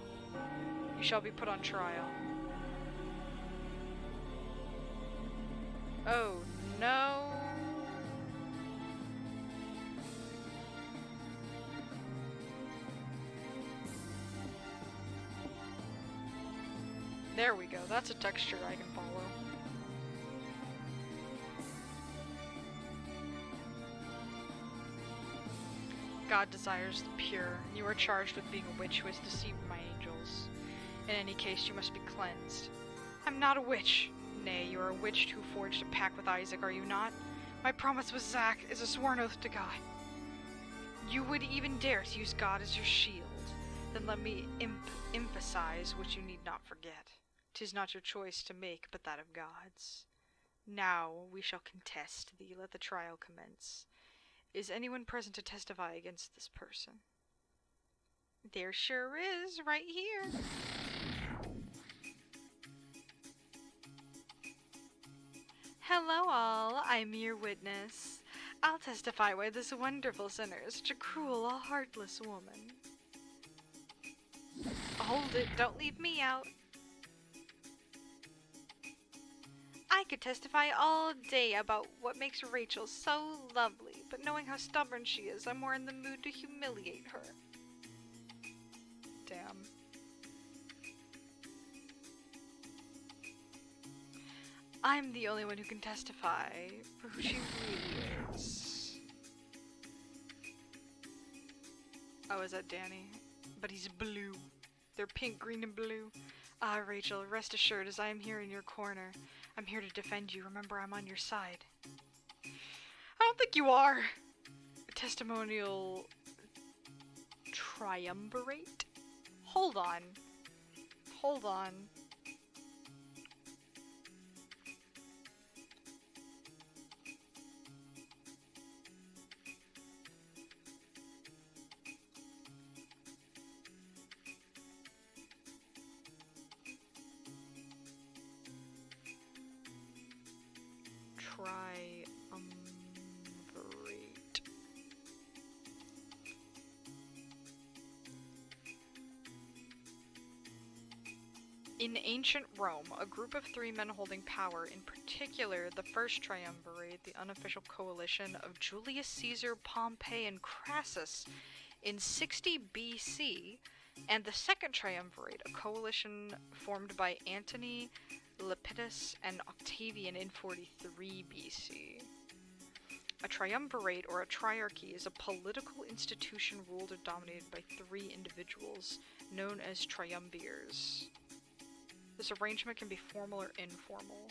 You shall be put on trial. Oh, no! There we go, that's a texture I can follow. God desires the pure. You are charged with being a witch who has deceived my angels. In any case, you must be cleansed. I'm not a witch. Nay, you are a witch who forged a pact with Isaac, are you not? My promise with Zack is a sworn oath to God. You would even dare to use God as your shield. Then let me emphasize what you need not forget. 'Tis not your choice to make, but that of God's. Now we shall contest thee. Let the trial commence. Is anyone present to testify against this person? There sure is, right here. Hello all, I'm your witness. I'll testify why this wonderful sinner is such a cruel, heartless woman. Hold it, don't leave me out. I could testify all day about what makes Rachel so lovely, but knowing how stubborn she is, I'm more in the mood to humiliate her. Damn. I'm the only one who can testify for who she really is. Oh, is that Danny? But he's blue. They're pink, green, and blue. Ah, Rachel, rest assured as I am here in your corner. I'm here to defend you. Remember, I'm on your side. I don't think you are. Testimonial triumvirate? Hold on. Hold on. Triumvirate. In ancient Rome, a group of 3 men holding power, in particular the first triumvirate, the unofficial coalition of Julius Caesar, Pompey, and Crassus, in 60 BC, and the second triumvirate, a coalition formed by Antony, Lepidus, and Octavian in 43 BC. A triumvirate or a triarchy is a political institution ruled or dominated by 3 individuals, known as triumvirs. This arrangement can be formal or informal.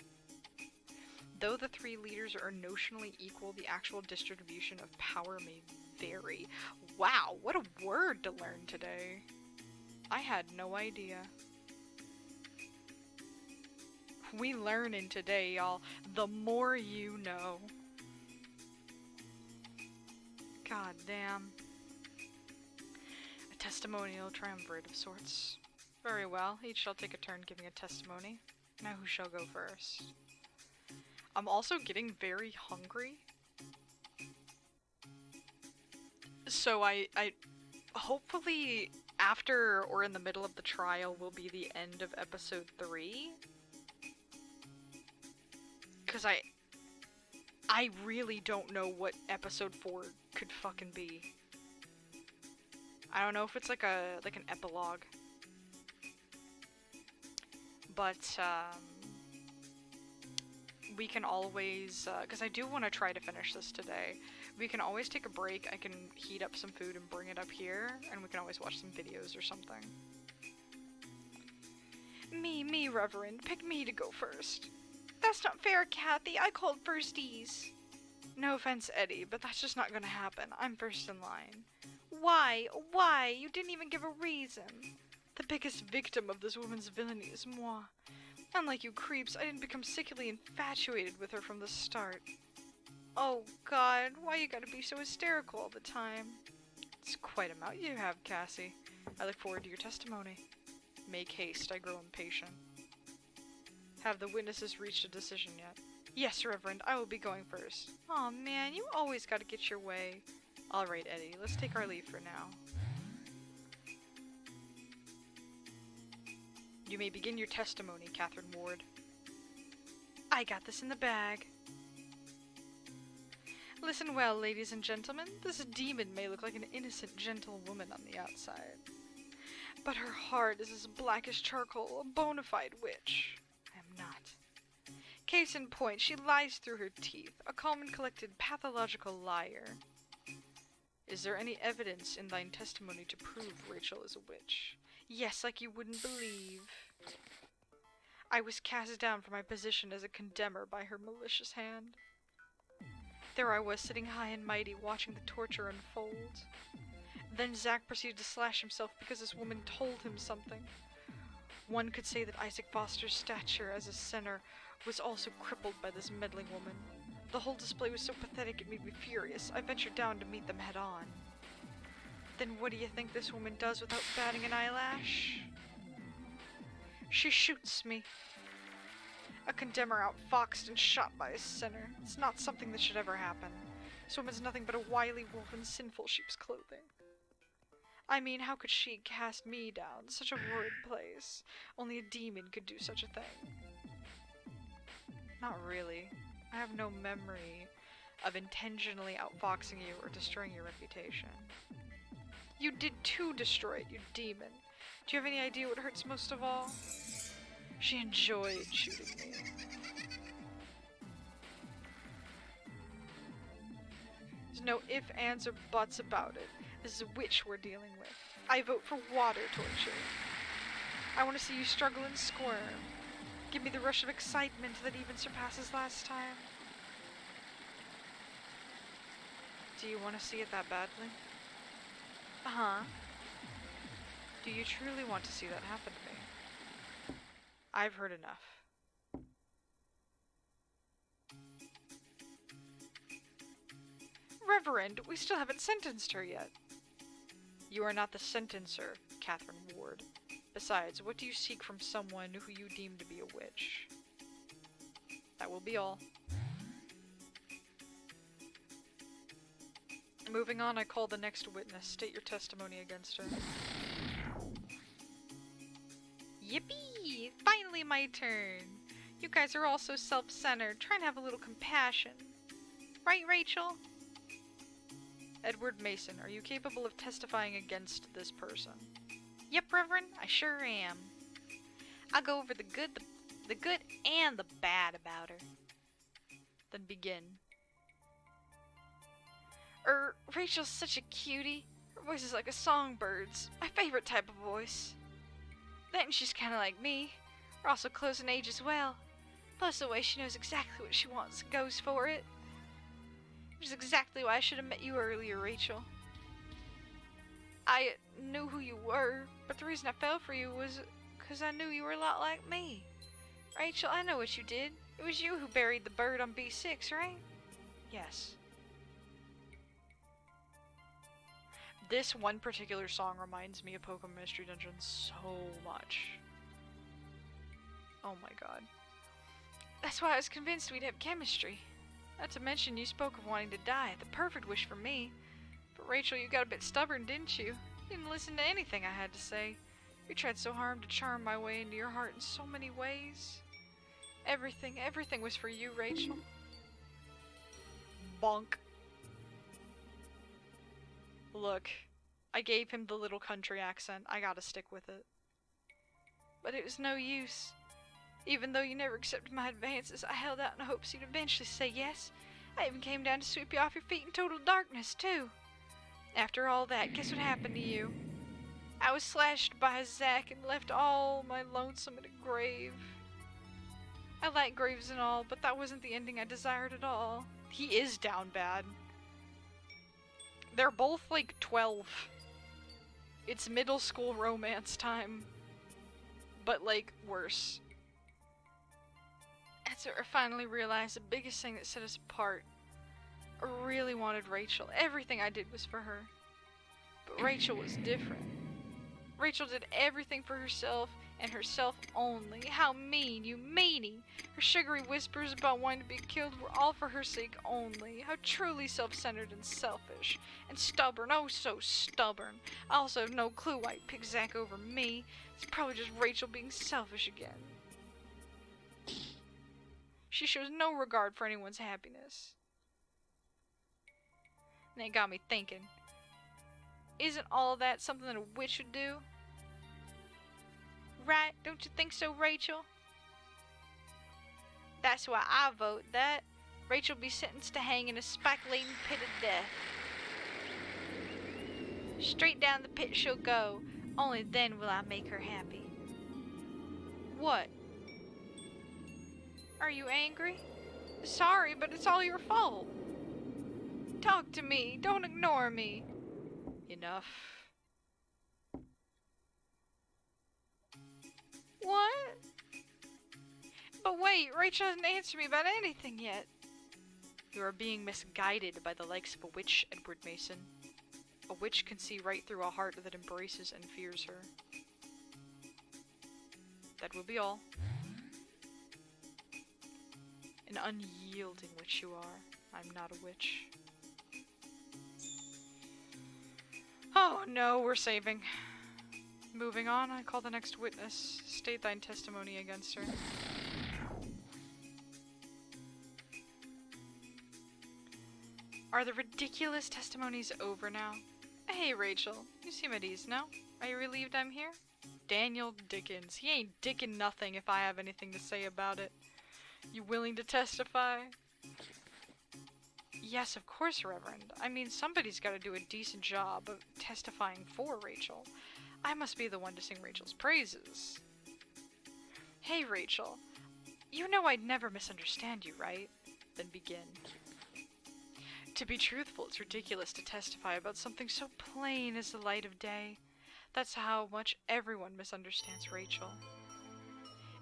Though the 3 leaders are notionally equal, the actual distribution of power may vary. Wow, what a word to learn today. I had no idea. We learning today, y'all. The more you know. God damn. A testimonial triumvirate of sorts. Very well, each shall take a turn giving a testimony. Now who shall go first? I'm also getting very hungry. So I hopefully after or in the middle of the trial will be the end of episode 3. Because I really don't know what episode 4 could fucking be. I don't know if it's like an epilogue. But, we can always, because I do want to try to finish this today, we can always take a break. I can heat up some food and bring it up here, and we can always watch some videos or something. Me, Reverend. Pick me to go first. That's not fair, Kathy. I called firsties. No offense, Eddie, but that's just not gonna happen. I'm first in line. Why? Why? You didn't even give a reason. The biggest victim of this woman's villainy is moi. Unlike you creeps, I didn't become sickly infatuated with her from the start. Oh god, why you gotta be so hysterical all the time? It's quite a mouth you have, Cassie. I look forward to your testimony. Make haste, I grow impatient. Have the witnesses reached a decision yet? Yes, Reverend, I will be going first. Aw man, you always gotta get your way. Alright, Eddie, let's take our leave for now. You may begin your testimony, Catherine Ward. I got this in the bag. Listen well, ladies and gentlemen. This demon may look like an innocent, gentle woman on the outside, but her heart is as black as charcoal, a bona fide witch. I am not. Case in point, she lies through her teeth, a calm and collected pathological liar. Is there any evidence in thine testimony to prove Rachel is a witch? Yes, like you wouldn't believe. I was cast down from my position as a condemner by her malicious hand. There I was, sitting high and mighty, watching the torture unfold. Then Zack proceeded to slash himself because this woman told him something. One could say that Isaac Foster's stature as a sinner was also crippled by this meddling woman. The whole display was so pathetic it made me furious. I ventured down to meet them head on. Then what do you think this woman does without batting an eyelash? She shoots me. A condemner outfoxed and shot by a sinner. It's not something that should ever happen. This woman's nothing but a wily wolf in sinful sheep's clothing. I mean, how could she cast me down? Such a horrid place. Only a demon could do such a thing. Not really. I have no memory of intentionally outfoxing you or destroying your reputation. You did too destroy it, you demon. Do you have any idea what hurts most of all? She enjoyed shooting me. There's no ifs, ands, or buts about it. This is a witch we're dealing with. I vote for water torture. I want to see you struggle and squirm. Give me the rush of excitement that even surpasses last time. Do you want to see it that badly? Uh-huh. Do you truly want to see that happen to me? I've heard enough. Reverend, we still haven't sentenced her yet. You are not the sentencer, Catherine Ward. Besides, what do you seek from someone who you deem to be a witch? That will be all. Moving on, I call the next witness. State your testimony against her. Yippee! Finally my turn! You guys are all so self-centered. Try and have a little compassion. Right, Rachel? Edward Mason, are you capable of testifying against this person? Yep, Reverend, I sure am. I'll go over the good and the bad about her. Then begin. Rachel's such a cutie. Her voice is like a songbird's. My favorite type of voice. Then she's kinda like me. We're also close in age as well. Plus the way she knows exactly what she wants and goes for it. Which is exactly why I should have met you earlier, Rachel. I knew who you were, but the reason I fell for you was because I knew you were a lot like me. Rachel, I know what you did. It was you who buried the bird on B6, right? Yes. This one particular song reminds me of Pokemon Mystery Dungeon so much. Oh my god. That's why I was convinced we'd have chemistry. Not to mention you spoke of wanting to die, the perfect wish for me. But Rachel, you got a bit stubborn, didn't you? You didn't listen to anything I had to say. You tried so hard to charm my way into your heart in so many ways. Everything was for you, Rachel. Bonk. Look, I gave him the little country accent. I gotta stick with it. But it was no use. Even though you never accepted my advances, I held out in hopes you'd eventually say yes. I even came down to sweep you off your feet in total darkness, too. After all that, guess what happened to you? I was slashed by a Zack and left all my lonesome in a grave. I like graves and all, but that wasn't the ending I desired at all. He is down bad. They're both like 12. It's middle school romance time. But like, worse. That's where I finally realized the biggest thing that set us apart. I really wanted Rachel. Everything I did was for her. But Rachel was different. Rachel did everything for herself and herself only. How mean, you meanie! Her sugary whispers about wanting to be killed were all for her sake only. How truly self-centered and selfish. And stubborn, oh so stubborn. I also have no clue why he picked Zack over me. It's probably just Rachel being selfish again. She shows no regard for anyone's happiness. And it got me thinking. Isn't all that something that a witch would do? Right? Don't you think so, Rachel? That's why I vote that Rachel be sentenced to hang in a spike-laden pit of death. Straight down the pit she'll go. Only then will I make her happy. What? Are you angry? Sorry, but it's all your fault. Talk to me. Don't ignore me. Enough. What? But wait, Rachel hasn't answered me about anything yet. You are being misguided by the likes of a witch, Edward Mason. A witch can see right through a heart that embraces and fears her. That will be all. An unyielding witch you are. I'm not a witch. Oh no, we're saving. Moving on, I call the next witness. State thine testimony against her. Are the ridiculous testimonies over now? Hey Rachel, you seem at ease now. Are you relieved I'm here? Daniel Dickens. He ain't dickin' nothing if I have anything to say about it. You willing to testify? yes, of course, Reverend. I mean, somebody's got to do a decent job of testifying for Rachel. I must be the one to sing Rachel's praises. Hey, Rachel. You know I'd never misunderstand you, right? Then begin. To be truthful, it's ridiculous to testify about something so plain as the light of day. That's how much everyone misunderstands Rachel.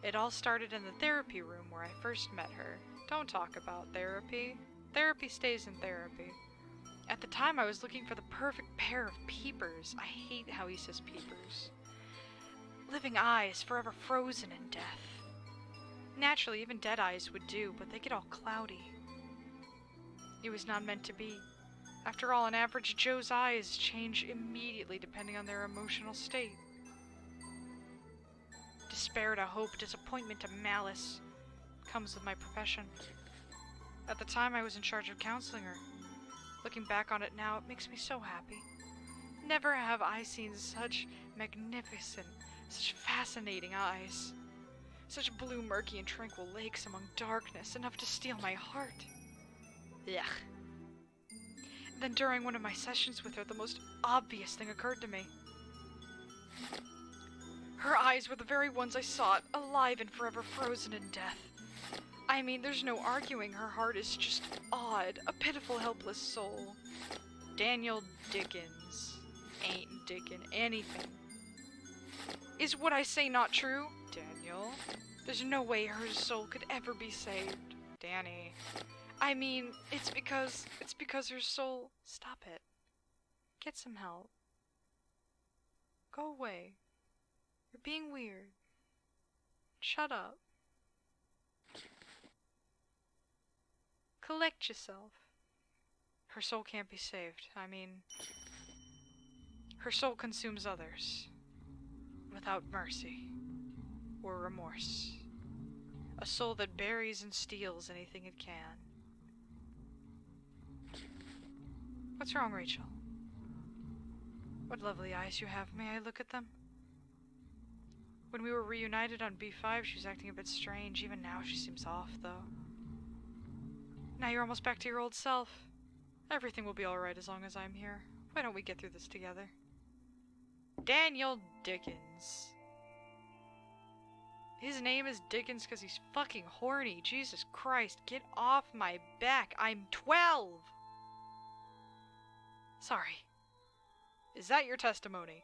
It all started in the therapy room where I first met her. Don't talk about therapy. Therapy stays in therapy. At the time, I was looking for the perfect pair of peepers. I hate how he says peepers. Living eyes forever frozen in death. Naturally, even dead eyes would do, but they get all cloudy. It was not meant to be. After all, an average Joe's eyes change immediately depending on their emotional state. Despair to hope, disappointment to malice comes with my profession. At the time, I was in charge of counseling her. Looking back on it now, it makes me so happy. Never have I seen such magnificent, such fascinating eyes. Such blue, murky, and tranquil lakes among darkness, enough to steal my heart. Yuck. Then during one of my sessions with her, the most obvious thing occurred to me. Her eyes were the very ones I sought, alive and forever frozen in death. I mean, there's no arguing her heart is just odd, a pitiful, helpless soul. Daniel Dickens ain't dickin' anything. Is what I say not true? Daniel, there's no way her soul could ever be saved. Danny. I mean, it's because her soul... Stop it. Get some help. Go away. You're being weird. Shut up. Collect yourself. Her soul can't be saved. I mean, her soul consumes others without mercy or remorse. A soul that buries and steals anything it can. What's wrong, Rachel? What lovely eyes you have. May I look at them? When we were reunited on B5, she was acting a bit strange. Even now, she seems off, though. Now you're almost back to your old self. Everything will be alright as long as I'm here. Why don't we get through this together? Daniel Dickens. His name is Dickens because he's fucking horny. Jesus Christ, get off my back. I'm 12! Sorry. Is that your testimony?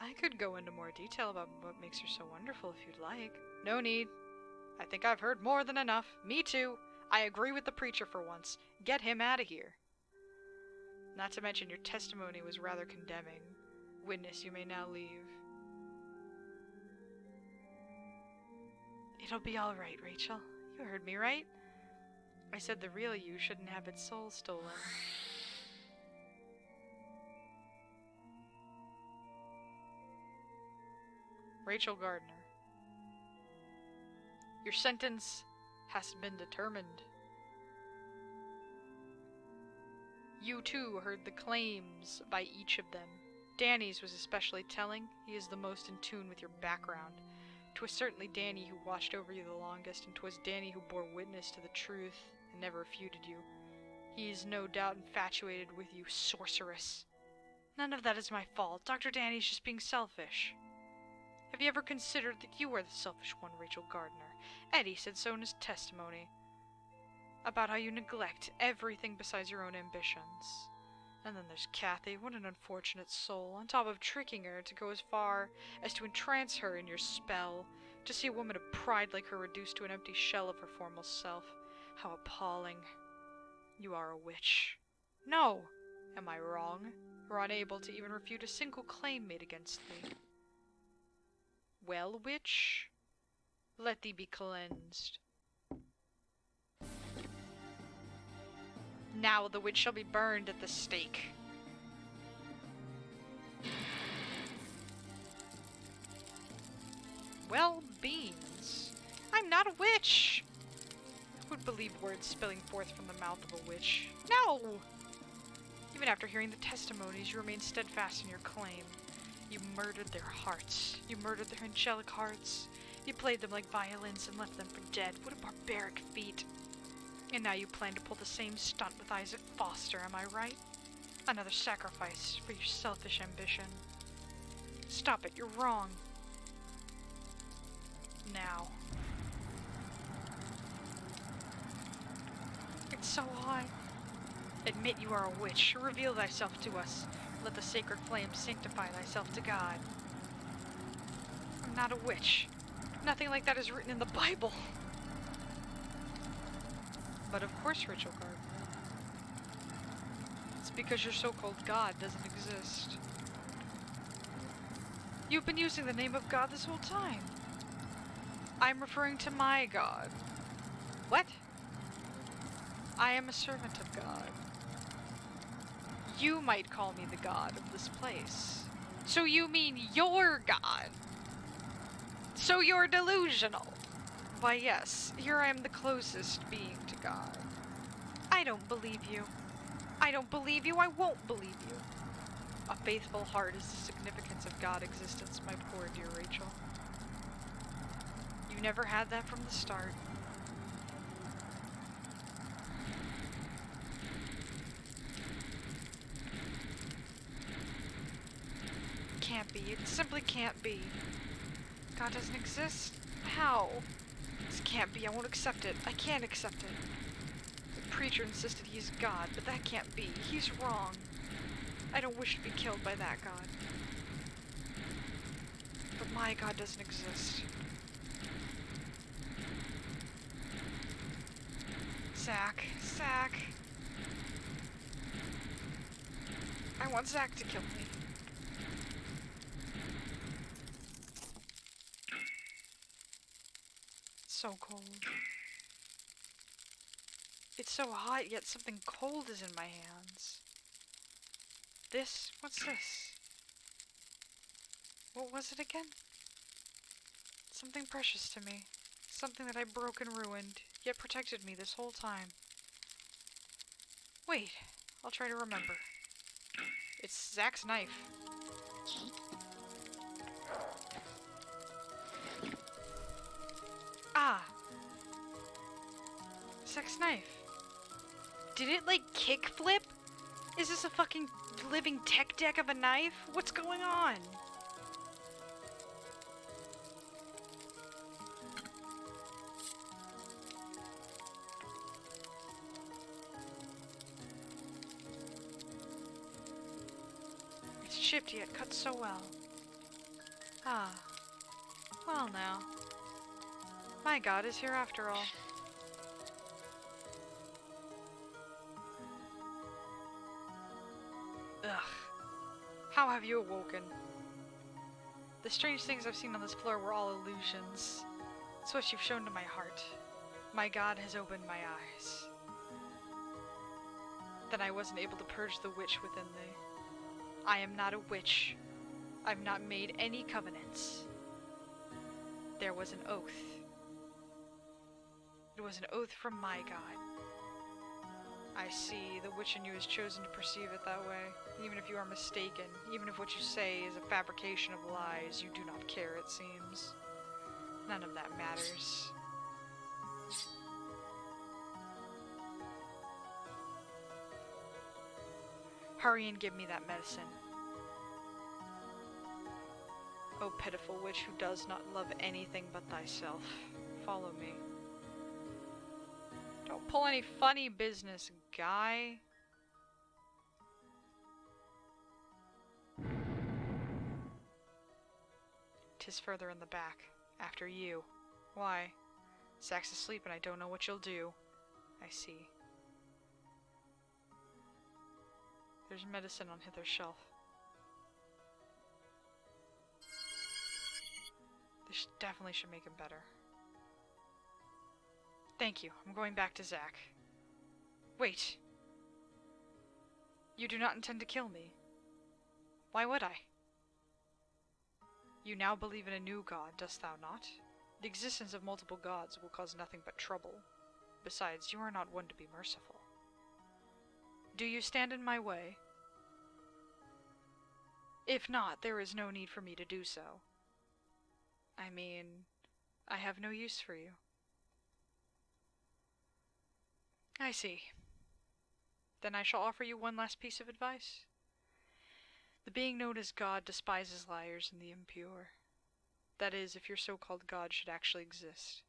I could go into more detail about what makes her so wonderful if you'd like. No need. I think I've heard more than enough. Me too. I agree with the preacher for once. Get him out of here. Not to mention your testimony was rather condemning. Witness, you may now leave. It'll be all right, Rachel. You heard me right? I said the real you shouldn't have its soul stolen. Rachel Gardner. Your sentence has been determined. You too heard the claims by each of them. Danny's was especially telling. He is the most in tune with your background. 'Twas certainly Danny who watched over you the longest, and 'twas Danny who bore witness to the truth and never refuted you. He is no doubt infatuated with you, sorceress. None of that is my fault. Dr. Danny's just being selfish. Have you ever considered that you are the selfish one, Rachel Gardner? Eddie said so in his testimony. About how you neglect everything besides your own ambitions. And then there's Kathy, what an unfortunate soul, on top of tricking her to go as far as to entrance her in your spell, to see a woman of pride like her reduced to an empty shell of her former self. How appalling. You are a witch. No! Am I wrong? You're unable to even refute a single claim made against thee. Well, witch, let thee be cleansed. Now the witch shall be burned at the stake. Well, beans. I'm not a witch! Who would believe words spilling forth from the mouth of a witch? No! Even after hearing the testimonies, you remain steadfast in your claim. You murdered their hearts. You murdered their angelic hearts. You played them like violins and left them for dead. What a barbaric feat. And now you plan to pull the same stunt with Isaac Foster, am I right? Another sacrifice for your selfish ambition. Stop it, you're wrong. Now. It's so hot. Admit you are a witch. Reveal thyself to us. Let the sacred flame sanctify thyself to God. I'm not a witch. Nothing like that is written in the Bible. But of course, Rachel Gardner. It's because your so-called God doesn't exist. You've been using the name of God this whole time. I'm referring to my God. What? I am a servant of God. You might call me the God of this place. So you mean you're God? So you're delusional? Why yes, here I am the closest being to God. I don't believe you. I don't believe you, I won't believe you. A faithful heart is the significance of God's existence, my poor dear Rachel. You never had that from the start. Can't be. It simply can't be. God doesn't exist? How? This can't be. I won't accept it. I can't accept it. The preacher insisted he's God, but that can't be. He's wrong. I don't wish to be killed by that God. But my God doesn't exist. Zack. Zack. I want Zack to kill me. It's so cold. It's so hot, yet something cold is in my hands. This? What's this? What was it again? Something precious to me. Something that I broke and ruined, yet protected me this whole time. Wait, I'll try to remember. It's Zack's knife. Ah! Zack's knife. Did it, like, kickflip? Is this a fucking living tech deck of a knife? What's going on? It's chipped yet cut so well. Ah. Well now. My God is here after all. Ugh. How have you awoken? The strange things I've seen on this floor were all illusions. It's what you've shown to my heart. My God has opened my eyes. Then I wasn't able to purge the witch within thee. I am not a witch. I've not made any covenants. There was an oath. It was an oath from my God. I see, the witch in you has chosen to perceive it that way. Even if you are mistaken, even if what you say is a fabrication of lies, you do not care, it seems. None of that matters. Hurry and give me that medicine. O pitiful witch who does not love anything but thyself, follow me. Don't pull any funny business, guy. Tis further in the back. After you. Why? Zack's asleep and I don't know what you'll do. I see. There's medicine on hither shelf. This definitely should make him better. Thank you. I'm going back to Zack. Wait. You do not intend to kill me. Why would I? You now believe in a new god, dost thou not? The existence of multiple gods will cause nothing but trouble. Besides, you are not one to be merciful. Do you stand in my way? If not, there is no need for me to do so. I mean, I have no use for you. I see. Then I shall offer you one last piece of advice. The being known as God despises liars and the impure. That is, if your so-called God should actually exist.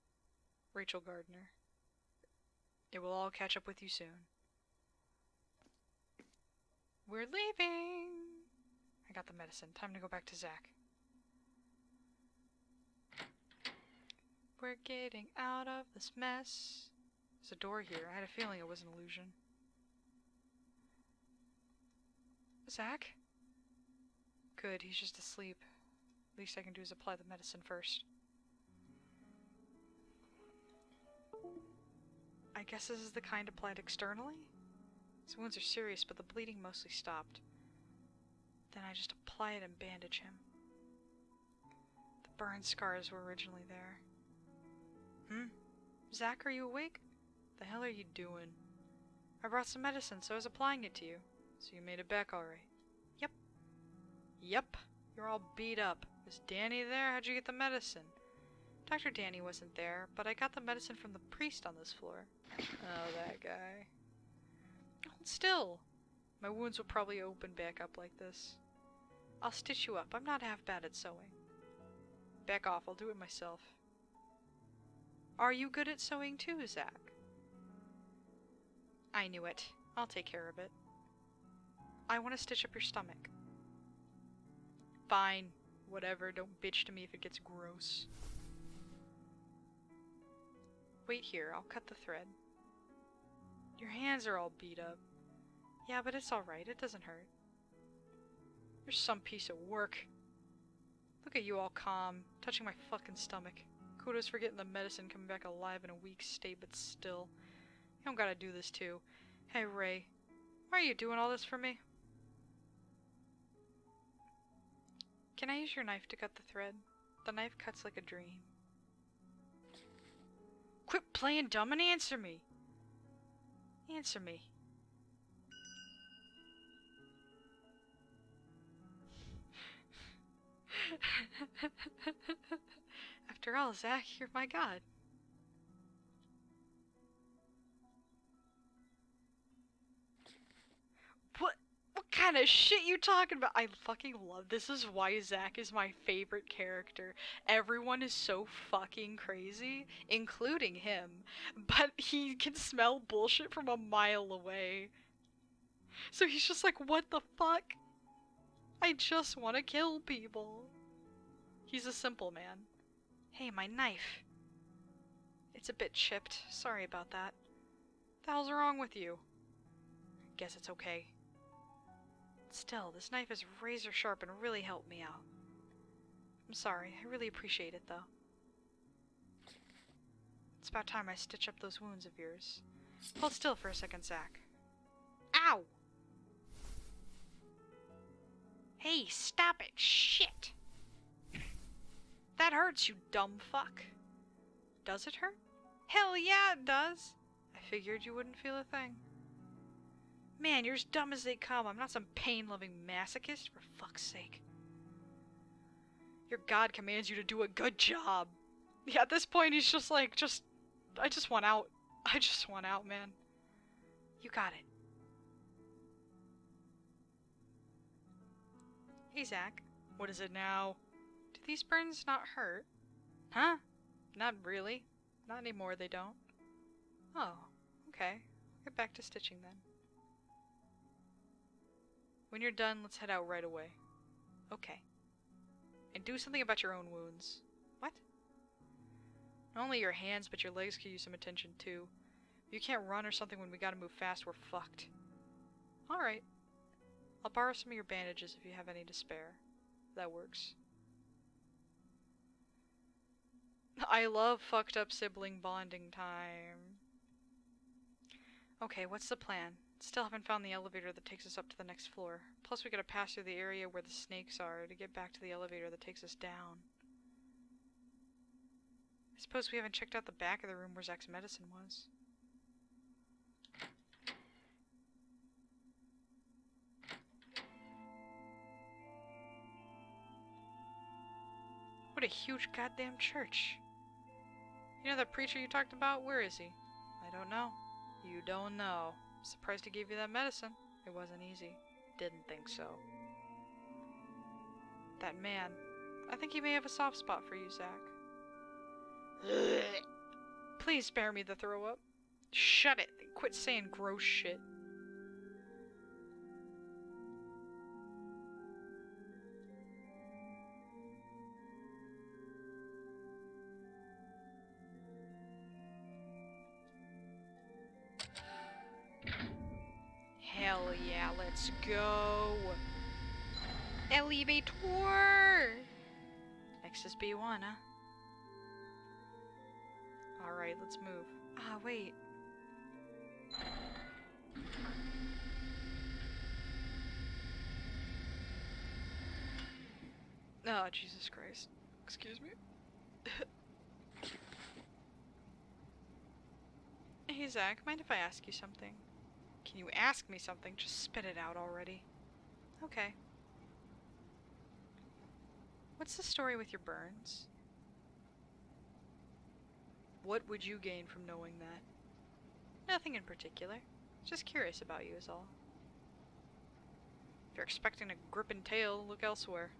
Rachel Gardner. It will all catch up with you soon. We're leaving! I got the medicine. Time to go back to Zach. We're getting out of this mess. There's a door here. I had a feeling it was an illusion. Zach? Good, he's just asleep. Least I can do is apply the medicine first. I guess this is the kind applied externally? His wounds are serious, but the bleeding mostly stopped. Then I just apply it and bandage him. The burn scars were originally there. Zach, are you awake? The hell are you doing? I brought some medicine, so I was applying it to you. So you made it back alright. Yep. Yep. You're all beat up. Is Danny there? How'd you get the medicine? Dr. Danny wasn't there, but I got the medicine from the priest on this floor. Oh, that guy. Hold still. My wounds will probably open back up like this. I'll stitch you up. I'm not half bad at sewing. Back off. I'll do it myself. Are you good at sewing too, Zach? I knew it. I'll take care of it. I want to stitch up your stomach. Fine. Whatever. Don't bitch to me if it gets gross. Wait here. I'll cut the thread. Your hands are all beat up. Yeah, but it's alright. It doesn't hurt. You're some piece of work. Look at you all calm, touching my fucking stomach. Kudos for getting the medicine, coming back alive in a weak state, but still. You don't gotta do this too. Hey, Ray. Why are you doing all this for me? Can I use your knife to cut the thread? The knife cuts like a dream. Quit playing dumb and answer me! Answer me. After all, Zach, you're my god. What kind of shit you talking about? I fucking love this. Is why Zach is my favorite character. Everyone is so fucking crazy, including him, but he can smell bullshit from a mile away. So he's just like, what the fuck? I just want to kill people. He's a simple man. Hey, my knife. It's a bit chipped. Sorry about that. The hell's wrong with you? Guess it's okay. Still, this knife is razor sharp and really helped me out. I'm sorry. I really appreciate it, though. It's about time I stitch up those wounds of yours. Hold still for a second, Zach. Ow! Hey, stop it! Shit! That hurts, you dumb fuck. Does it hurt? Hell yeah, it does. I figured you wouldn't feel a thing. Man, you're as dumb as they come. I'm not some pain-loving masochist, for fuck's sake. Your god commands you to do a good job. Yeah, at this point, he's just like, I just want out. I just want out, man. You got it. Hey, Zach. What is it now? Do these burns not hurt? Huh? Not really. Not anymore, they don't. Oh, okay. Get back to stitching then. When you're done, let's head out right away. Okay. And do something about your own wounds. What? Not only your hands, but your legs could use some attention too. If you can't run or something when we gotta move fast, we're fucked. Alright. I'll borrow some of your bandages if you have any to spare. That works. I love fucked up sibling bonding time. Okay, what's the plan? Still haven't found the elevator that takes us up to the next floor. Plus we gotta pass through the area where the snakes are to get back to the elevator that takes us down. I suppose we haven't checked out the back of the room where Zach's medicine was. What a huge goddamn church. You know that preacher you talked about? Where is he? I don't know. You don't know. Surprised he gave you that medicine. It wasn't easy. Didn't think so. That man. I think he may have a soft spot for you, Zach. Please spare me the throw up. Shut it. Quit saying gross shit. Hell yeah, let's go. Elevator! Next is B1, huh? Alright, let's move. Ah, wait. Oh, Jesus Christ. Excuse me. Hey, Zach, mind if I ask you something? Can you ask me something? Just spit it out already. Okay. What's the story with your burns? What would you gain from knowing that? Nothing in particular. Just curious about you is all. If you're expecting a gripping tale, look elsewhere.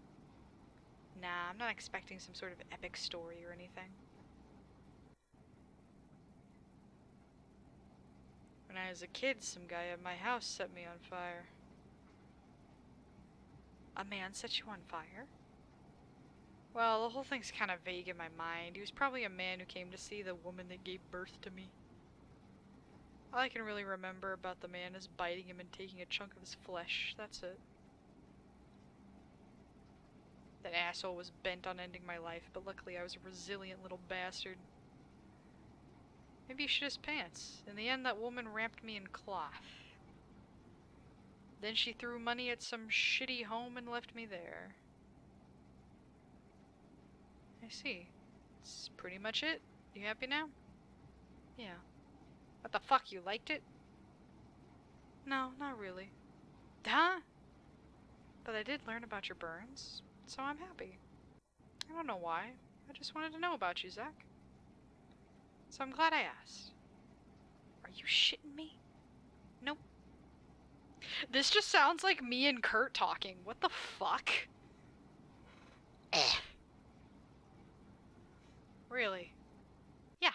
Nah, I'm not expecting some sort of epic story or anything. When I was a kid, some guy at my house set me on fire. A man set you on fire? Well, the whole thing's kind of vague in my mind. He was probably a man who came to see the woman that gave birth to me. All I can really remember about the man is biting him and taking a chunk of his flesh. That's it. That asshole was bent on ending my life, but luckily I was a resilient little bastard. Maybe he shit his pants. In the end, that woman wrapped me in cloth. Then she threw money at some shitty home and left me there. I see. That's pretty much it. You happy now? Yeah. What the fuck, you liked it? No, not really. Huh? But I did learn about your burns, so I'm happy. I don't know why. I just wanted to know about you, Zach. So I'm glad I asked. Are you shitting me? Nope. This just sounds like me and Kurt talking. What the fuck? Really? Yeah.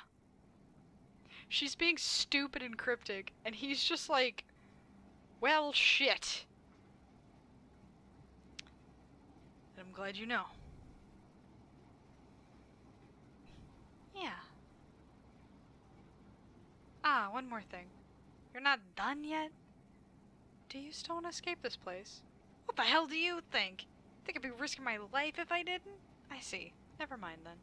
She's being stupid and cryptic, and he's just like, well, shit. And I'm glad you know. Yeah. Ah, one more thing. You're not done yet? Do you still want to escape this place? What the hell do you think? Think I'd be risking my life if I didn't? I see. Never mind then.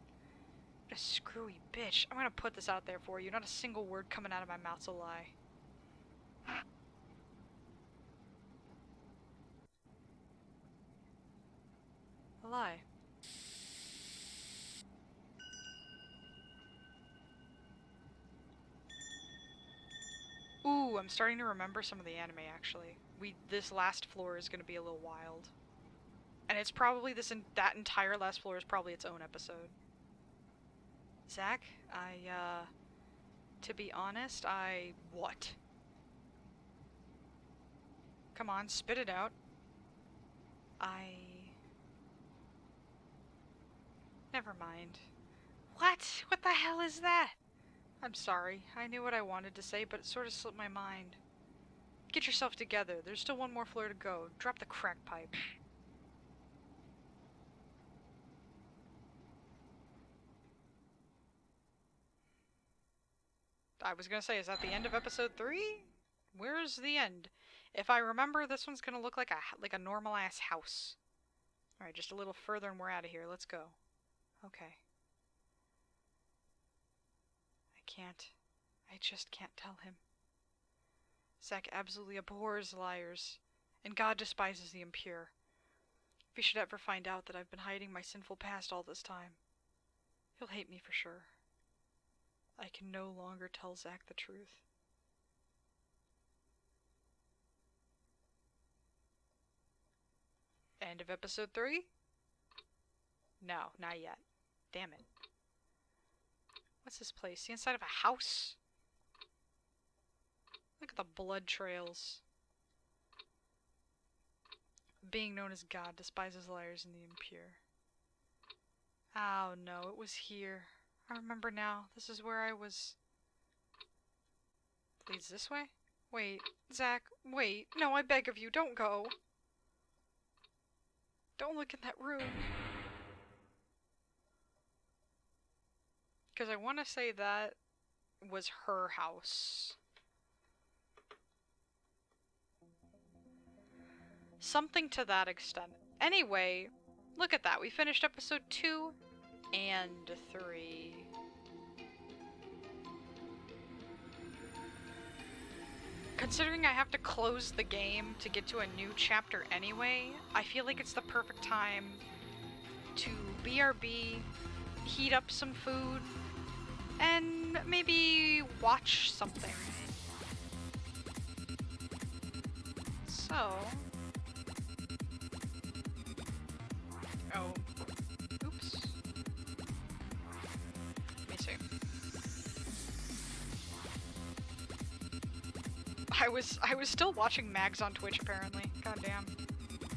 What a screwy bitch. I'm gonna put this out there for you. Not a single word coming out of my mouth's a lie. A lie. Ooh, I'm starting to remember some of the anime, actually. This last floor is gonna be a little wild. And it's probably that entire last floor is probably its own episode. Zach, to be honest, what? Come on, spit it out. Never mind. What? What the hell is that? I'm sorry. I knew what I wanted to say, but it sort of slipped my mind. Get yourself together. There's still one more floor to go. Drop the crack pipe. I was gonna say, is that the end of episode 3? Where's the end? If I remember, this one's gonna look like a normal-ass house. Alright, just a little further and we're out of here. Let's go. Okay. I just can't tell him. Zack absolutely abhors liars, and God despises the impure. If he should ever find out that I've been hiding my sinful past all this time, he'll hate me for sure. I can no longer tell Zack the truth. End of episode 3? No, not yet. Damn it. What's this place? The inside of a house? Look at the blood trails. Being known as God despises liars and the impure. Oh no, it was here. I remember now. This is where I was. Leads this way? Wait, Zach, wait. No, I beg of you, don't go. Don't look in that room. Because I want to say that was her house. Something to that extent. Anyway, look at that. We finished episode 2 and 3. Considering I have to close the game to get to a new chapter anyway, I feel like it's the perfect time to BRB, heat up some food, and maybe watch something. So... Oh. Oops. Let me see. I was still watching Mags on Twitch apparently. Goddamn.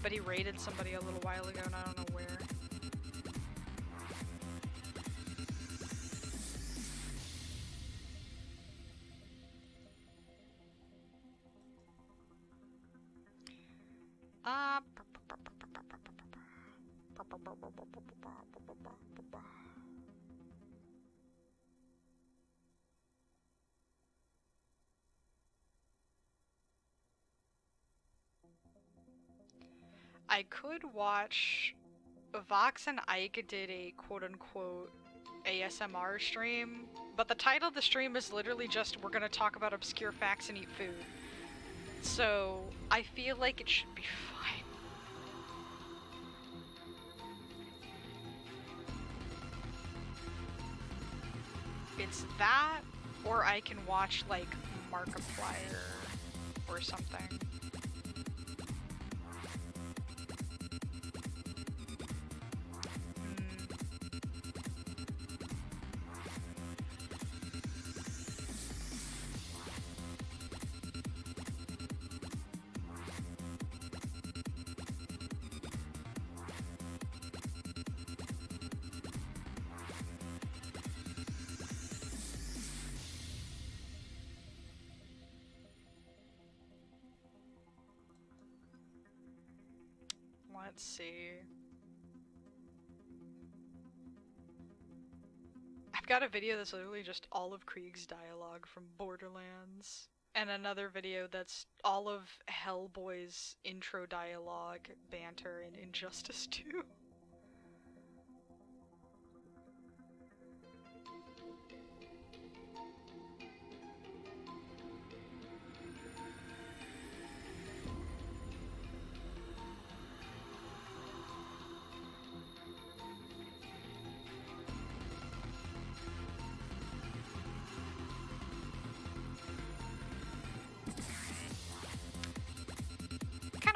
But he raided somebody a little while ago and I don't know where. I could watch... Vox and Ike did a quote-unquote ASMR stream, but the title of the stream is literally just, we're gonna talk about obscure facts and eat food. So, I feel like it should be fine. It's that, or I can watch, like, Markiplier or something. Let's see. I've got a video that's literally just all of Krieg's dialogue from Borderlands, and another video that's all of Hellboy's intro dialogue, banter, in Injustice 2.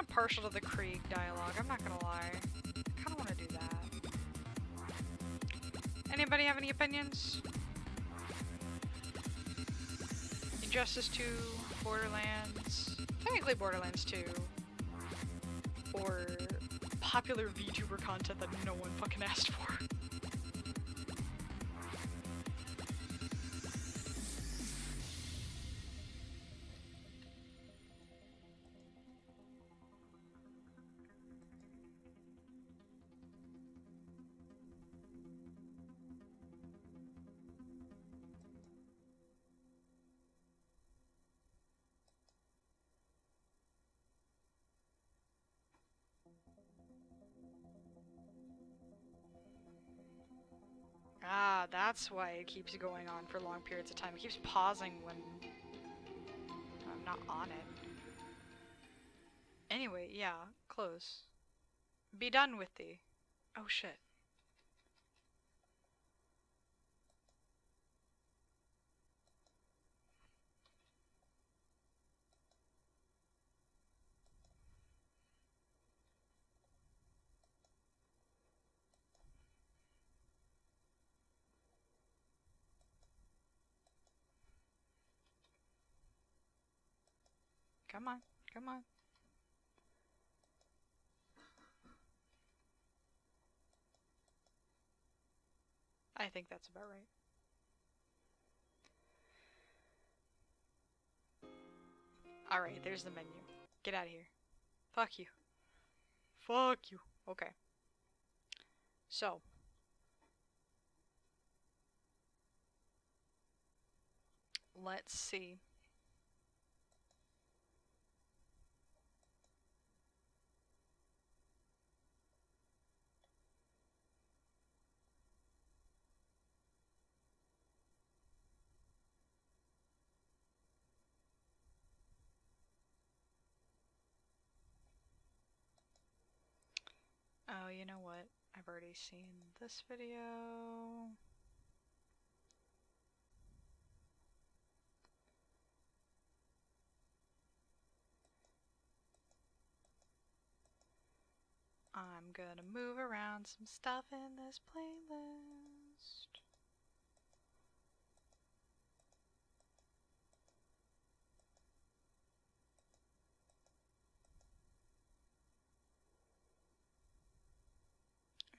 Partial to the Krieg dialogue, I'm not gonna lie. I kinda wanna do that. Anybody have any opinions? Injustice 2, Borderlands, technically Borderlands 2, or popular VTuber content that no one fucking asked for. Ah, that's why it keeps going on for long periods of time. It keeps pausing when I'm not on it. Anyway, yeah, close. Be done with thee. Oh shit. Come on. Come on. I think that's about right. Alright, there's the menu. Get out of here. Fuck you. Fuck you. Okay. So. Let's see. Oh, you know what? I've already seen this video. I'm gonna move around some stuff in this playlist.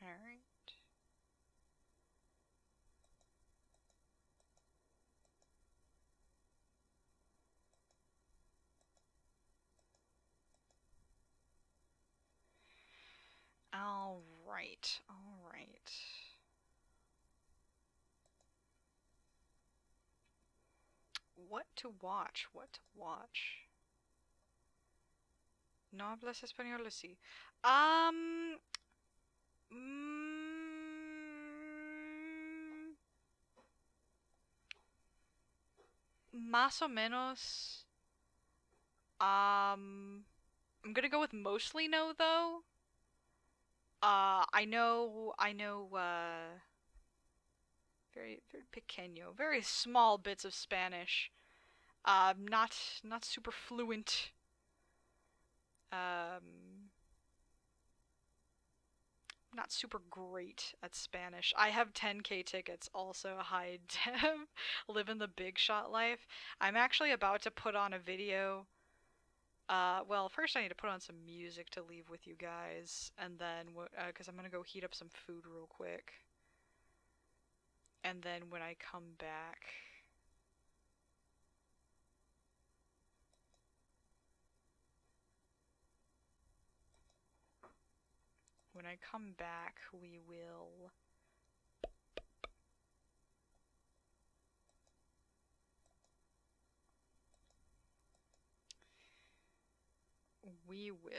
Alright. Alright, alright. What to watch? What to watch? No hablas español, sí. Más o menos. I'm gonna go with mostly no, though. I know, very, very pequeño, very small bits of Spanish. Not super fluent. Not super great at Spanish. I have 10K tickets, also high dev, living the big shot life. I'm actually about to put on a video. Well, first I need to put on some music to leave with you guys, and then, because I'm gonna go heat up some food real quick. And then when I come back... When I come back, we will... We will...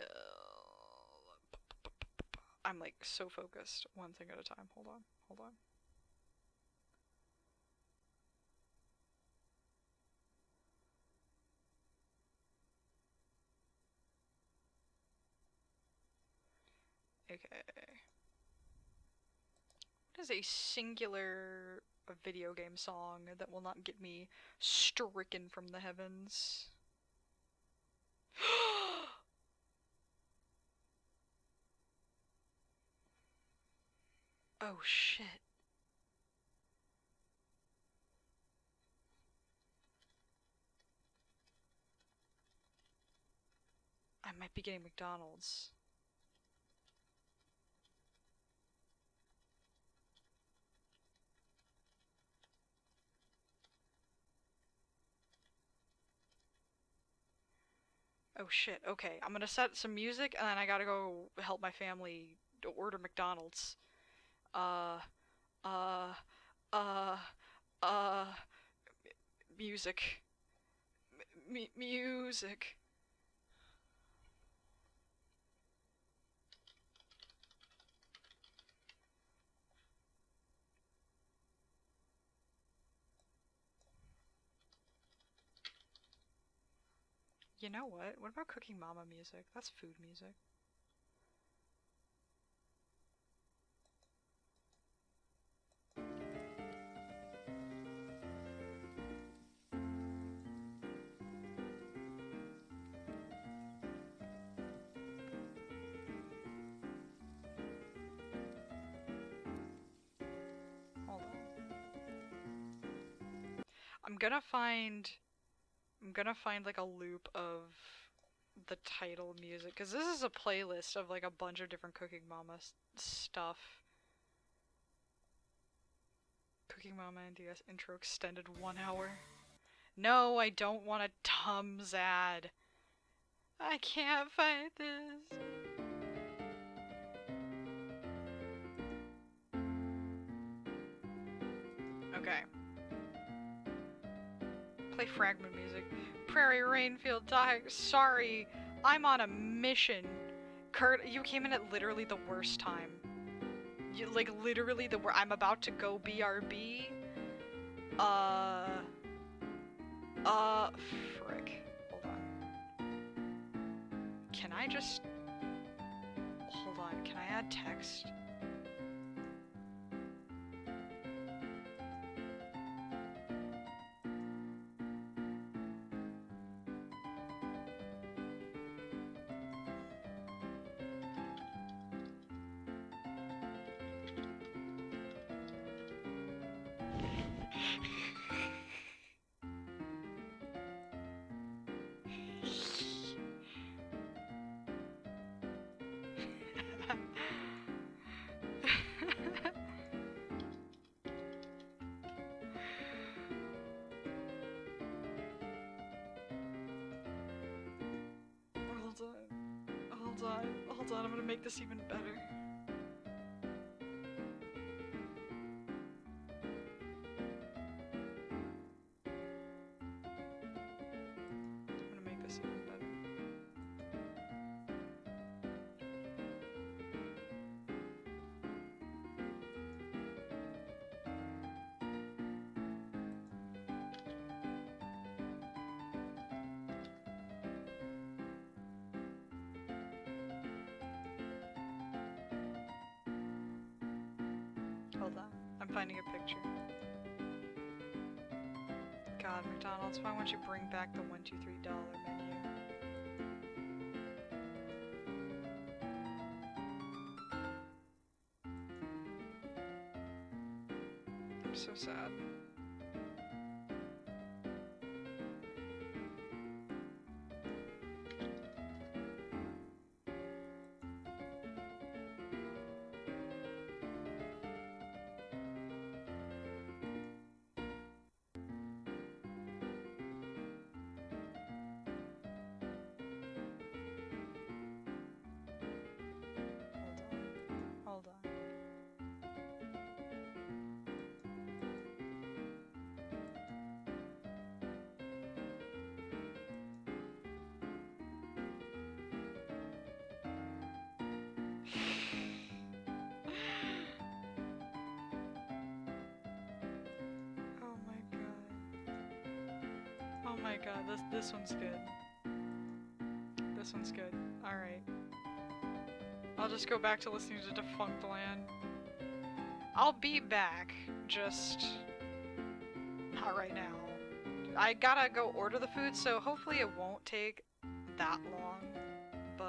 I'm like so focused. One thing at a time. Hold on. Hold on. Okay. What is a singular video game song that will not get me stricken from the heavens? Oh shit. I might be getting McDonald's. Oh shit, okay. I'm gonna set some music and then I gotta go help my family order McDonald's. Uh, uh, uh, uh, music. Music. You know what? What about Cooking Mama music? That's food music. Hold on. I'm gonna find like a loop of the title music, because this is a playlist of like a bunch of different Cooking Mama stuff. Cooking Mama NDS intro extended 1 hour. No, I don't want a Tums ad. I can't fight this. Okay. Play fragment music. Prairie Rainfield Dog. Sorry, I'm on a mission. Kurt, you came in at literally the worst time. You, like, literally the worst. I'm about to go BRB. Frick. Hold on. Can I just... Hold on, can I add text? Hold on, I'm gonna make this even better. I'm gonna make this even better. Hold on, I'm finding a picture. God, McDonald's, why won't you bring back the $1, $2, $3 menu? I'm so sad. Hold on. Oh my god. Oh my god, this one's good. This one's good. Alright. I'll just go back to listening to Defunct Land. I'll be back, just not right now. I gotta go order the food, so hopefully it won't take that long, but...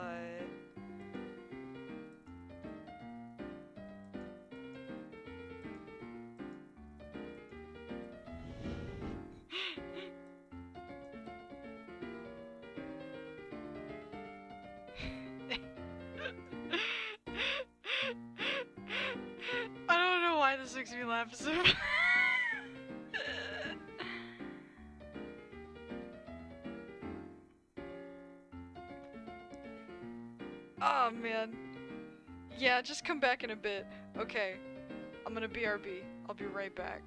I don't know why this makes me laugh so much. Oh man. Yeah, just come back in a bit. Okay. I'm gonna BRB. I'll be right back.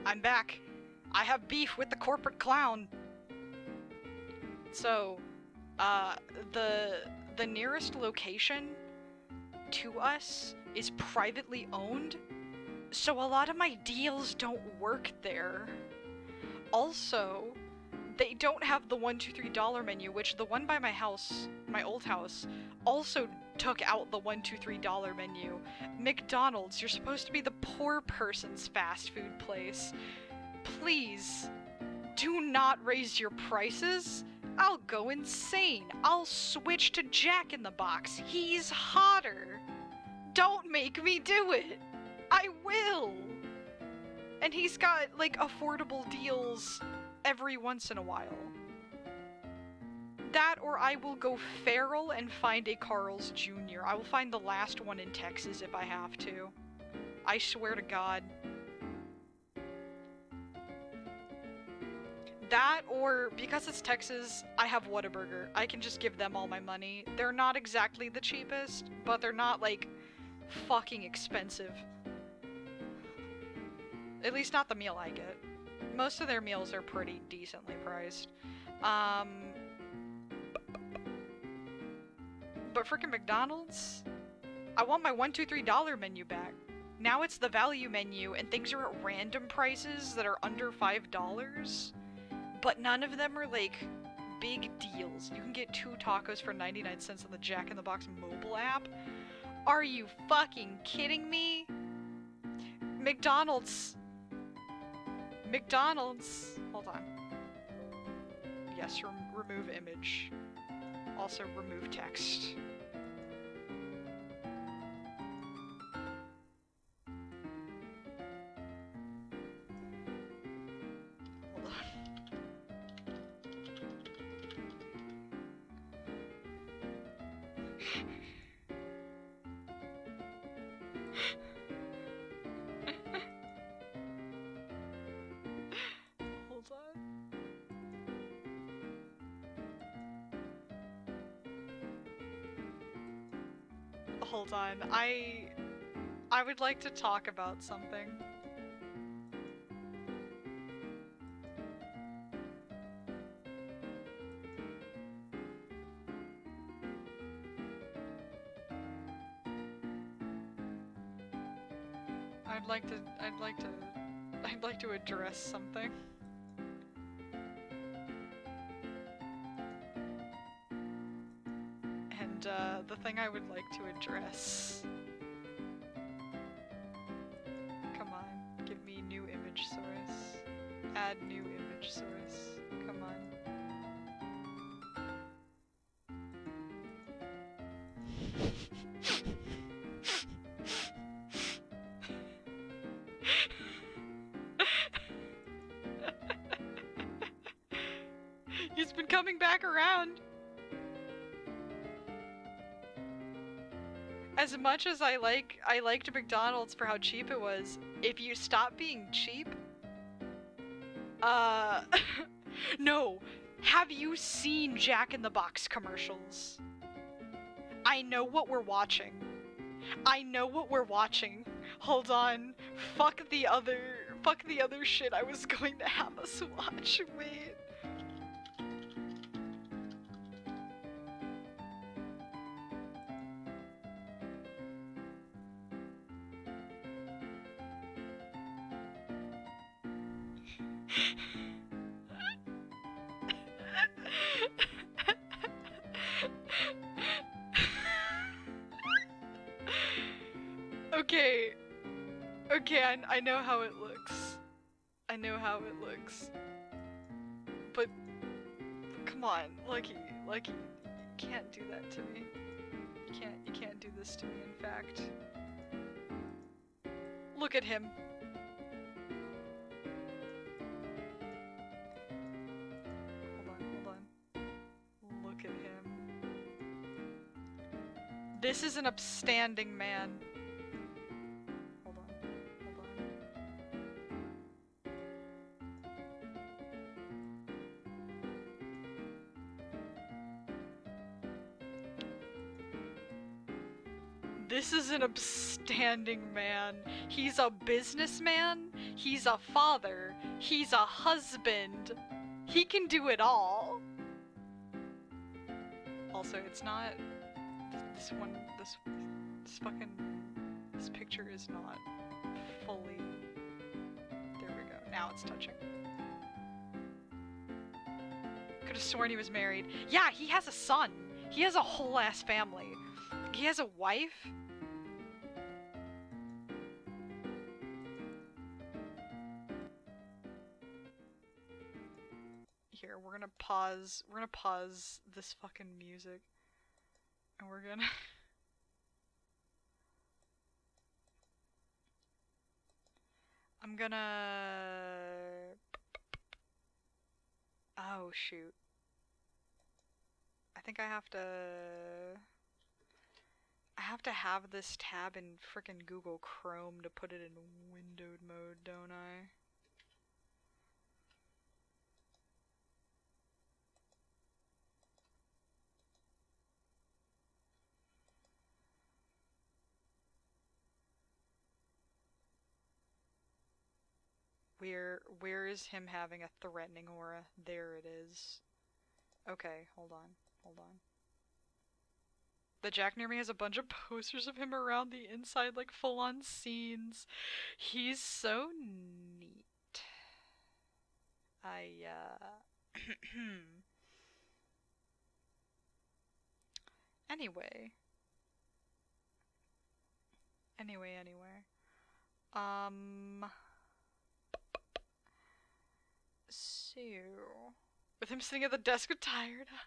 I'm back. I have beef with the corporate clown. So, the nearest location to us is privately owned, so a lot of my deals don't work there. Also, they don't have the $1, $2, $3 menu, which the one by my house, my old house, also took out the $1, $2, $3 menu. McDonald's, you're supposed to be the poor person's fast food place. Please, do not raise your prices. I'll go insane. I'll switch to Jack in the Box. He's hotter. Don't make me do it. I will. And he's got, like, affordable deals every once in a while. That, or I will go feral and find a Carl's Jr. I will find the last one in Texas if I have to. I swear to God. That, or because it's Texas, I have Whataburger. I can just give them all my money. They're not exactly the cheapest, but they're not, like, fucking expensive. At least not the meal I get. Most of their meals are pretty decently priced. But frickin' McDonald's? I want my $1, $2, $3 menu back. Now it's the value menu, and things are at random prices that are under $5. But none of them are, like, big deals. You can get 2 tacos for 99 cents on the Jack in the Box mobile app. Are you fucking kidding me? McDonald's. Hold on. Yes, remove image. Also remove text. Hold on. Hold on. Hold on. I would like to talk about something. I'd like to address something. And, the thing I would like to address... Come on, give me new image source. Add new image source. Come on. He's been coming back around. As much as I liked McDonald's for how cheap it was, if you stop being cheap, no. Have you seen Jack in the Box commercials? I know what we're watching. Hold on. Fuck the other shit I was going to have us watch. Wait. Okay, I know how it looks. But, come on, Lucky, you can't do that to me. You can't do this to me, in fact. Look at him. Hold on. Look at him. This is an upstanding man. Hold on. This is an upstanding man. He's a businessman. He's a father. He's a husband. He can do it all. Also, it's not... This picture is not fully... There we go. Now it's touching. Could have sworn he was married. Yeah, he has a son. He has a whole ass family. He has a wife. Here, we're gonna pause this fucking music. And we're gonna... I'm gonna... Oh, shoot. I think I have to have this tab in frickin' Google Chrome to put it in windowed mode, don't I? Where is him having a threatening aura? There it is. Okay, hold on. The Jack near me has a bunch of posters of him around the inside, like full-on scenes. He's so neat. Anyway. So... With him sitting at the desk with tired eyes.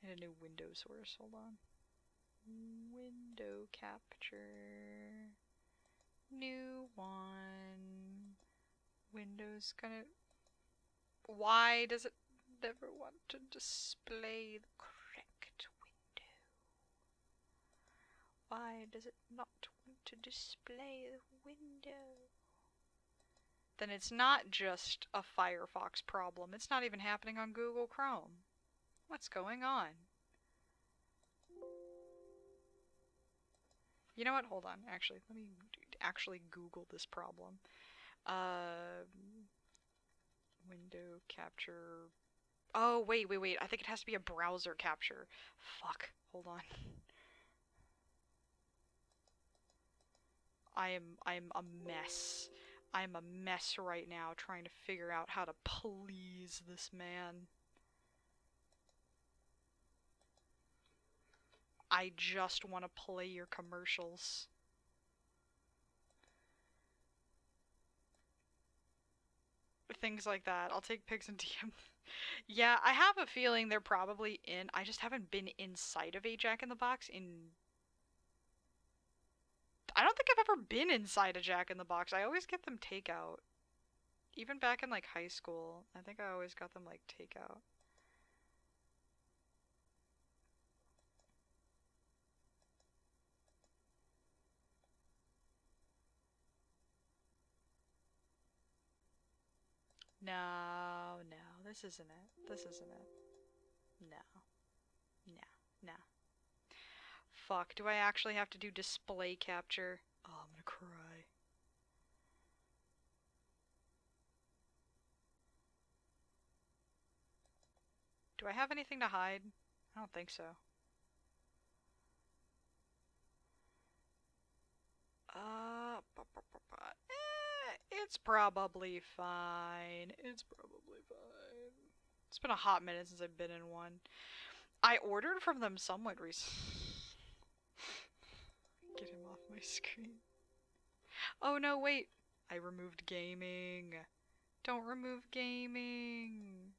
And a new window source, hold on. Window capture. New one. Windows gonna... Why does it never want to display the correct window? Why does it not want to display the window? Then it's not just a Firefox problem. It's not even happening on Google Chrome. What's going on? You know what? Hold on. Actually, let me actually Google this problem. Window capture. Oh, wait. I think it has to be a browser capture. Fuck. Hold on. I'm a mess. I'm a mess right now trying to figure out how to please this man. I just want to play your commercials. Things like that. I'll take pics and DM. Yeah, I have a feeling they're probably in. I just haven't been inside of a Jack in the Box in... I don't think I've ever been inside a Jack in the Box. I always get them takeout. Even back in like high school, I think I always got them like takeout. No, this isn't it. No. Fuck, do I actually have to do display capture? Oh, I'm gonna cry. Do I have anything to hide? I don't think so. It's probably fine. It's been a hot minute since I've been in one. I ordered from them somewhat recently. Get him off my screen. Oh no, wait. I removed gaming. Don't remove gaming.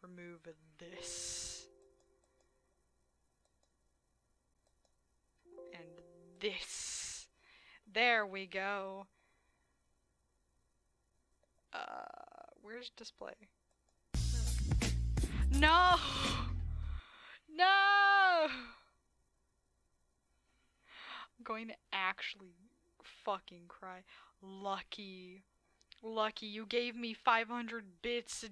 Remove this. And this. There we go. Where's display? No! No! I'm going to actually fucking cry. Lucky, you gave me 500 bits.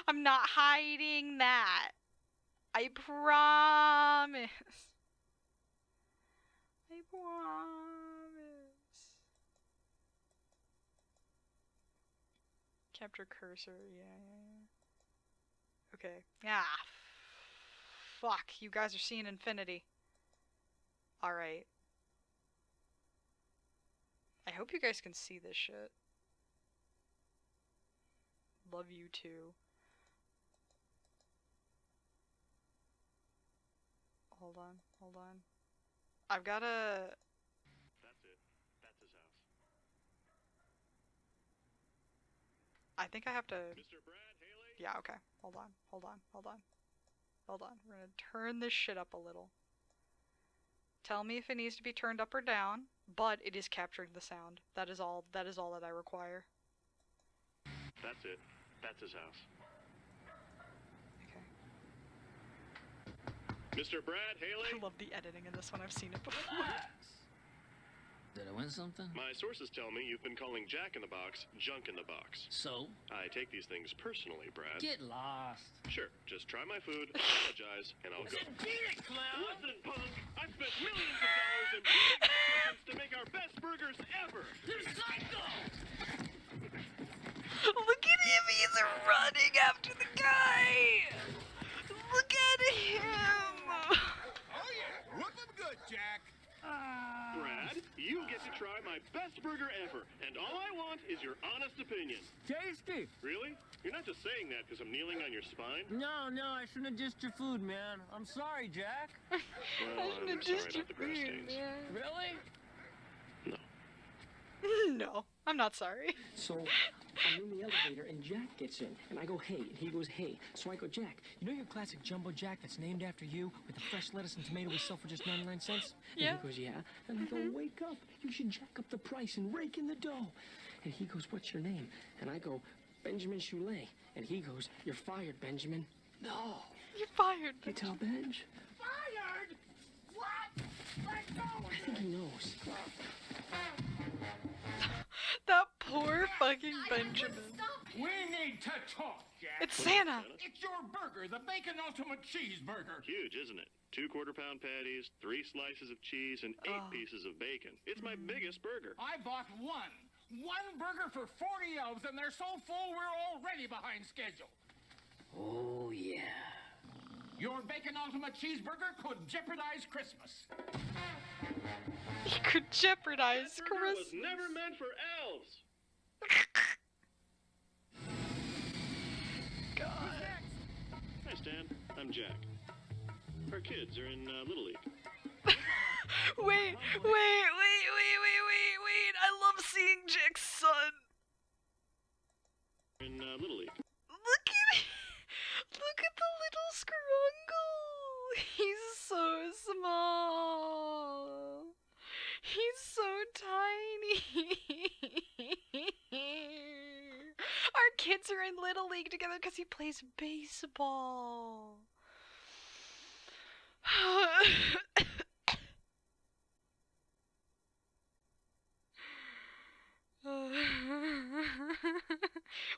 I'm not hiding that. I promise. promise. Capture cursor, yeah. Okay. Ah, fuck. You guys are seeing infinity. Alright. I hope you guys can see this shit. Love you too. Hold on. I've gotta... That's it. That's his house. I think I have to... Mr. Brad Haley? Yeah, okay. Hold on. We're gonna turn this shit up a little. Tell me if it needs to be turned up or down, but it is capturing the sound. That is all that I require. That's it. That's his house. Okay. Mr. Brad Haley? I love the editing in this one. I've seen it before. Did I win something? My sources tell me you've been calling Jack in the Box junk in the box. So? I take these things personally, Brad. Get lost. Sure, just try my food, apologize, and I'll go. Beat it, clown! Listen, punk! I've spent millions of dollars in kitchens to make our best burgers ever! You're psycho! Look at him! He's running after the guy! Look at him! Oh yeah, whoop 'em good, Jack. Brad, you get to try my best burger ever, and all I want is your honest opinion. Tasty. Really? You're not just saying that because I'm kneeling on your spine? No, I shouldn't have dissed your food, man. I'm sorry, Jack. Well, I'm sorry about the grass stains. Really? No. No, I'm not sorry. So I'm in the elevator and Jack gets in and I go, hey, and he goes, hey. So I go, Jack, you know your classic Jumbo Jack that's named after you with the fresh lettuce and tomato we sell for just 99 cents? Yeah. And he goes, yeah. And I go, wake up. You should jack up the price and rake in the dough. And he goes, what's your name? And I go, Benjamin Choulet. And he goes, you're fired, Benjamin. No. You're fired. You tell Benj? Fired? What? Let go! I think he knows. That poor fucking Benjamin. We need to talk, Jack. It's Santa. It's your burger, the Bacon Ultimate Cheeseburger. Huge, isn't it? 2 quarter-pound patties, 3 slices of cheese, and 8 pieces of bacon. It's my biggest burger. I bought one. One burger for 40 elves, and they're so full we're already behind schedule. Oh, yeah. Your Bacon Ultimate Cheeseburger could jeopardize Christmas. He could jeopardize Burger was Christmas. never meant for elves. God. Hi, Stan. I'm Jack. Our kids are in Little League. Wait. I love seeing Jack's son. In Little League. Look at Look at the little scrungle. He's so small. He's so tiny. Our kids are in Little League together because he plays baseball.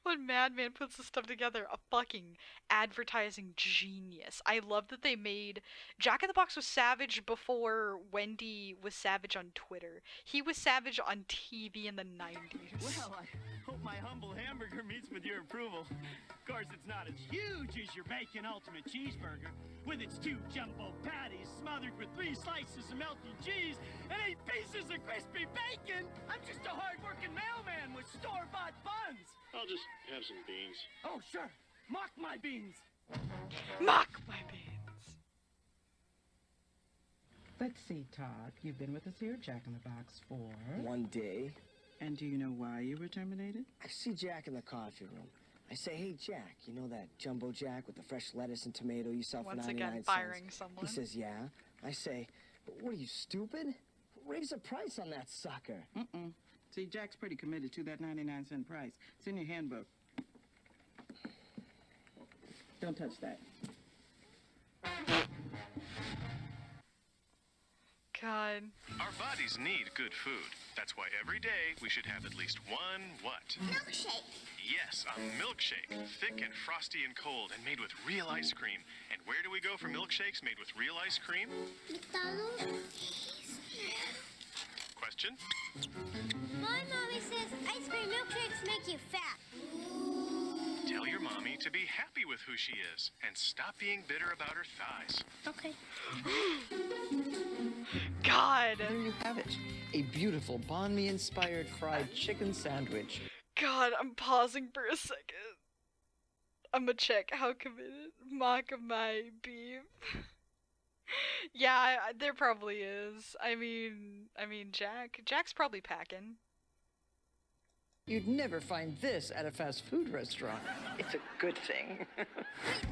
When Madman puts this stuff together, a fucking advertising genius. I love that they made... Jack in the Box was savage before Wendy was savage on Twitter. He was savage on TV in the 90s. Well, I hope my humble hamburger meets with your approval. Of course, it's not as huge as your Bacon Ultimate Cheeseburger, with its 2 jumbo patties smothered with 3 slices of melted cheese and 8 pieces of crispy bacon. I'm just a hard-working mailman with store-bought buns. I'll just have some beans. Oh, sure. Mock my beans. Mock my beans. Let's see, Todd. You've been with us here at Jack in the Box for... One day, And do you know why you were terminated? I see Jack in the coffee room. I say, hey, Jack, you know that Jumbo Jack with the fresh lettuce and tomato you sell for Once 99 again, cents? firing someone. He says, yeah. I say, but what are you, stupid? Raise the price on that sucker. Mm-mm. See, Jack's pretty committed to that 99-cent price. It's in your handbook. Don't touch that. God. Our bodies need good food. That's why every day we should have at least one what? Milkshake. Yes, a milkshake. Thick and frosty and cold and made with real ice cream. And where do we go for milkshakes made with real ice cream? McDonald's. Question? My mommy says ice cream milkshakes make you fat. Tell your mommy to be happy with who she is and stop being bitter about her thighs. Okay. God. There you have it. A beautiful banh mi-inspired fried chicken sandwich. God, I'm pausing for a second. I'ma check how committed Mock my beef. Yeah, there probably is. I mean, Jack's probably packing. You'd never find this at a fast food restaurant. It's a good thing.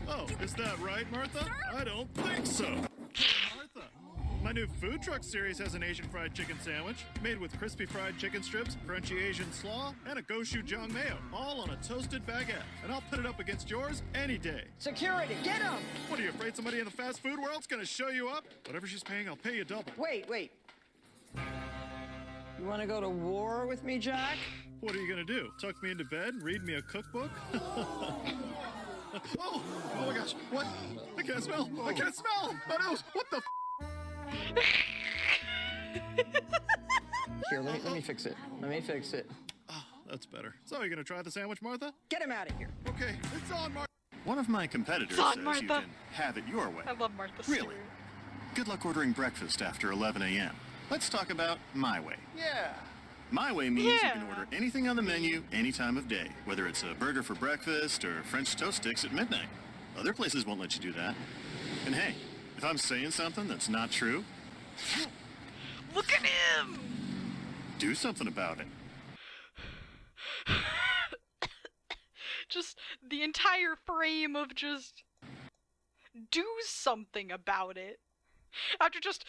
Oh, is that right, Martha? I don't think so. Martha, my new food truck series has an Asian fried chicken sandwich made with crispy fried chicken strips, crunchy Asian slaw, and a gochujang mayo, all on a toasted baguette. And I'll put it up against yours any day. Security, get him! What, are you afraid somebody in the fast food world's gonna show you up? Whatever she's paying, I'll pay you double. Wait. You want to go to war with me, Jack? What are you gonna do? Tuck me into bed and read me a cookbook? Oh my gosh, what? I can't smell! I can't smell! My nose! What the Here, let me fix it. Oh, that's better. So, are you gonna try the sandwich, Martha? Get him out of here. Okay, it's on, Martha. One of my competitors It's on, says Martha. you can have it your way. I love Martha Really? Stewart. Good luck ordering breakfast after 11 a.m. Let's talk about My Way. Yeah. My Way means you can Yeah. order anything on the menu any time of day, whether it's a burger for breakfast or French toast sticks at midnight. Other places won't let you do that. And hey, if I'm saying something that's not true, Look at him! do something about it. Just the entire frame of just do something about it. After just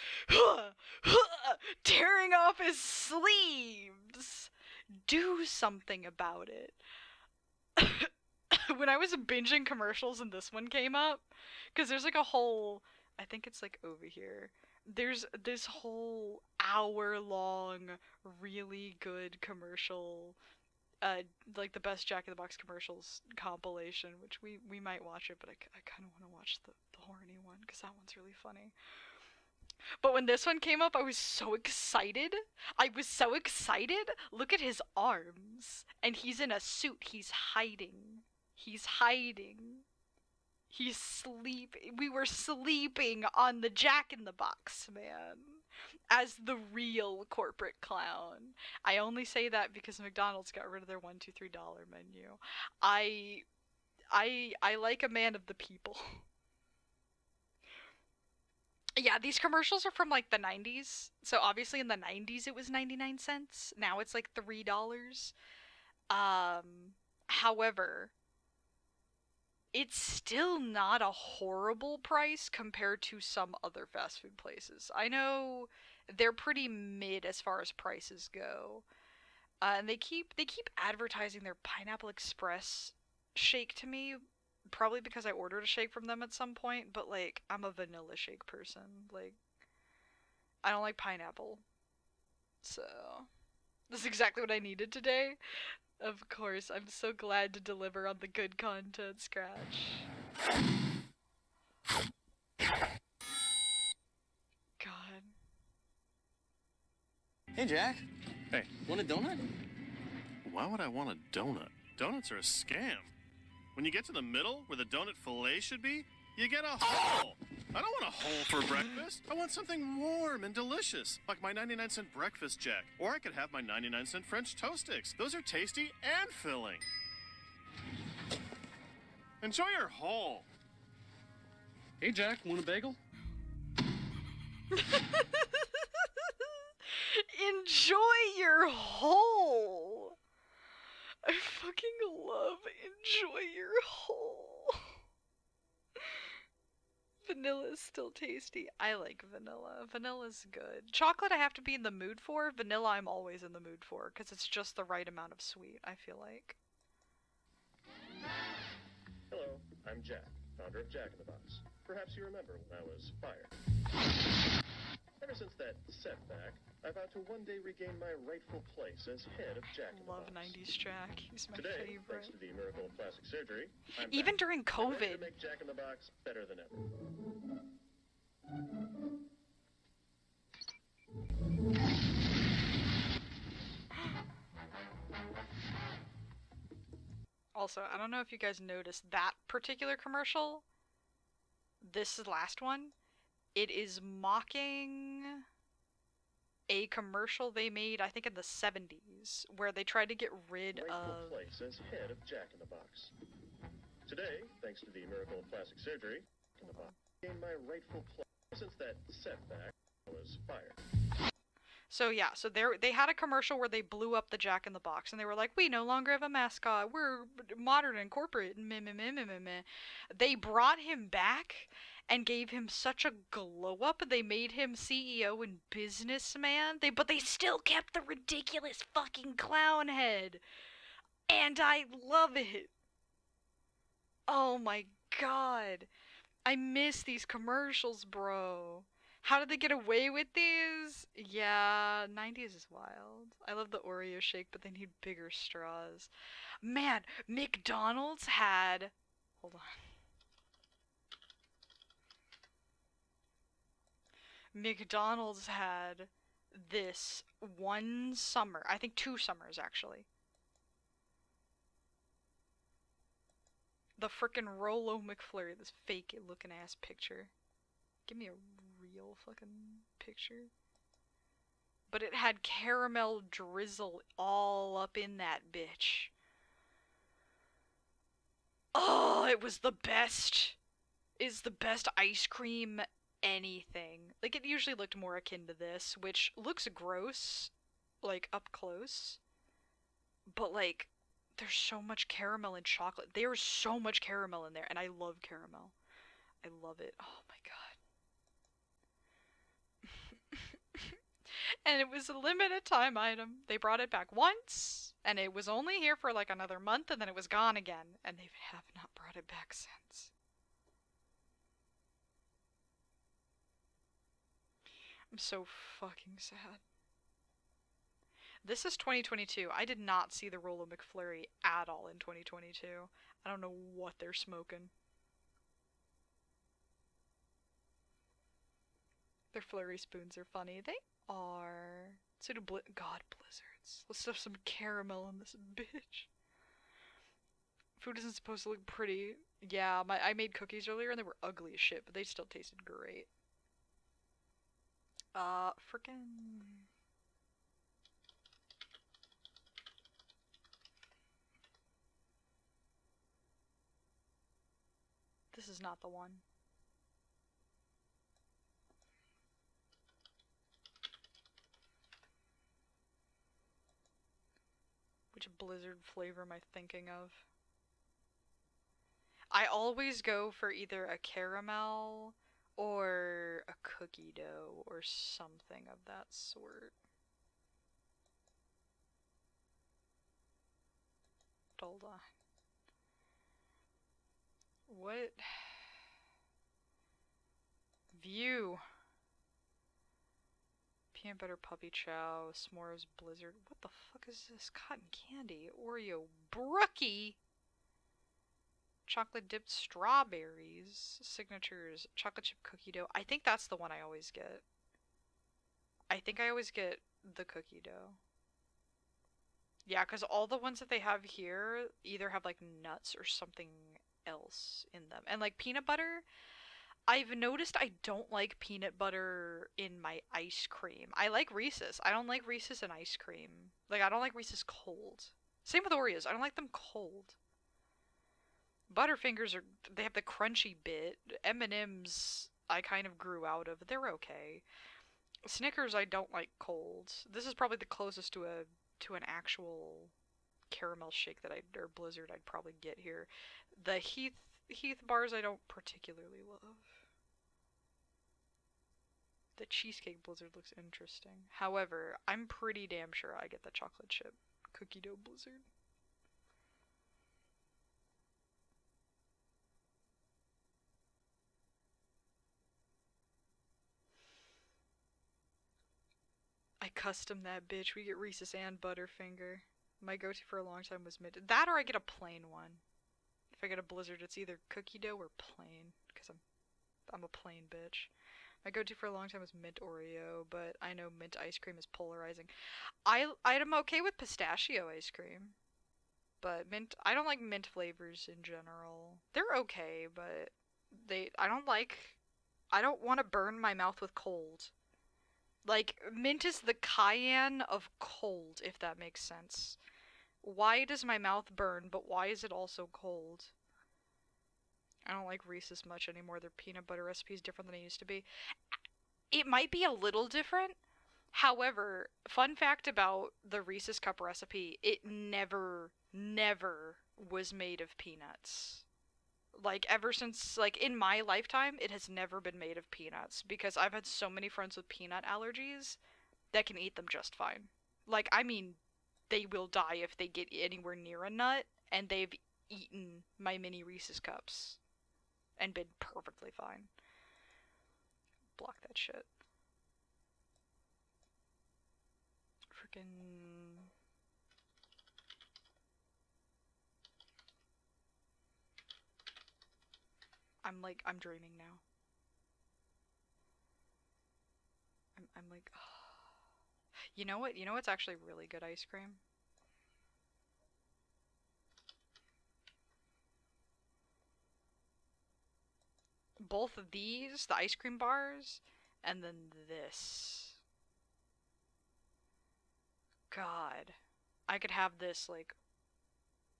tearing off his sleeves, do something about it. When I was binging commercials and this one came up, because there's like a whole, I think it's like over here, there's this whole hour-long, really good commercial, like the best Jack in the Box commercials compilation, which we might watch it, but I kind of want to watch the horny one, because that one's really funny. But when this one came up, I was so excited. Look at his arms. And he's in a suit. He's hiding. He's sleeping. We were sleeping on the Jack in the Box, man. As the real corporate clown. I only say that because McDonald's got rid of their $1, $2, $3 menu. I like a man of the people. Yeah, these commercials are from like the 90s. So obviously in the 90s it was 99 cents. Now it's like $3. However, it's still not a horrible price compared to some other fast food places. I know they're pretty mid as far as prices go. And they keep advertising their Pineapple Express shake to me. Probably because I ordered a shake from them at some point, but like, I'm a vanilla shake person. Like, I don't like pineapple. So, this is exactly what I needed today. Of course, I'm so glad to deliver on the good content, Scratch. God. Hey, Jack. Hey. Want a donut? Why would I want a donut? Donuts are a scam. When you get to the middle, where the donut fillet should be, you get a hole. I don't want a hole for breakfast. I want something warm and delicious, like my 99-cent breakfast Jack. Or I could have my 99-cent French toast sticks. Those are tasty and filling. Enjoy your hole. Hey, Jack, want a bagel? Enjoy your hole! I fucking love enjoy your hole. Vanilla is still tasty. I like vanilla. Vanilla's good. Chocolate I have to be in the mood for. Vanilla I'm always in the mood for, because it's just the right amount of sweet, I feel like. Hello, I'm Jack, founder of Jack in the Box. Perhaps you remember when I was fired. Ever since that setback, I vowed to one day regain my rightful place as head of Jack in the Box. Love 90s Jack. He's my Today, favorite. thanks to the miracle of plastic surgery, I'm Even back. during I'm ready COVID. to make Jack in the Box better than ever. Also, I don't know if you guys noticed that particular commercial. This last one, it is mocking a commercial they made, I think in the 70s, where they tried to get rid of... place as head of Jack in the Box. Today, thanks to the miracle of plastic surgery, Jack in the Box gained my rightful place since that setback was fired. So yeah, so they had a commercial where they blew up the Jack in the Box, and they were like, we no longer have a mascot, we're modern and corporate, and meh, meh, meh, meh, meh, meh. They brought him back and gave him such a glow up, and they made him CEO and businessman, but they still kept the ridiculous fucking clown head. And I love it. Oh my god. I miss these commercials, bro. How did they get away with these? Yeah, 90s is wild. I love the Oreo shake, but they need bigger straws. Man, McDonald's had... Hold on. McDonald's had this one summer. I think 2 summers, actually. The frickin' Rolo McFlurry, this fake looking ass picture. Give me a real fucking picture. But it had caramel drizzle all up in that bitch. Oh, it was the best. It's the best ice cream anything. Like, it usually looked more akin to this, which looks gross, like, up close. But, like, there's so much caramel and chocolate. There's so much caramel in there, and I love caramel. I love it. Oh my god. And it was a limited time item. They brought it back once, and it was only here for like another month, and then it was gone again. And they have not brought it back since. I'm so fucking sad. This is 2022. I did not see the Rolo McFlurry at all in 2022. I don't know what they're smoking. Their flurry spoons are funny. They are. So do God, blizzards. Let's stuff some caramel in this bitch. Food isn't supposed to look pretty. Yeah, I made cookies earlier and they were ugly as shit, but they still tasted great. Frickin'... This is not the one. Which blizzard flavor am I thinking of? I always go for either a caramel or a cookie dough or something of that sort. Hold on. What? View. Peanut butter puppy chow, s'mores blizzard. What the fuck is this? Cotton candy, Oreo brookie, chocolate dipped strawberries, signatures, chocolate chip cookie dough. I think that's the one I always get. I think I always get the cookie dough. Yeah, because all the ones that they have here either have like nuts or something else in them. And like peanut butter, I've noticed I don't like peanut butter in my ice cream. I like Reese's. I don't like Reese's in ice cream. Like, I don't like Reese's cold. Same with Oreos. I don't like them cold. Butterfingers are, they have the crunchy bit. M&M's I kind of grew out of. They're okay. Snickers I don't like cold. This is probably the closest to an actual caramel shake that or blizzard I'd probably get here. The Heath bars I don't particularly love. The cheesecake blizzard looks interesting. However, I'm pretty damn sure I get the chocolate chip cookie dough blizzard. I custom that bitch. We get Reese's and Butterfinger. My go-to for a long time was mint. That or I get a plain one. If I get a blizzard, it's either cookie dough or plain, because I'm a plain bitch. My go-to for a long time was mint Oreo, but I know mint ice cream is polarizing. I'm okay with pistachio ice cream, but I don't like mint flavors in general. They're okay, but I don't want to burn my mouth with cold. Like, mint is the cayenne of cold, if that makes sense. Why does my mouth burn, but why is it also cold? I don't like Reese's much anymore. Their peanut butter recipe is different than it used to be. It might be a little different. However, fun fact about the Reese's Cup recipe, it never was made of peanuts. Like, ever since, like, in my lifetime, it has never been made of peanuts, because I've had so many friends with peanut allergies that can eat them just fine. Like, I mean, they will die if they get anywhere near a nut, and they've eaten my mini Reese's Cups and been perfectly fine. Block that shit. Frickin'... I'm dreaming now. I'm like, oh. You know what? You know what's actually really good ice cream? Both of these, the ice cream bars, and then this. God. I could have this, like,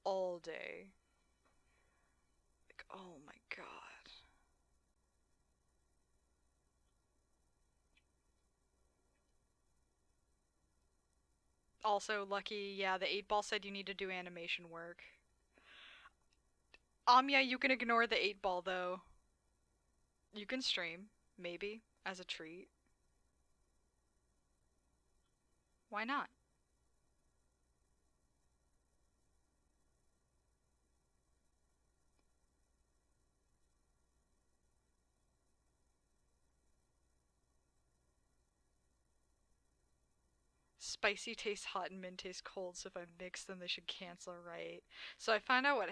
all day. Like, oh my god. Also, Lucky, yeah, the 8-ball said you need to do animation work. Anya, you can ignore the 8-ball, though. You can stream, maybe, as a treat. Why not? Spicy tastes hot and mint tastes cold, so if I mix them, they should cancel, right? So I found out what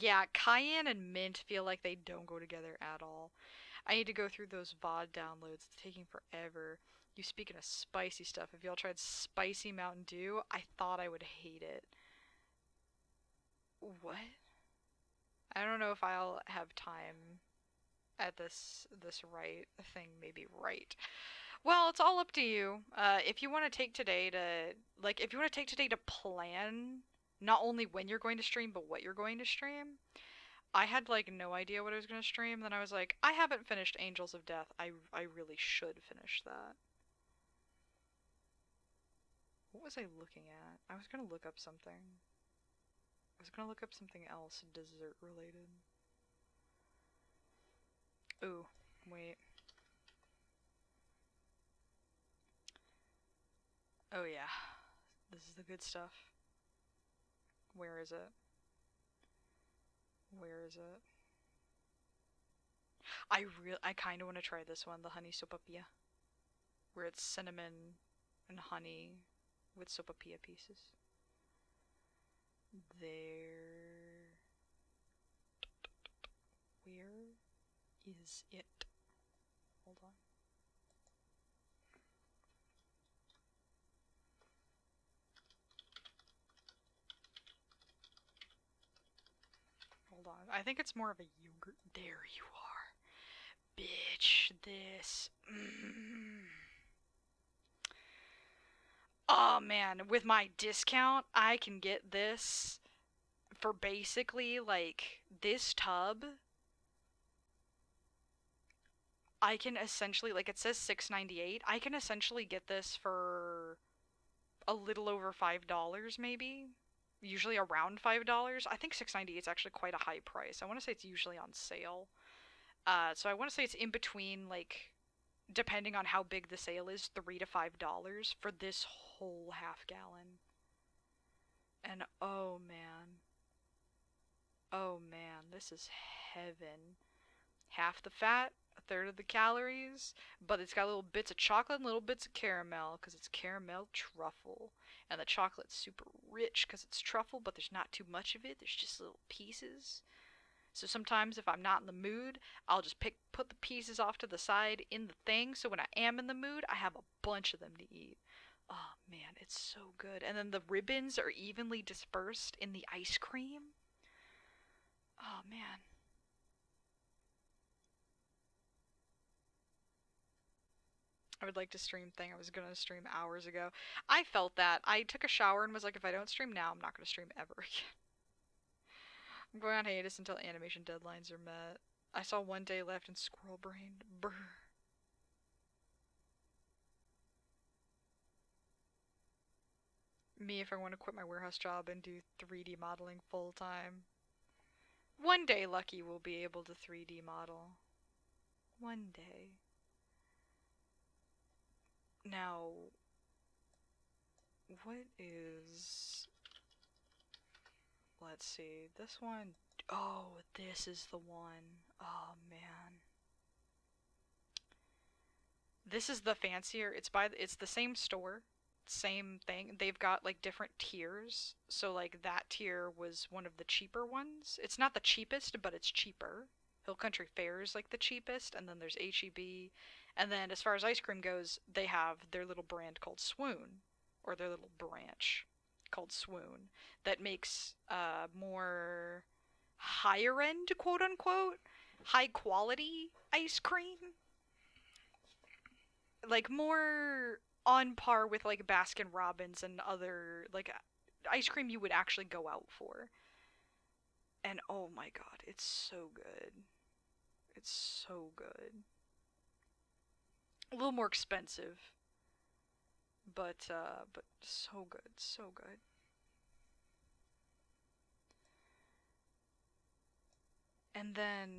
yeah, cayenne and mint feel like they don't go together at all. I need to go through those VOD downloads. It's taking forever. You speaking of spicy stuff, if y'all tried spicy Mountain Dew, I thought I would hate it. What? I don't know if I'll have time at this right thing, maybe right. Well, it's all up to you. If you want to take today to plan not only when you're going to stream, but what you're going to stream. I had, like, no idea what I was going to stream, then I was like, I haven't finished Angels of Death. I really should finish that. What was I looking at? I was going to look up something. I was going to look up something else dessert related. Ooh, wait. Oh yeah, this is the good stuff. Where is it? Where is it? I kind of want to try this one, the honey sopapilla, where it's cinnamon and honey with sopapilla pieces. There. Where is it? Hold on. Hold on. I think it's more of a yogurt. There you are. Bitch, this. Oh man, with my discount, I can get this for basically, like, this tub. I can essentially, like, it says $6.98. I can essentially get this for a little over $5, maybe. Usually around $5. I think $6.98 is actually quite a high price. I want to say it's usually on sale. So I want to say it's in between, like, depending on how big the sale is, $3 to $5 for this whole half gallon. And oh man. Oh man, this is heaven. Half the fat, a third of the calories, but it's got little bits of chocolate and little bits of caramel, because it's caramel truffle. And the chocolate's super rich because it's truffle, but there's not too much of it. There's just little pieces. So sometimes if I'm not in the mood, I'll just put the pieces off to the side in the thing, so when I am in the mood, I have a bunch of them to eat. Oh man, it's so good. And then the ribbons are evenly dispersed in the ice cream. Oh man. I would like to stream thing I was gonna stream hours ago. I felt that. I took a shower and was like, if I don't stream now, I'm not gonna stream ever again. I'm going on hiatus until animation deadlines are met. I saw one day left in Squirrel Brain. Brr. Me if I want to quit my warehouse job and do 3D modeling full time. One day Lucky will be able to 3D model. One day. Now, what is... Let's see, this one... Oh, this is the one. Oh, man. This is the fancier, it's the same store, same thing. They've got, like, different tiers. So, like, that tier was one of the cheaper ones. It's not the cheapest, but it's cheaper. Hill Country Fair is, like, the cheapest, and then there's H-E-B. And then, as far as ice cream goes, they have their little brand called Swoon, or their little branch called Swoon, that makes more higher-end, quote-unquote, high-quality ice cream. Like, more on par with, like, Baskin-Robbins and other, like, ice cream you would actually go out for. And, oh my god, it's so good. It's so good. A little more expensive, but so good, so good. And then,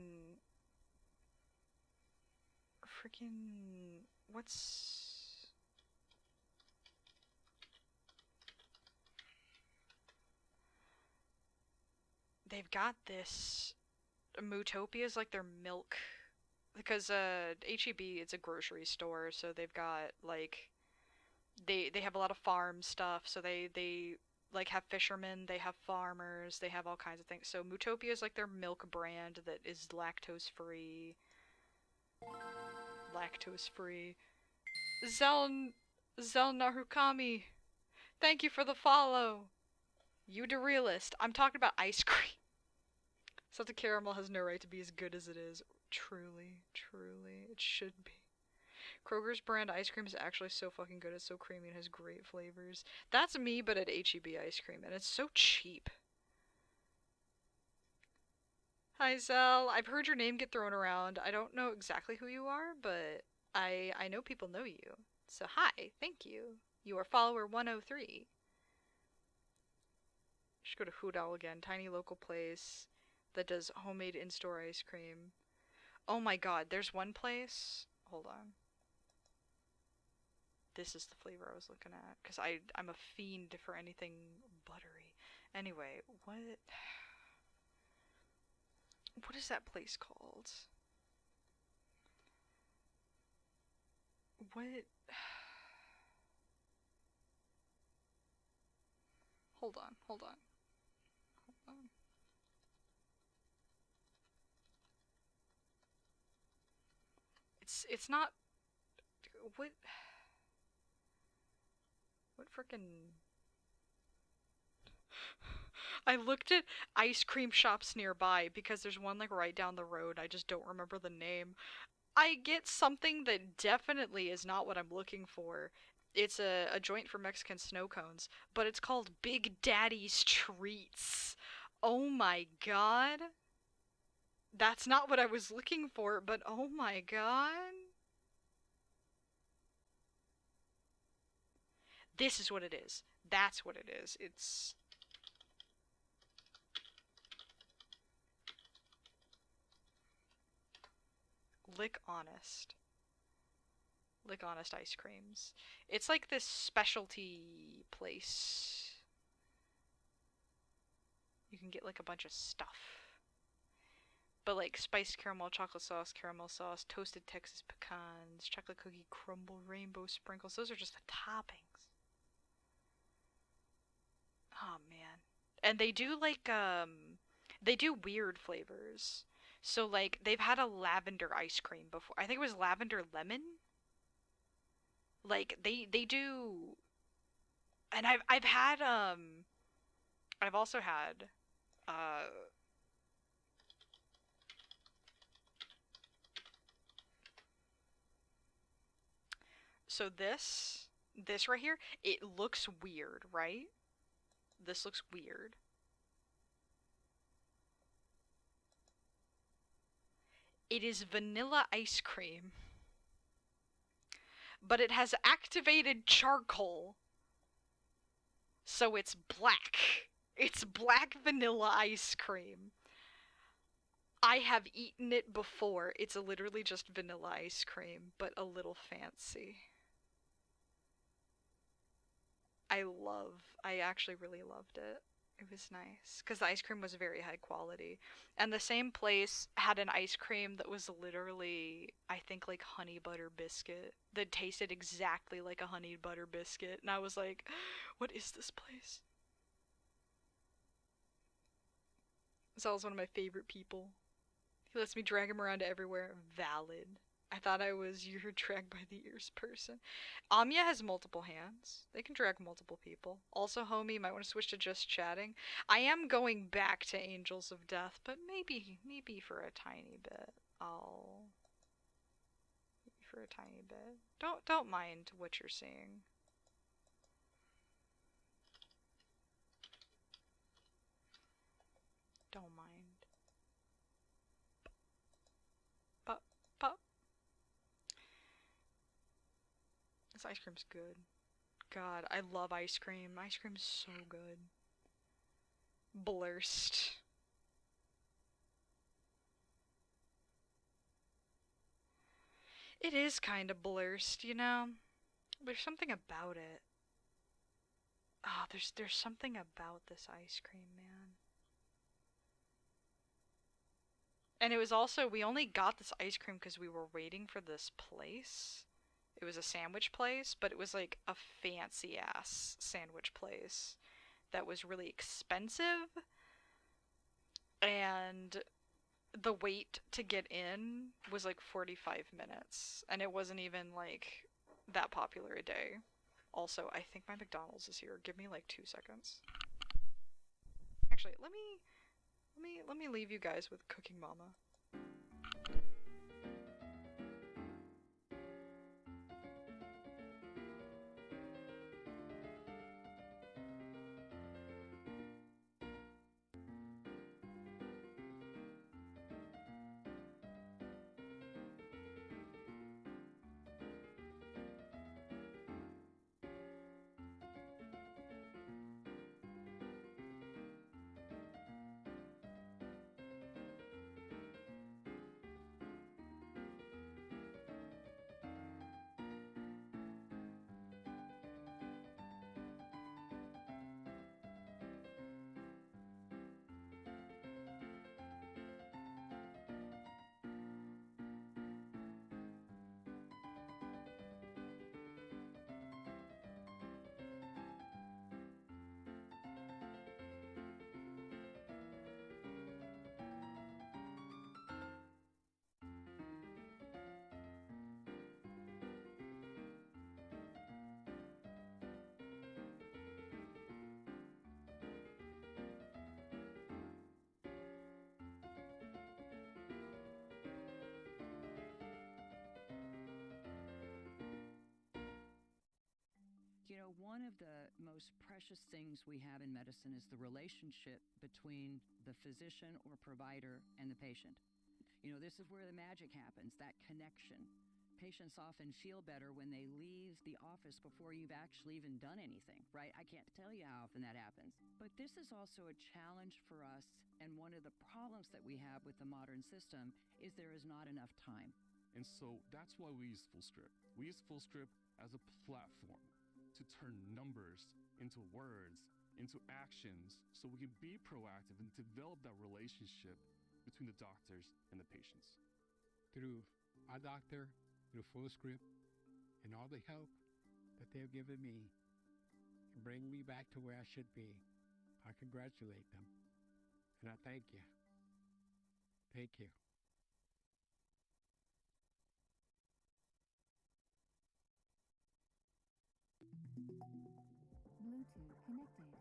freaking, what's... They've got this, Mootopia's like their milk, because H-E-B, it's a grocery store, so they've got, like, they have a lot of farm stuff, so they like have fishermen, they have farmers, they have all kinds of things. So Mootopia is like their milk brand that is lactose free. Lactose free. Zel Narukami, thank you for the follow. You the realist. I'm talking about ice cream. Salted caramel has no right to be as good as it is. Truly, truly, it should be. Kroger's brand ice cream is actually so fucking good. It's so creamy and has great flavors. That's me, but at H-E-B ice cream, and it's so cheap. Hi, Zell. I've heard your name get thrown around. I don't know exactly who you are, but I know people know you. So hi, thank you. You are follower 103. Should go to Hoot Owl again. Tiny local place that does homemade in-store ice cream. Oh my god, there's one place. Hold on. This is the flavor I was looking at, because I'm a fiend for anything buttery. Anyway, what is that place called? What? Hold on, hold on. Hold on. It's not... What frickin'... I looked at ice cream shops nearby because there's one like right down the road. I just don't remember the name. I get something that definitely is not what I'm looking for. It's a joint for Mexican snow cones, but it's called Big Daddy's Treats. Oh my god. That's not what I was looking for, but oh my god. This is what it is. That's what it is. It's... Lick Honest. Lick Honest ice creams. It's like this specialty place. You can get like a bunch of stuff. But like spiced caramel, chocolate sauce, caramel sauce, toasted Texas pecans, chocolate cookie crumble, rainbow sprinkles. Those are just the toppings. Oh man. And they do like they do weird flavors. So like they've had a lavender ice cream before. I think it was lavender lemon. Like they do And I've had I've also had so this right here, it looks weird, right? This looks weird. It is vanilla ice cream, but it has activated charcoal, so it's black. It's black vanilla ice cream. I have eaten it before. It's literally just vanilla ice cream, but a little fancy. I actually really loved it. It was nice, because the ice cream was very high quality. And the same place had an ice cream that was literally, I think, like honey butter biscuit. That tasted exactly like a honey butter biscuit. And I was like, what is this place? Sal's one of my favorite people. He lets me drag him around everywhere. Valid. I thought I was your drag by the ears person. Anya has multiple hands. They can drag multiple people. Also, homie, you might want to switch to just chatting. I am going back to Angels of Death, but maybe for a tiny bit. Maybe for a tiny bit. Don't mind what you're seeing. Don't mind. This ice cream's good. God, I love ice cream. Ice cream's so good. Blurst. It is kind of blurst, you know? There's something about it. Ah, oh, there's something about this ice cream, man. And it was also, we only got this ice cream because we were waiting for this place. It was a sandwich place, but it was like a fancy ass sandwich place that was really expensive. And the wait to get in was like 45 minutes. And it wasn't even like that popular a day. Also, I think my McDonald's is here. Give me like 2 seconds. Actually, let me leave you guys with Cooking Mama. You know, one of the most precious things we have in medicine is the relationship between the physician or provider and the patient. You know, this is where the magic happens, that connection. Patients often feel better when they leave the office before you've actually even done anything, right? I can't tell you how often that happens. But this is also a challenge for us, and one of the problems that we have with the modern system is there is not enough time. And so that's why we use Fullscript. We use Fullscript as a platform to turn numbers into words, into actions, so we can be proactive and develop that relationship between the doctors and the patients. Through our doctor, through Fullscript, and all the help that they've given me to bring me back to where I should be, I congratulate them. And I thank you. Thank you. Blue Bluetooth connected.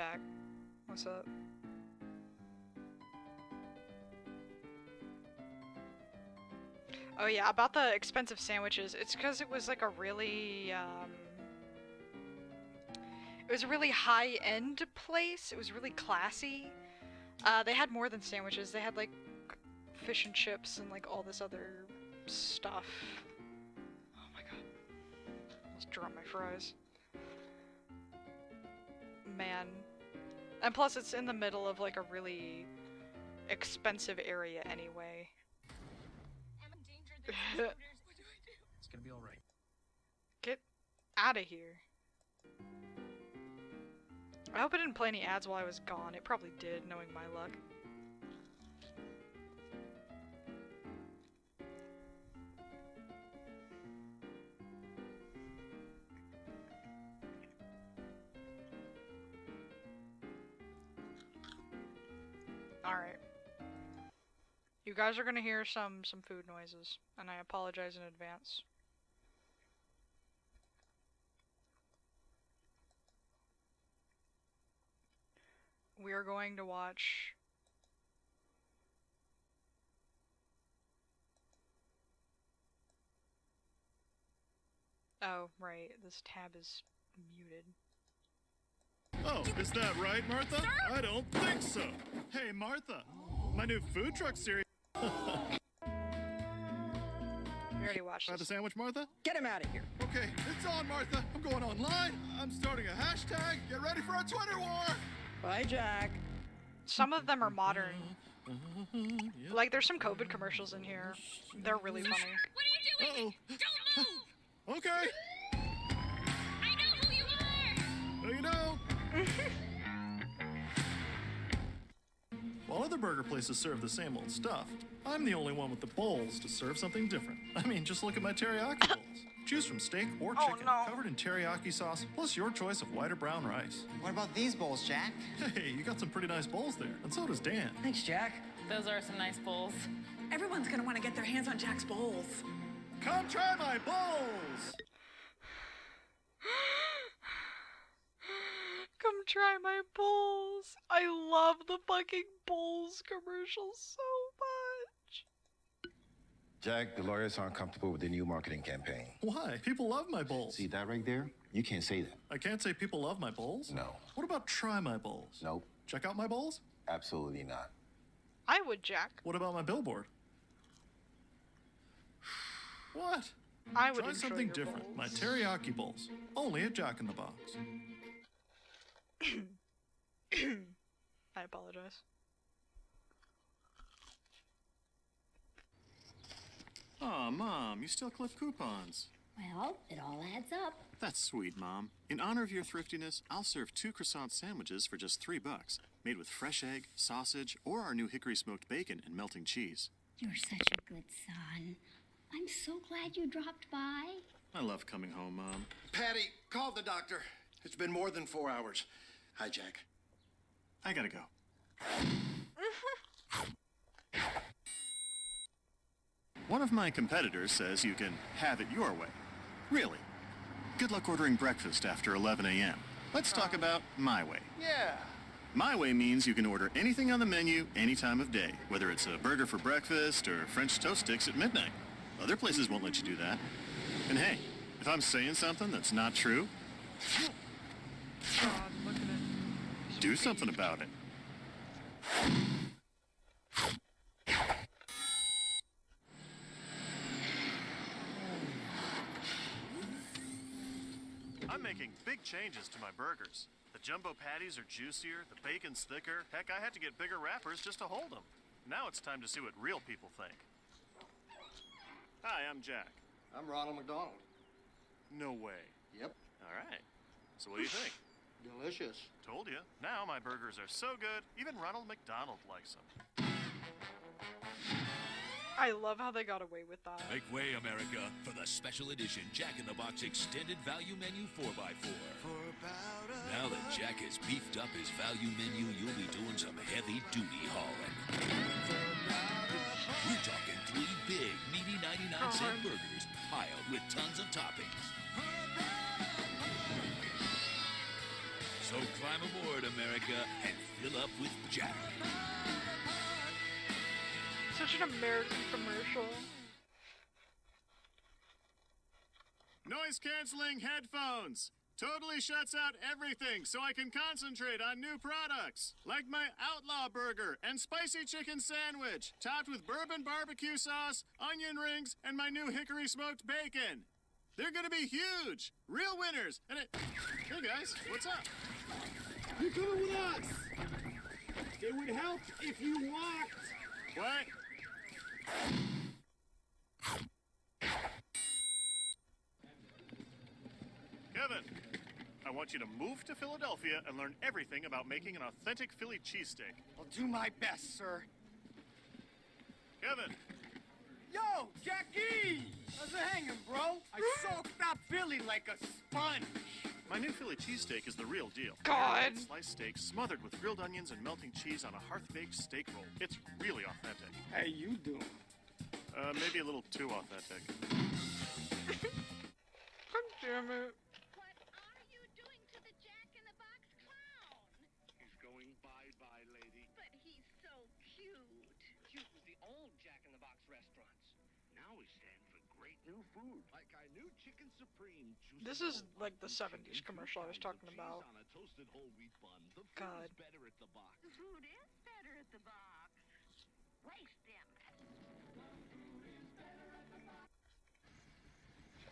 back. What's up? Oh yeah, about the expensive sandwiches. It's because it was like a really, it was a really high-end place. It was really classy. They had more than sandwiches. They had like fish and chips and like all this other stuff. Oh my god. Almost dropped my fries. Man. And plus it's in the middle of like a really expensive area anyway. It's gonna be alright. Get out of here. I hope it didn't play any ads while I was gone. It probably did, knowing my luck. Alright. You guys are gonna hear some food noises, and I apologize in advance. We are going to watch oh, right, this tab is muted. Oh, is that right, Martha? I don't think so. Hey, Martha, my new food truck series. We already watched Try the sandwich, Martha? Get him out of here. Okay, it's on, Martha. I'm going online. I'm starting a hashtag. Get ready for a Twitter war. Bye, Jack. Some of them are modern. Like, there's some COVID commercials in here. They're really funny. What are you doing? Don't move! Okay. I know who you are! No, you don't. While other burger places serve the same old stuff, I'm the only one with the bowls to serve something different. I mean, just look at my teriyaki bowls. Choose from steak or chicken, covered in teriyaki sauce, plus your choice of white or brown rice. What about these bowls, Jack? Hey, you got some pretty nice bowls there, and so does Dan. Thanks, Jack. Those are some nice bowls. Everyone's gonna want to get their hands on Jack's bowls. Come try my bowls! Come try my bowls. I love the fucking bowls commercials so much. Jack, the lawyers aren't comfortable with the new marketing campaign. Why? People love my bowls. See that right there? You can't say that. I can't say people love my bowls? No. What about try my bowls? Nope. Check out my bowls? Absolutely not. I would, Jack. What about my billboard? What? I would try enjoy something your different. bowls. My teriyaki bowls. Only at Jack in the Box. I apologize. Aw, Mom, you still clip coupons. Well, it all adds up. That's sweet, Mom. In honor of your thriftiness, I'll serve 2 croissant sandwiches for just $3, made with fresh egg, sausage, or our new hickory smoked bacon and melting cheese. You're such a good son. I'm so glad you dropped by. I love coming home, Mom. Patty, call the doctor. It's been more than 4 hours. Hi, Jack. I gotta go. One of my competitors says you can have it your way. Really? Good luck ordering breakfast after 11 a.m. Let's talk about my way. Yeah. My way means you can order anything on the menu any time of day, whether it's a burger for breakfast or French toast sticks at midnight. Other places won't let you do that. And hey, if I'm saying something that's not true, God, look at it. do something about it. I'm making big changes to my burgers. The jumbo patties are juicier, the bacon's thicker. Heck, I had to get bigger wrappers just to hold them. Now it's time to see what real people think. Hi, I'm Jack. I'm Ronald McDonald. No way. Yep. All right. So what do you think? Delicious. Told you. Now my burgers are so good, even Ronald McDonald likes them. I love how they got away with that. Make way, America, for the special edition Jack in the Box Extended Value Menu 4x4. Now that Jack has beefed up his value menu, you'll be doing some heavy-duty hauling. We're talking 3 big, meaty 99-cent burgers piled with tons of toppings. So climb aboard, America, and fill up with Jack. Such an American commercial. Noise canceling headphones. Totally shuts out everything so I can concentrate on new products. Like my Outlaw Burger and Spicy Chicken Sandwich, topped with bourbon barbecue sauce, onion rings, and my new hickory smoked bacon. They're gonna be huge! Real winners! And hey guys, what's up? You're coming with us! It would help if you walked! What? Kevin, I want you to move to Philadelphia and learn everything about making an authentic Philly cheesesteak. I'll do my best, sir. Kevin! Yo, Jackie! How's it hanging, bro? I soaked up Philly like a sponge. My new Philly cheesesteak is the real deal. God. Sliced steak smothered with grilled onions and melting cheese on a hearth-baked steak roll. It's really authentic. How you doing? Maybe a little too authentic. God damn it. He's going bye-bye, lady. But he's so cute. Cute was the old Jack in the Box restaurants. Now we stand for great new food, like our new Chicken Supreme. This is like the 70s commercial I was talking about. On a toasted whole wheat bun. The food God. is better at the box. The food is better at the box. Waste them.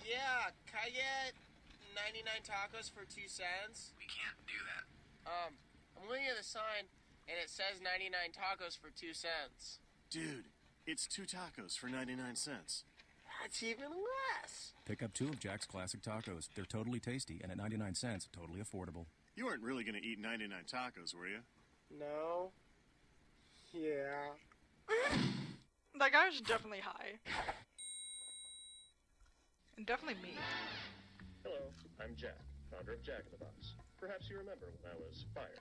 Yeah, can I get 99 tacos for 2 cents? We can't do that. I'm looking at the sign, and it says 99 tacos for 2 cents. Dude, it's 2 tacos for 99 cents. That's even less. Pick up 2 of Jack's classic tacos. They're totally tasty, and at 99 cents, totally affordable. You weren't really gonna eat 99 tacos, were you? No. Yeah. That guy was definitely high. And definitely me. Hello, I'm Jack, founder of Jack in the Box. Perhaps you remember when I was fired.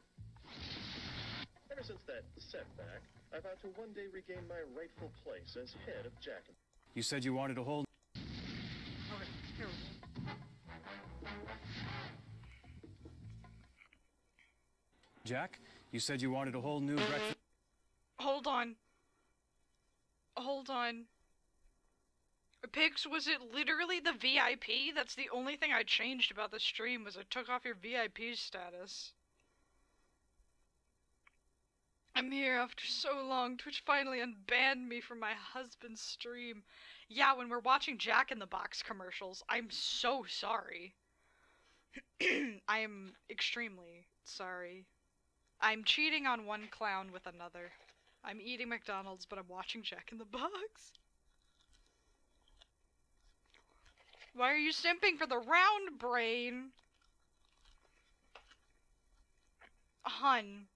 Ever since that setback, I vowed to one day regain my rightful place as head of Jack in the Box. You said you wanted a whole... Okay, here we go. Jack, you said you wanted a whole new breakfast... Hold on. Hold on. Pix, was it literally the VIP? That's the only thing I changed about the stream was I took off your VIP status. I'm here after so long. Twitch finally unbanned me from my husband's stream. Yeah, when we're watching Jack in the Box commercials, I'm so sorry. I am extremely sorry. I'm cheating on one clown with another. I'm eating McDonald's, but I'm watching Jack in the Box. Why are you simping for the round brain? Hun.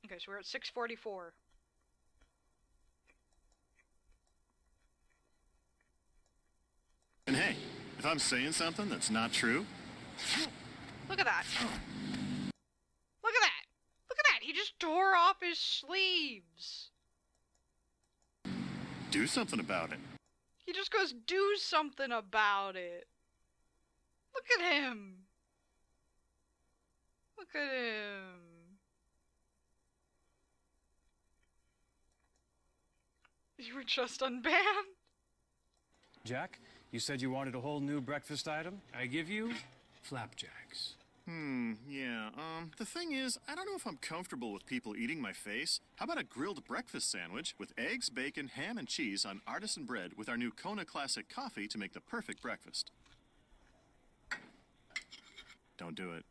Okay, so we're at 6:44. And hey, if I'm saying something that's not true... Look at that. Look at that. Look at that. He just tore off his sleeves. Do something about it. He just goes, do something about it. Look at him. Look at him. You were just unbanned. Jack, you said you wanted a whole new breakfast item? I give you... flapjacks. Yeah, the thing is, I don't know if I'm comfortable with people eating my face. How about a grilled breakfast sandwich with eggs, bacon, ham, and cheese on artisan bread with our new Kona Classic coffee to make the perfect breakfast? Don't do it.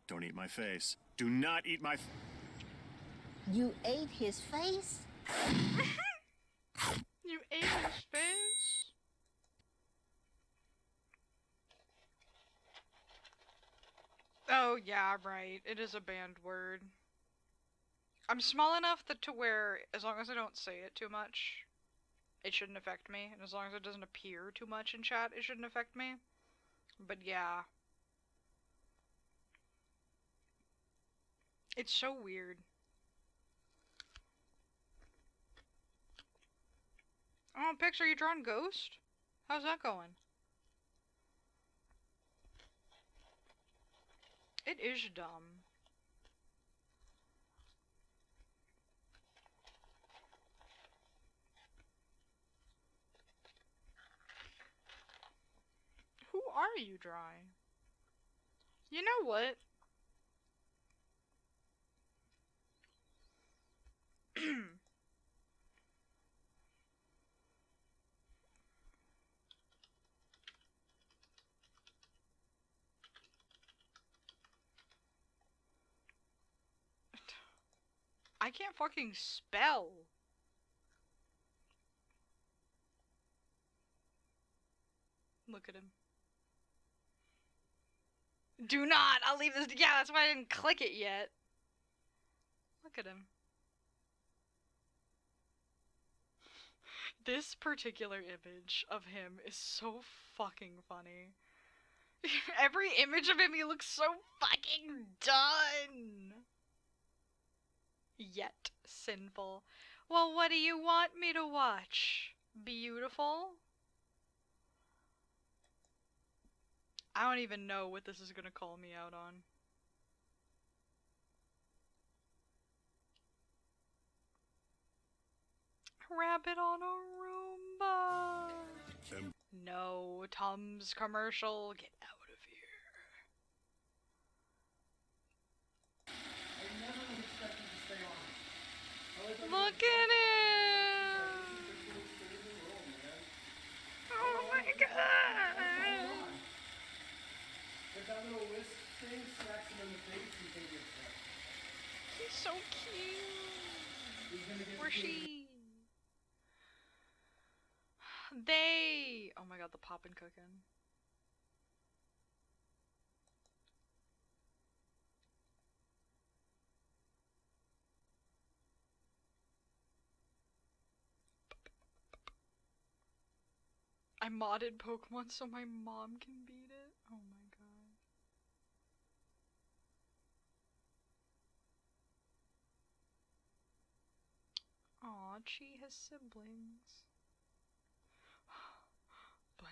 Don't eat my face. Do not eat my... You ate his face? You ate his face? Oh, yeah, right. It is a banned word. I'm small enough that to where, as long as I don't say it too much, it shouldn't affect me. And as long as it doesn't appear too much in chat, it shouldn't affect me. But yeah. It's so weird. Oh, Pix, are you drawing Ghost? How's that going? It is dumb. Who are you drawing? You know what? I can't fucking spell. Look at him. Do not! I'll leave this. Yeah, that's why I didn't click it yet. Look at him. This particular image of him is so fucking funny. Every image of him, he looks so fucking done. Yet sinful. Well, what do you want me to watch? Beautiful? I don't even know what this is gonna call me out on. Rabbit on a Roomba. No, Tums commercial. Get out of here. Look at him. Oh my god. With that little whisk thing, smacks him in the face, you think it's He's so cute. He's gonna get Where's she? They. Oh my god, the poppin' cookin'. I modded Pokemon so my mom can beat it. Oh my god. Aw, she has siblings. Bunny.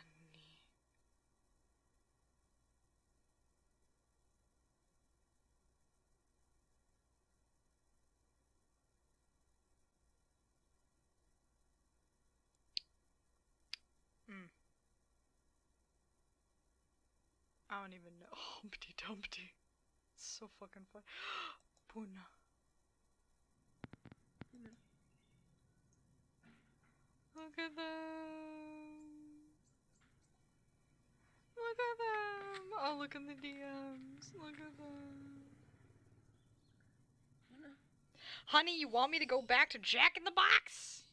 I don't even know. Humpty Dumpty. It's so fucking fun. Puna. Look at them. Look at them. Oh, look in the DMs. Look at them. Honey, you want me to go back to Jack in the Box?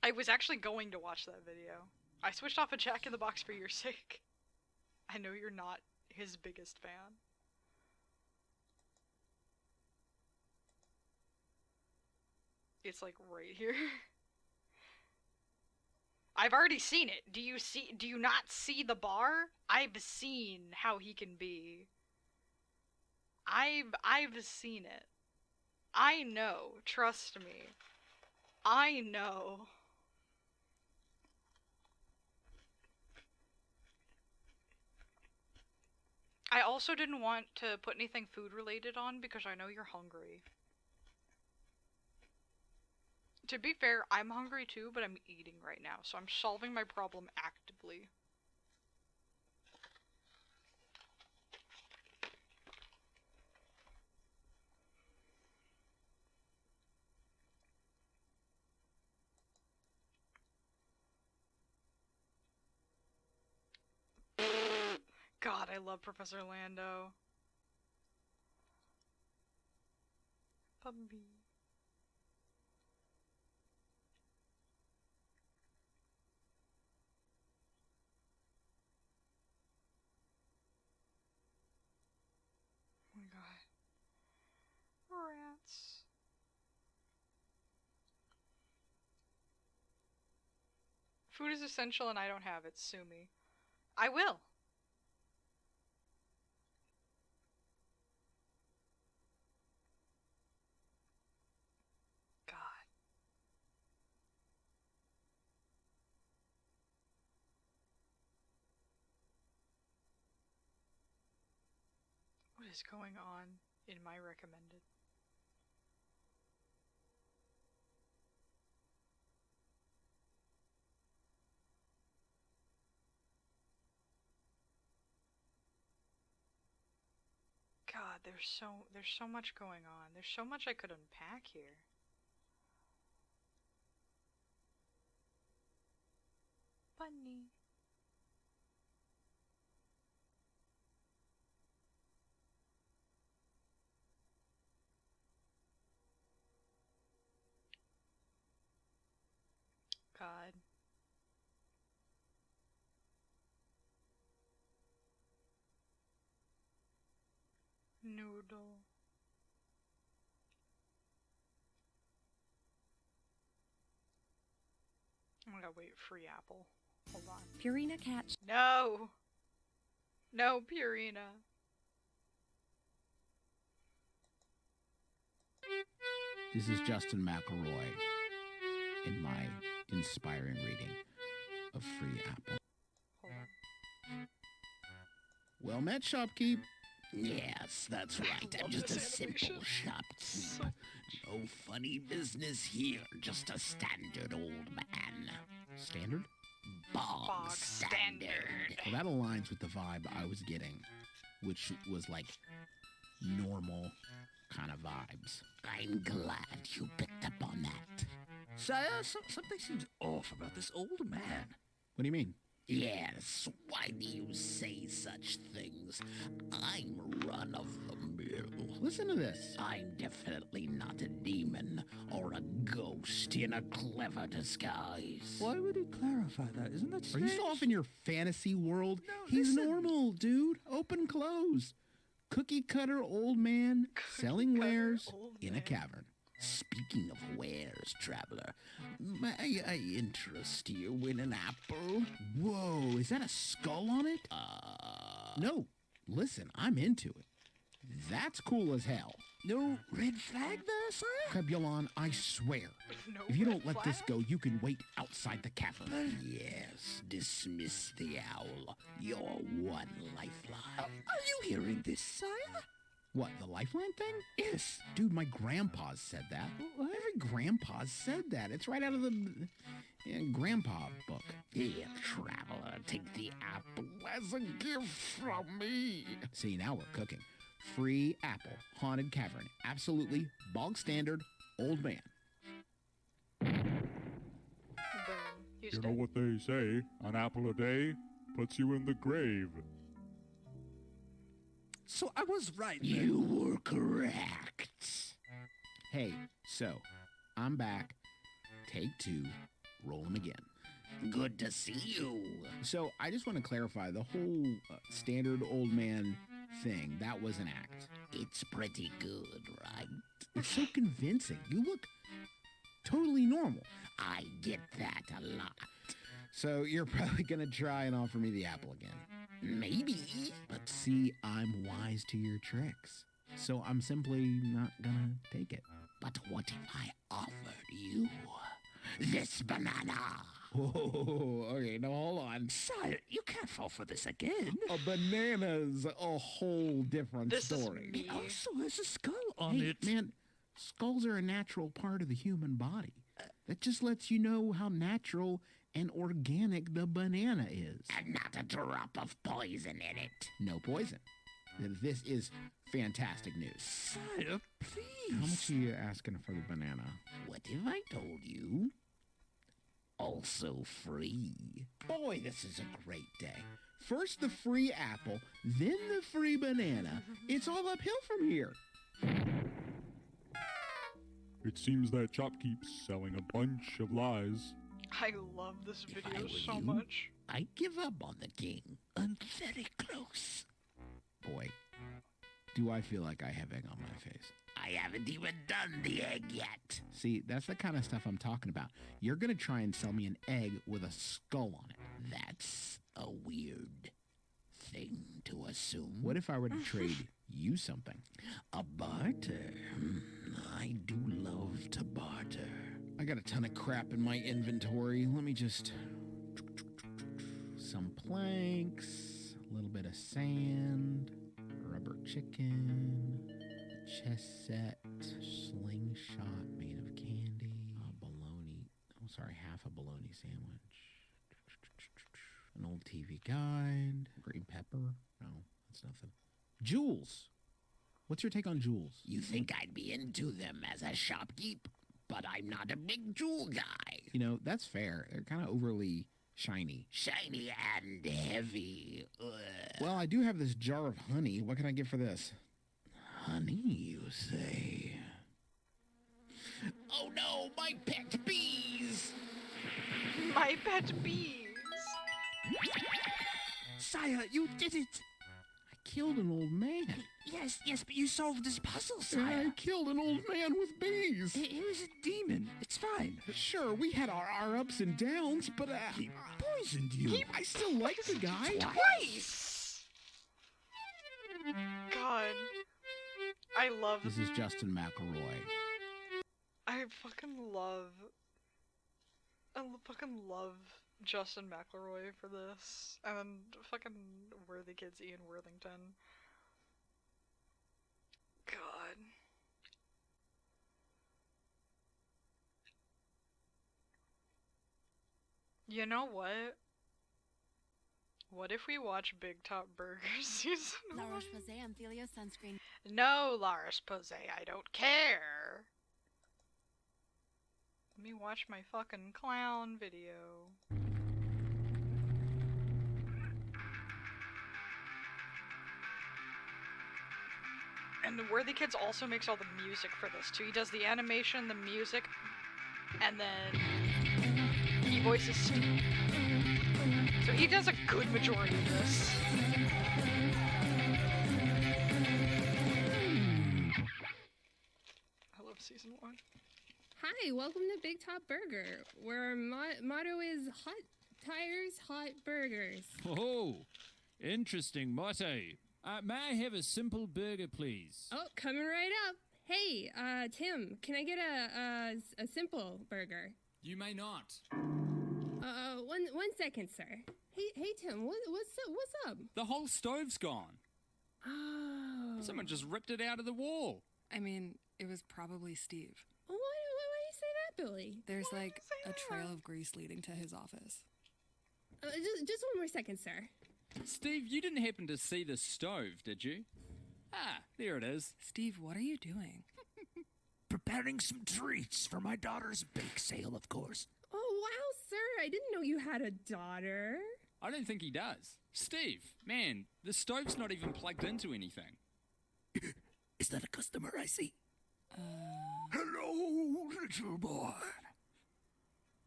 I was actually going to watch that video. I switched off of Jack in the Box for your sake. I know you're not his biggest fan. It's like right here. I've already seen it. Do you not see the bar? I've seen how he can be. I've seen it. I know, trust me. I know. I also didn't want to put anything food related on because I know you're hungry. To be fair, I'm hungry too, but I'm eating right now, so I'm solving my problem actively. God, I love Professor Lando. Puppy. Oh my god. Rats. Food is essential and I don't have it. Sue me. I will. God. is going on in my recommended? God, there's so much going on. There's so much I could unpack here. Bunny. God. Noodle. I gotta wait, free apple. Hold on. Purina cat. No! No, Purina. This is Justin McElroy in my inspiring reading of Free Apple. Hold on. Well met, shopkeep. Yes, that's right. I'm just a simple shopkeep. No funny business here. Just a standard old man. Standard? Bog standard. Well, that aligns with the vibe I was getting, which was like normal kind of vibes. I'm glad you picked up on that. Sire, something seems off about this old man. What do you mean? Yes, why do you say such things? I'm run of the mill. Listen to this. I'm definitely not a demon or a ghost in a clever disguise. Why would he clarify that? Isn't that strange? Are you still off in your fantasy world? No, he's normal, dude. Open, close. Cookie cutter old man selling wares in a cavern. Speaking of wares, traveler, may I interest you in an apple? Whoa, is that a skull on it? No. Listen, I'm into it. That's cool as hell. No red flag there, sir? Krebulon, I swear. No if you red don't let flag? this go, you can wait outside the cavern. Yes, dismiss the owl. Your one lifeline. Are you hearing this, sire? What, the lifeline thing? Yes. Dude, my grandpa said that. Every grandpa said that. It's right out of the grandpa book. Here, traveler, take the apple as a gift from me. See, now we're cooking. Free apple, haunted cavern. Absolutely bog standard, old man. You know what they say, an apple a day puts you in the grave. So I was right. You were correct. Hey, so I'm back. Take two. Roll them again. Good to see you. So I just want to clarify the whole standard old man thing. That was an act. It's pretty good, right? It's so convincing. You look totally normal. I get that a lot. So you're probably going to try and offer me the apple again. Maybe. But see, I'm wise to your tricks. So I'm simply not gonna take it. But what if I offered you this banana? Whoa, okay, now hold on. Sire, you can't fall for this again. A banana's a whole different story. It also has a skull on Hey, it. man, skulls are a natural part of the human body. That just lets you know how natural and organic the banana is. And not a drop of poison in it. No poison. Then this is fantastic news. Sire, please. How much are you asking for the banana? What if I told you? Also free. Boy, this is a great day. First the free apple, then the free banana. It's all uphill from here. It seems that shopkeep's selling a bunch of lies. I love this If I video were so you, much. I'd give up on the king. I'm very close. Boy, do I feel like I have egg on my face. I haven't even done the egg yet. See, that's the kind of stuff I'm talking about. You're going to try and sell me an egg with a skull on it. That's a weird thing to assume. What if I were to trade you something? A barter? I do love to barter. I got a ton of crap in my inventory. Let me just... Some planks, a little bit of sand, rubber chicken, a chess set, slingshot made of candy, bologna. Oh, sorry, half a bologna sandwich, an old TV guide, green pepper. No, that's nothing. Jewels. What's your take on jewels? You think I'd be into them as a shopkeep? But I'm not a big jewel guy. You know, that's fair. They're kind of overly shiny. Shiny and heavy. Ugh. Well, I do have this jar of honey. What can I get for this? Honey, you say? Oh no, my pet bees! My pet bees! Sire, you did it! I killed an old man. Yes, but you solved this puzzle, Yeah, sire. I killed an old man with bees. He was a demon. It's fine. Sure, we had our ups and downs, but He poisoned you. I still like the guy. Twice! God. I love... This is Justin McElroy. I fucking love Justin McElroy for this. And then fucking Worthy Kids Ian Worthington. God. You know what? What if we watch Big Top Burger season La 1? Roche-Posay Amphilio sunscreen. No, La Roche-Posay, I don't care. Let me watch my fucking clown video. And the Worthy Kids also makes all the music for this too. He does the animation, the music, and then he voices Steve. So he does a good majority of this. I love season 1. Hi, welcome to Big Top Burger, where our motto is hot tires, hot burgers. Oh, interesting motto. May I have a simple burger, please? Oh, coming right up. Hey, Tim, can I get a simple burger? You may not. One second, sir. Hey, Tim, what's up? The whole stove's gone. Oh. Someone just ripped it out of the wall. I mean, it was probably Steve. Why do you say that, Billy? There's like a trail of grease leading to his office. Just one more second, sir. Steve, you didn't happen to see the stove, did you? Ah, there it is. Steve, what are you doing? Preparing some treats for my daughter's bake sale, of course. Oh, wow, sir. I didn't know you had a daughter. I don't think he does. Steve, man, the stove's not even plugged into anything. Is that a customer I see? Hello, little boy.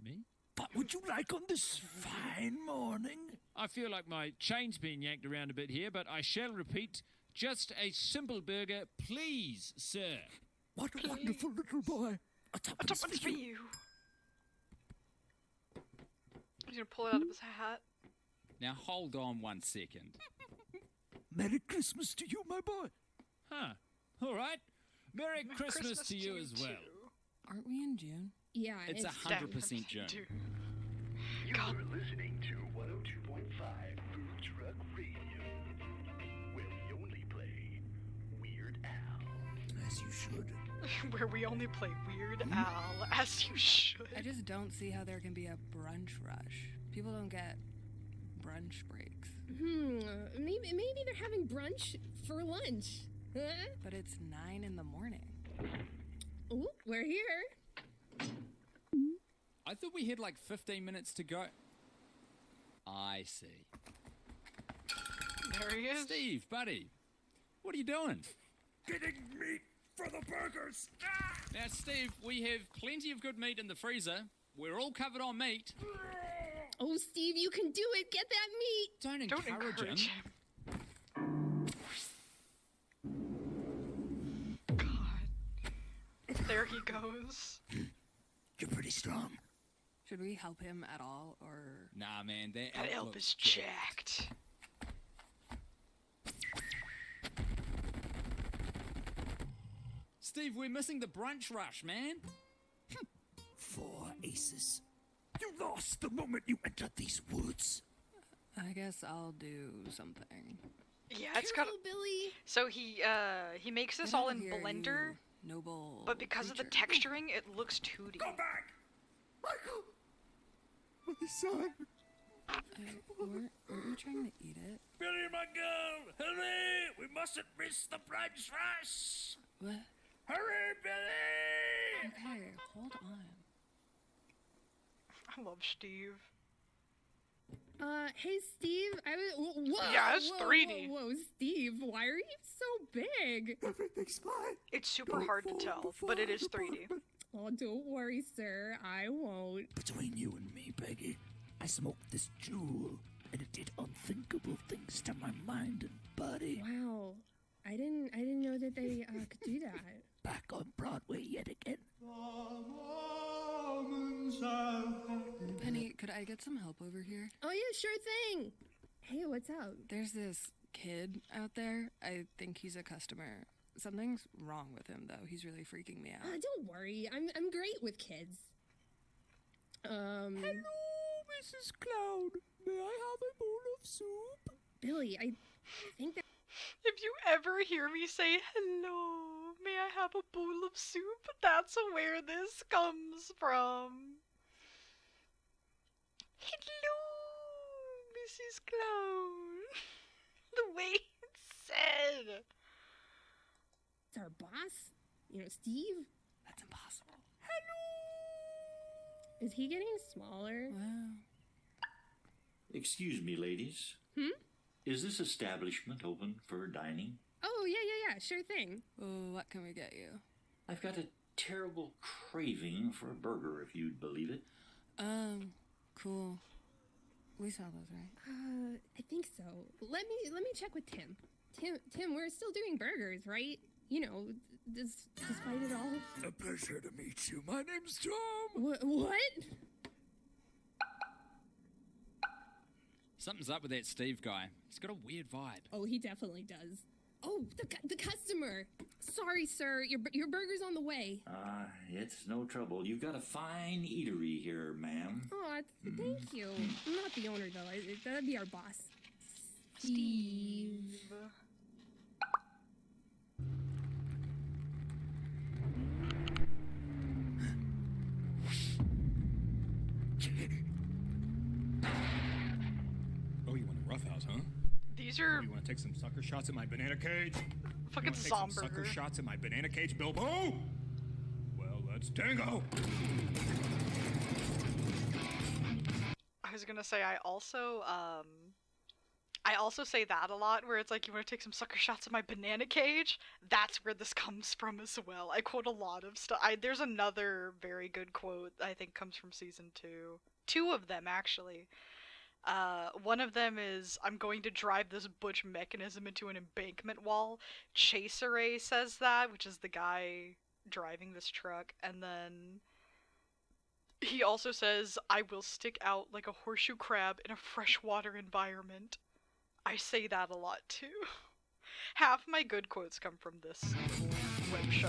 Me? What would you like on this fine morning? I feel like my chain's being yanked around a bit here, but I shall repeat, just a simple burger, please, sir. What a wonderful little boy. A tuppence for you. He's gonna pull it out of his hat. Now hold on 1 second. Merry Christmas to you, my boy. Huh. All right. Merry Christmas to you as well. Aren't we in June? Yeah, It's 100% June. You are listening to 102.5 Food Truck Radio, where we only play Weird Al. As you should. Where we only play Weird Al, as you should. I just don't see how there can be a brunch rush. People don't get brunch breaks. Maybe they're having brunch for lunch. Huh? But it's 9 in the morning. Ooh, we're here. I thought we had like 15 minutes to go. I see. There he is. Steve, buddy, what are you doing? Getting meat for the burgers. Now, Steve, we have plenty of good meat in the freezer. We're all covered on meat. Oh, Steve, you can do it. Get that meat. Don't encourage him. God. There he goes. You're pretty strong. Should we help him at all, or... Nah, man, that elk is jacked. Steve, we're missing the brunch rush, man. 4 aces. You lost the moment you entered these woods. I guess I'll do something. Yeah, it's got. Billy. So he makes this Get all out in of here, Blender, you noble but because of the creature. texturing, it looks 2D. Go back! Michael! My son! Weren't you trying to eat it? Billy, my girl! Hurry! We mustn't miss the French rush! What? Hurry, Billy! Okay, hold on. I love Steve. Hey Steve, whoa, Yeah, it's whoa, 3D. Whoa, Steve, why are you so big? Everything's fine. It's super hard to tell, but it is 3D. Oh, don't worry, sir. I won't. Between you and me, Peggy, I smoked this jewel, and it did unthinkable things to my mind and body. Wow, I didn't know that they could do that. Back on Broadway yet again. Penny, could I get some help over here? Oh yeah, sure thing. Hey, what's up? There's this kid out there. I think he's a customer. Something's wrong with him, though. He's really freaking me out. Don't worry, I'm great with kids. Hello, Mrs. Cloud. May I have a bowl of soup? Billy, I think that. If you ever hear me say hello, may I have a bowl of soup? That's where this comes from. Hello, Mrs. Clown. The way it's said. It's our boss, you know, Steve. That's impossible. Is he getting smaller? Wow. Excuse me, ladies. Is this establishment open for dining? Oh yeah, sure thing. Oh, what can we get you? I've got a terrible craving for a burger, if you'd believe it. Cool. We saw those, right? I think so. Let me check with Tim. Tim, we're still doing burgers, right? You know, despite it all. A pleasure to meet you. My name's Tom. What? Something's up with that Steve guy. He's got a weird vibe. Oh, he definitely does. Oh, the customer. Sorry, sir. Your burger's on the way. It's no trouble. You've got a fine eatery here, ma'am. Oh, thank you. I'm not the owner, though. That'd be our boss. Steve. Oh, you want a roughhouse, huh? These are. Oh, you want to take some sucker shots at my banana cage? Fucking you want to take some sucker Zomburger. shots at my banana cage, Bilbo? Well, let's tango. I was gonna say I also say that a lot, where it's like, you want to take some sucker shots at my banana cage? That's where this comes from as well. I quote a lot of stuff. There's another very good quote I think comes from season 2. 2 of them, actually. One of them is, I'm going to drive this butch mechanism into an embankment wall. Chaseray says that, which is the guy driving this truck, and then he also says, I will stick out like a horseshoe crab in a freshwater environment. I say that a lot too. Half my good quotes come from this web show.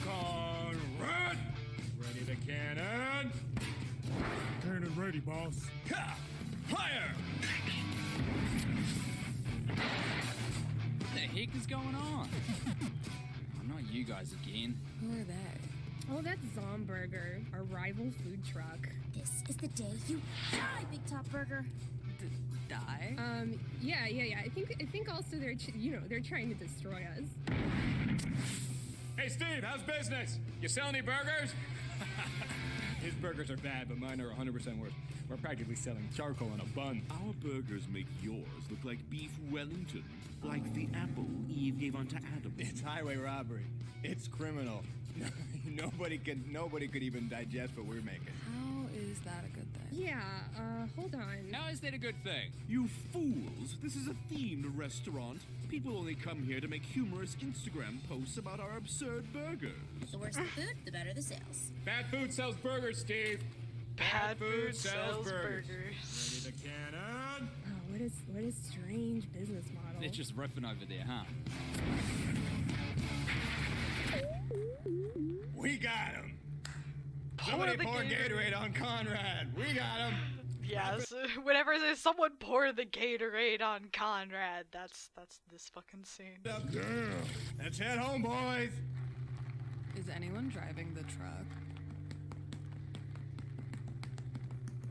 Conrad! Ready to cannon? Cannon ready, boss. Ha! Fire! What the heck is going on? Oh, not you guys again. Who are they? Oh, that's Zomburger, our rival food truck. This is the day you die, Big Top Burger. Die? Yeah. I think also they're trying to destroy us. Hey, Steve, how's business? You sell any burgers? His burgers are bad, but mine are 100% worse. We're practically selling charcoal in a bun. Our burgers make yours look like beef Wellington, like the apple Eve gave unto Adam. It's highway robbery. It's criminal. Nobody could even digest what we're making. How is that a good thing? Yeah, hold on. How is that a good thing? You fools! This is a themed restaurant. People only come here to make humorous Instagram posts about our absurd burgers. The worse the food, the better the sales. Bad food sells burgers, Steve. Bad food sells burgers. Ready to cannon? Oh, what a strange business model. They're just riffing over there, huh? We got him. Pour Somebody the pour Gatorade. Gatorade on Conrad. We got him. Yes, whenever there's someone pour the Gatorade on Conrad, that's this fucking scene. Let's head home, boys. Is anyone driving the truck?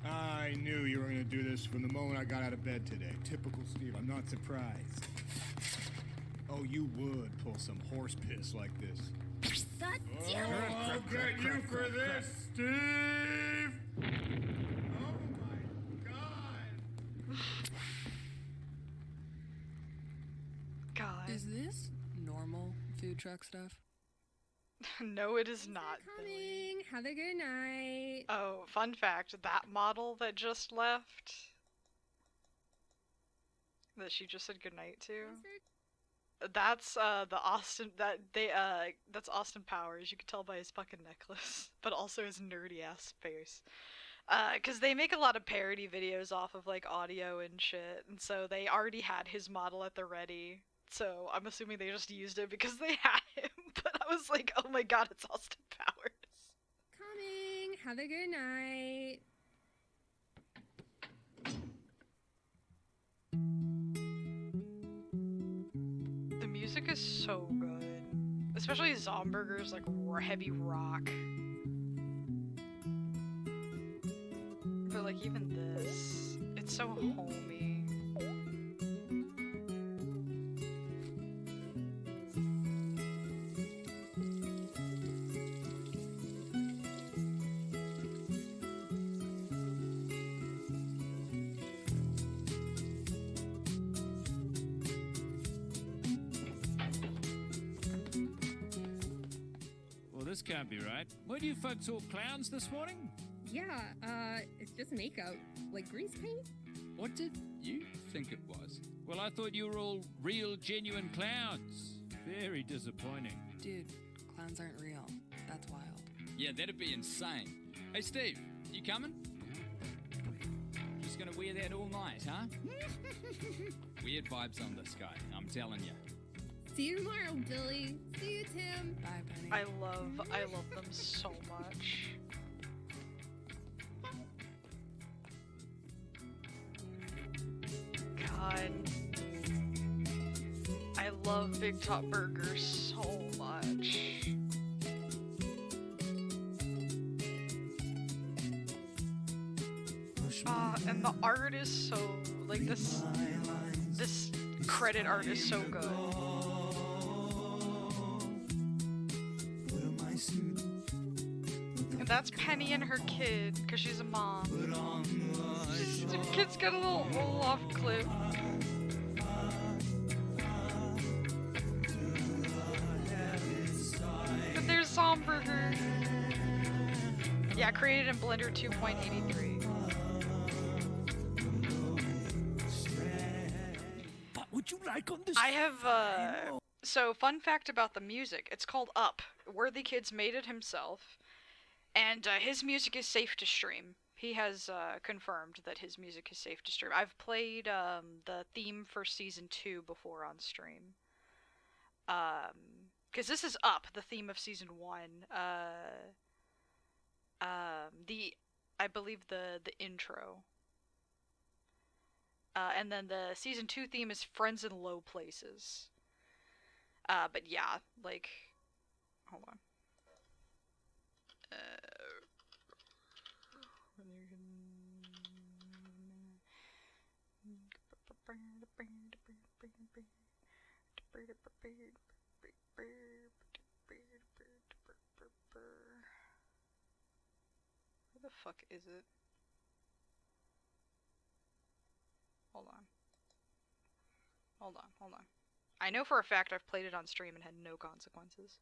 I knew you were going to do this from the moment I got out of bed today. Typical Steve. I'm not surprised. Oh, you would pull some horse piss like this. God damn it! I'll get you for this, Steve! God. Is this normal food truck stuff? No, it is not. Coming. Have a good night. Oh, fun fact, that model that just left, that she just said goodnight to, that's the Austin, that's Austin Powers. You can tell by his fucking necklace, but also his nerdy ass face. Cause they make a lot of parody videos off of like audio and shit, and so they already had his model at the ready. So I'm assuming they just used it because they had him. But I was like, oh my god, it's Austin Powers. Coming. Have a good night. The music is so good. Especially Zomburger's like heavy rock. But like even this, it's so homey. This can't be right. Were you folks all clowns this morning? Yeah, it's just makeup. Like grease paint? What did you think it was? Well, I thought you were all real, genuine clowns. Very disappointing. Dude, clowns aren't real. That's wild. Yeah, that'd be insane. Hey, Steve, you coming? Just gonna wear that all night, huh? Weird vibes on this guy, I'm telling you. See you tomorrow, Billy. See you, Tim. Bye, Penny. I love them so much. God. I love Big Top Burger so much. And the art is so, like, this credit art is so good. And that's Penny and her kid, because she's a mom. The kid's got a little roll-off clip. But there's Zomburger. Yeah, created in Blender 2.83. What would you like on this? I have, so fun fact about the music. It's called Up. Worthy Kids made it himself. And his music is safe to stream. He has confirmed that his music is safe to stream. I've played the theme for Season 2 before on stream. Because this is Up, the theme of Season 1. I believe the intro. And then the Season 2 theme is Friends in Low Places. But yeah, like... Hold on. Where the fuck is it? Hold on. Hold on. I know for a fact I've played it on stream and had no consequences.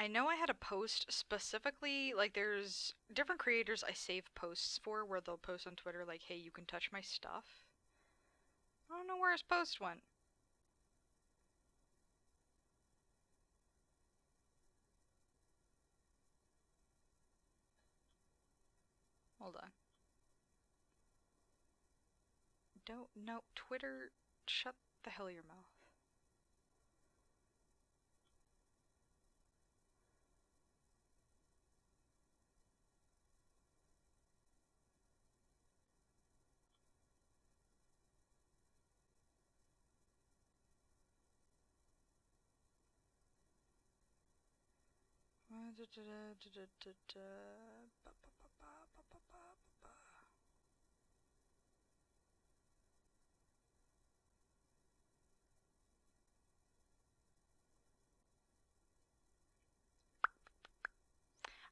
I know I had a post specifically, like there's different creators I save posts for where they'll post on Twitter like, hey, you can touch my stuff. I don't know where his post went. Hold on. Don't, no, Twitter, shut the hell your mouth.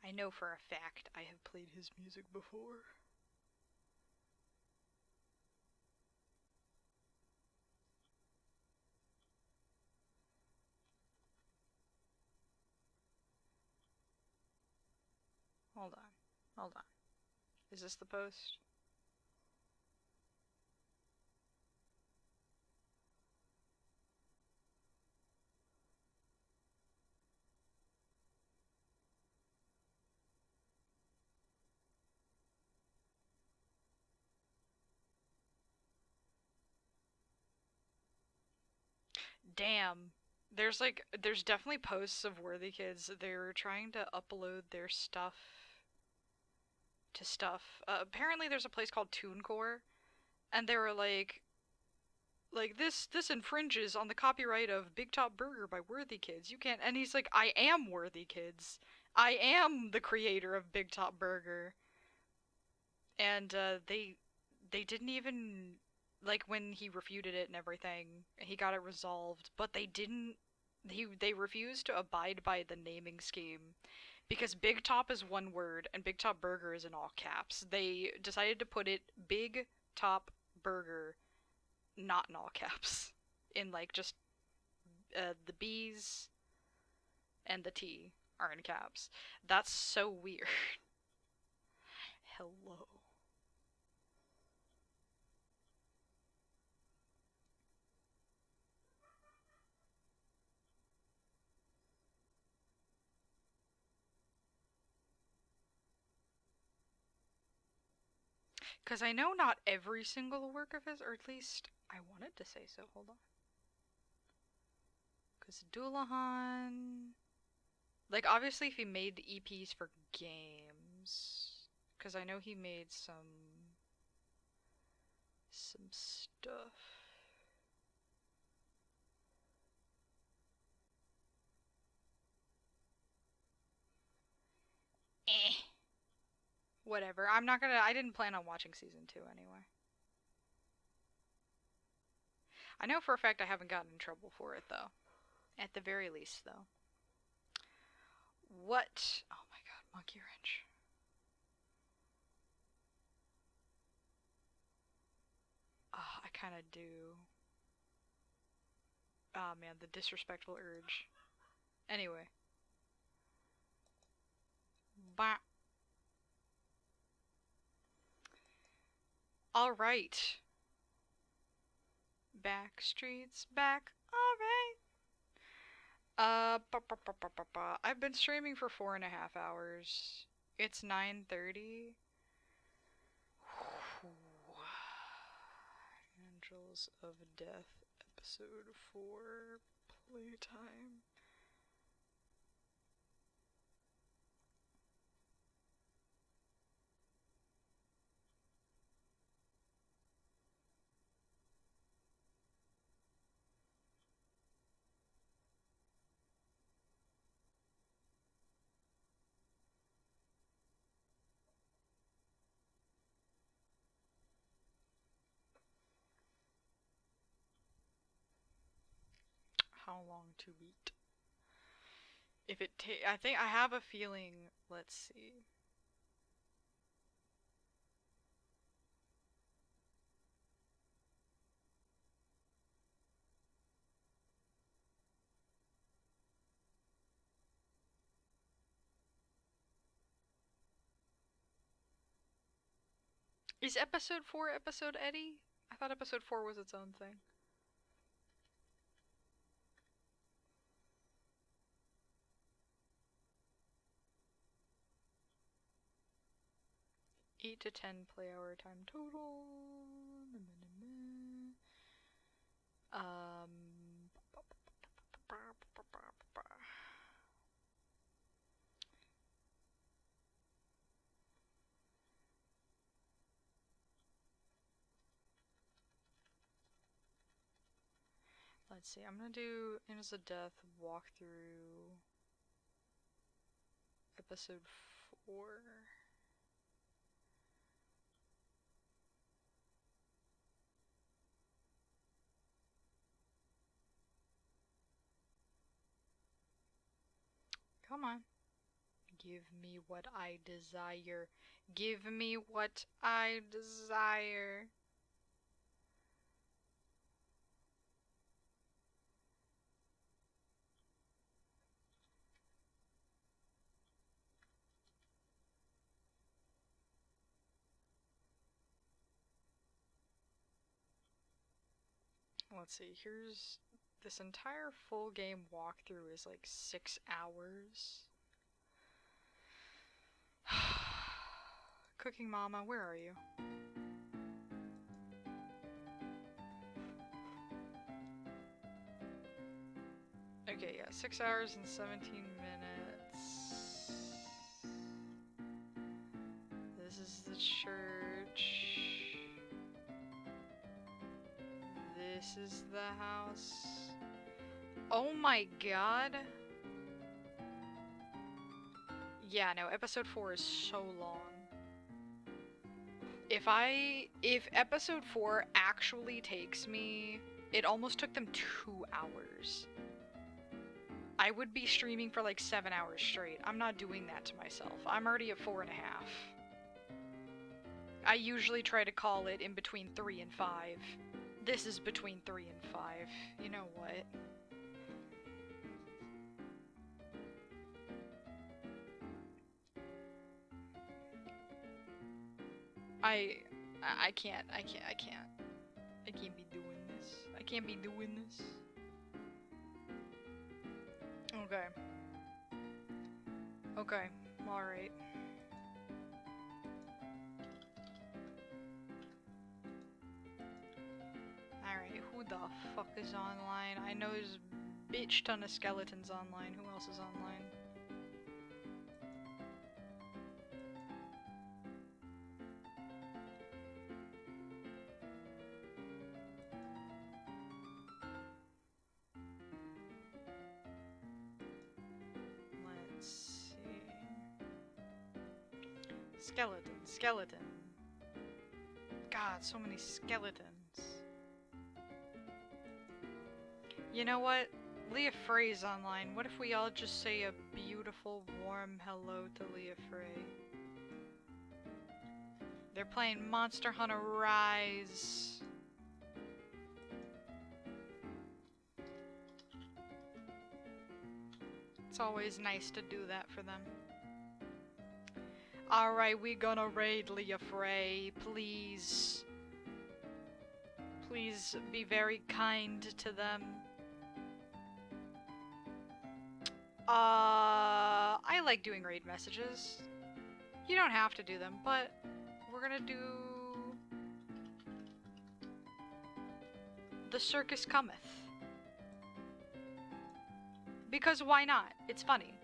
I know for a fact I have played his music before. Hold on. Hold on. Is this the post? Damn. There's definitely posts of Worthy Kids. They're trying to upload their stuff to stuff. Apparently there's a place called TuneCore, and they were like this infringes on the copyright of Big Top Burger by Worthy Kids. You can't. And he's like, I am Worthy Kids. I am the creator of Big Top Burger. And they didn't even, like, when he refuted it and everything, he got it resolved, but they refused to abide by the naming scheme because Big Top is one word and Big Top Burger is in all caps. They decided to put it Big Top Burger, not in all caps, in like just the B's and the T are in caps. That's so weird. Hello. Because I know not every single work of his, or at least I wanted to say so. Hold on. Because Doulahan, like, obviously if he made the EPs for games, because I know he made some stuff. Whatever. I didn't plan on watching season 2 anyway. I know for a fact I haven't gotten in trouble for it, though. At the very least, though. What? Oh my god, Monkey Wrench. Oh, I kinda do. Oh man, the disrespectful urge. Anyway. Bah. Alright. Backstreet's back. Alright. I've been streaming for 4.5 hours. It's 9:30. Angels of Death, episode 4, playtime. How long to beat? If it I think I have a feeling, let's see. Is episode 4 episode Eddie? I thought episode 4 was its own thing. Eight to 10 play hour time total. Let's see, I'm gonna do Innocence of Death walkthrough episode 4. Come on. Give me what I desire. Give me what I desire. Let's see, here's this entire full game walkthrough is like 6 hours. Cooking Mama, where are you? Okay, yeah, 6 hours and 17 minutes. This is the church. This is the house. Oh my god. Yeah, no, episode 4 is so long. If episode 4 actually takes me, it almost took them 2 hours. I would be streaming for like 7 hours straight. I'm not doing that to myself. I'm already at 4.5. I usually try to call it in between 3 and 5. This is between 3 and 5. You know what? I can't be doing this. I can't be doing this. Okay. Okay, alright. Alright, who the fuck is online? I know there's a bitch ton of skeletons online. Who else is online? Skeleton. God, so many skeletons. You know what? Leah Frey's online. What if we all just say a beautiful, warm hello to Leah Frey? They're playing Monster Hunter Rise. It's always nice to do that for them. Alright, we gonna raid Leah Frey, please. Please be very kind to them. I like doing raid messages. You don't have to do them, but we're gonna do The Circus Cometh. Because why not? It's funny.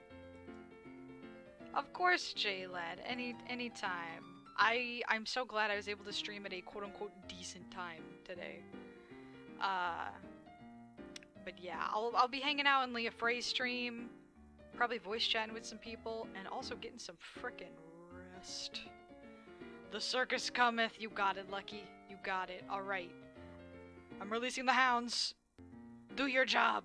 Of course, J-Lad. Anytime. I'm so glad I was able to stream at a quote-unquote decent time today. But yeah, I'll be hanging out in Leah Frey's stream, probably voice chatting with some people, and also getting some frickin' rest. The circus cometh. You got it, Lucky. You got it. Alright. I'm releasing the hounds. Do your job.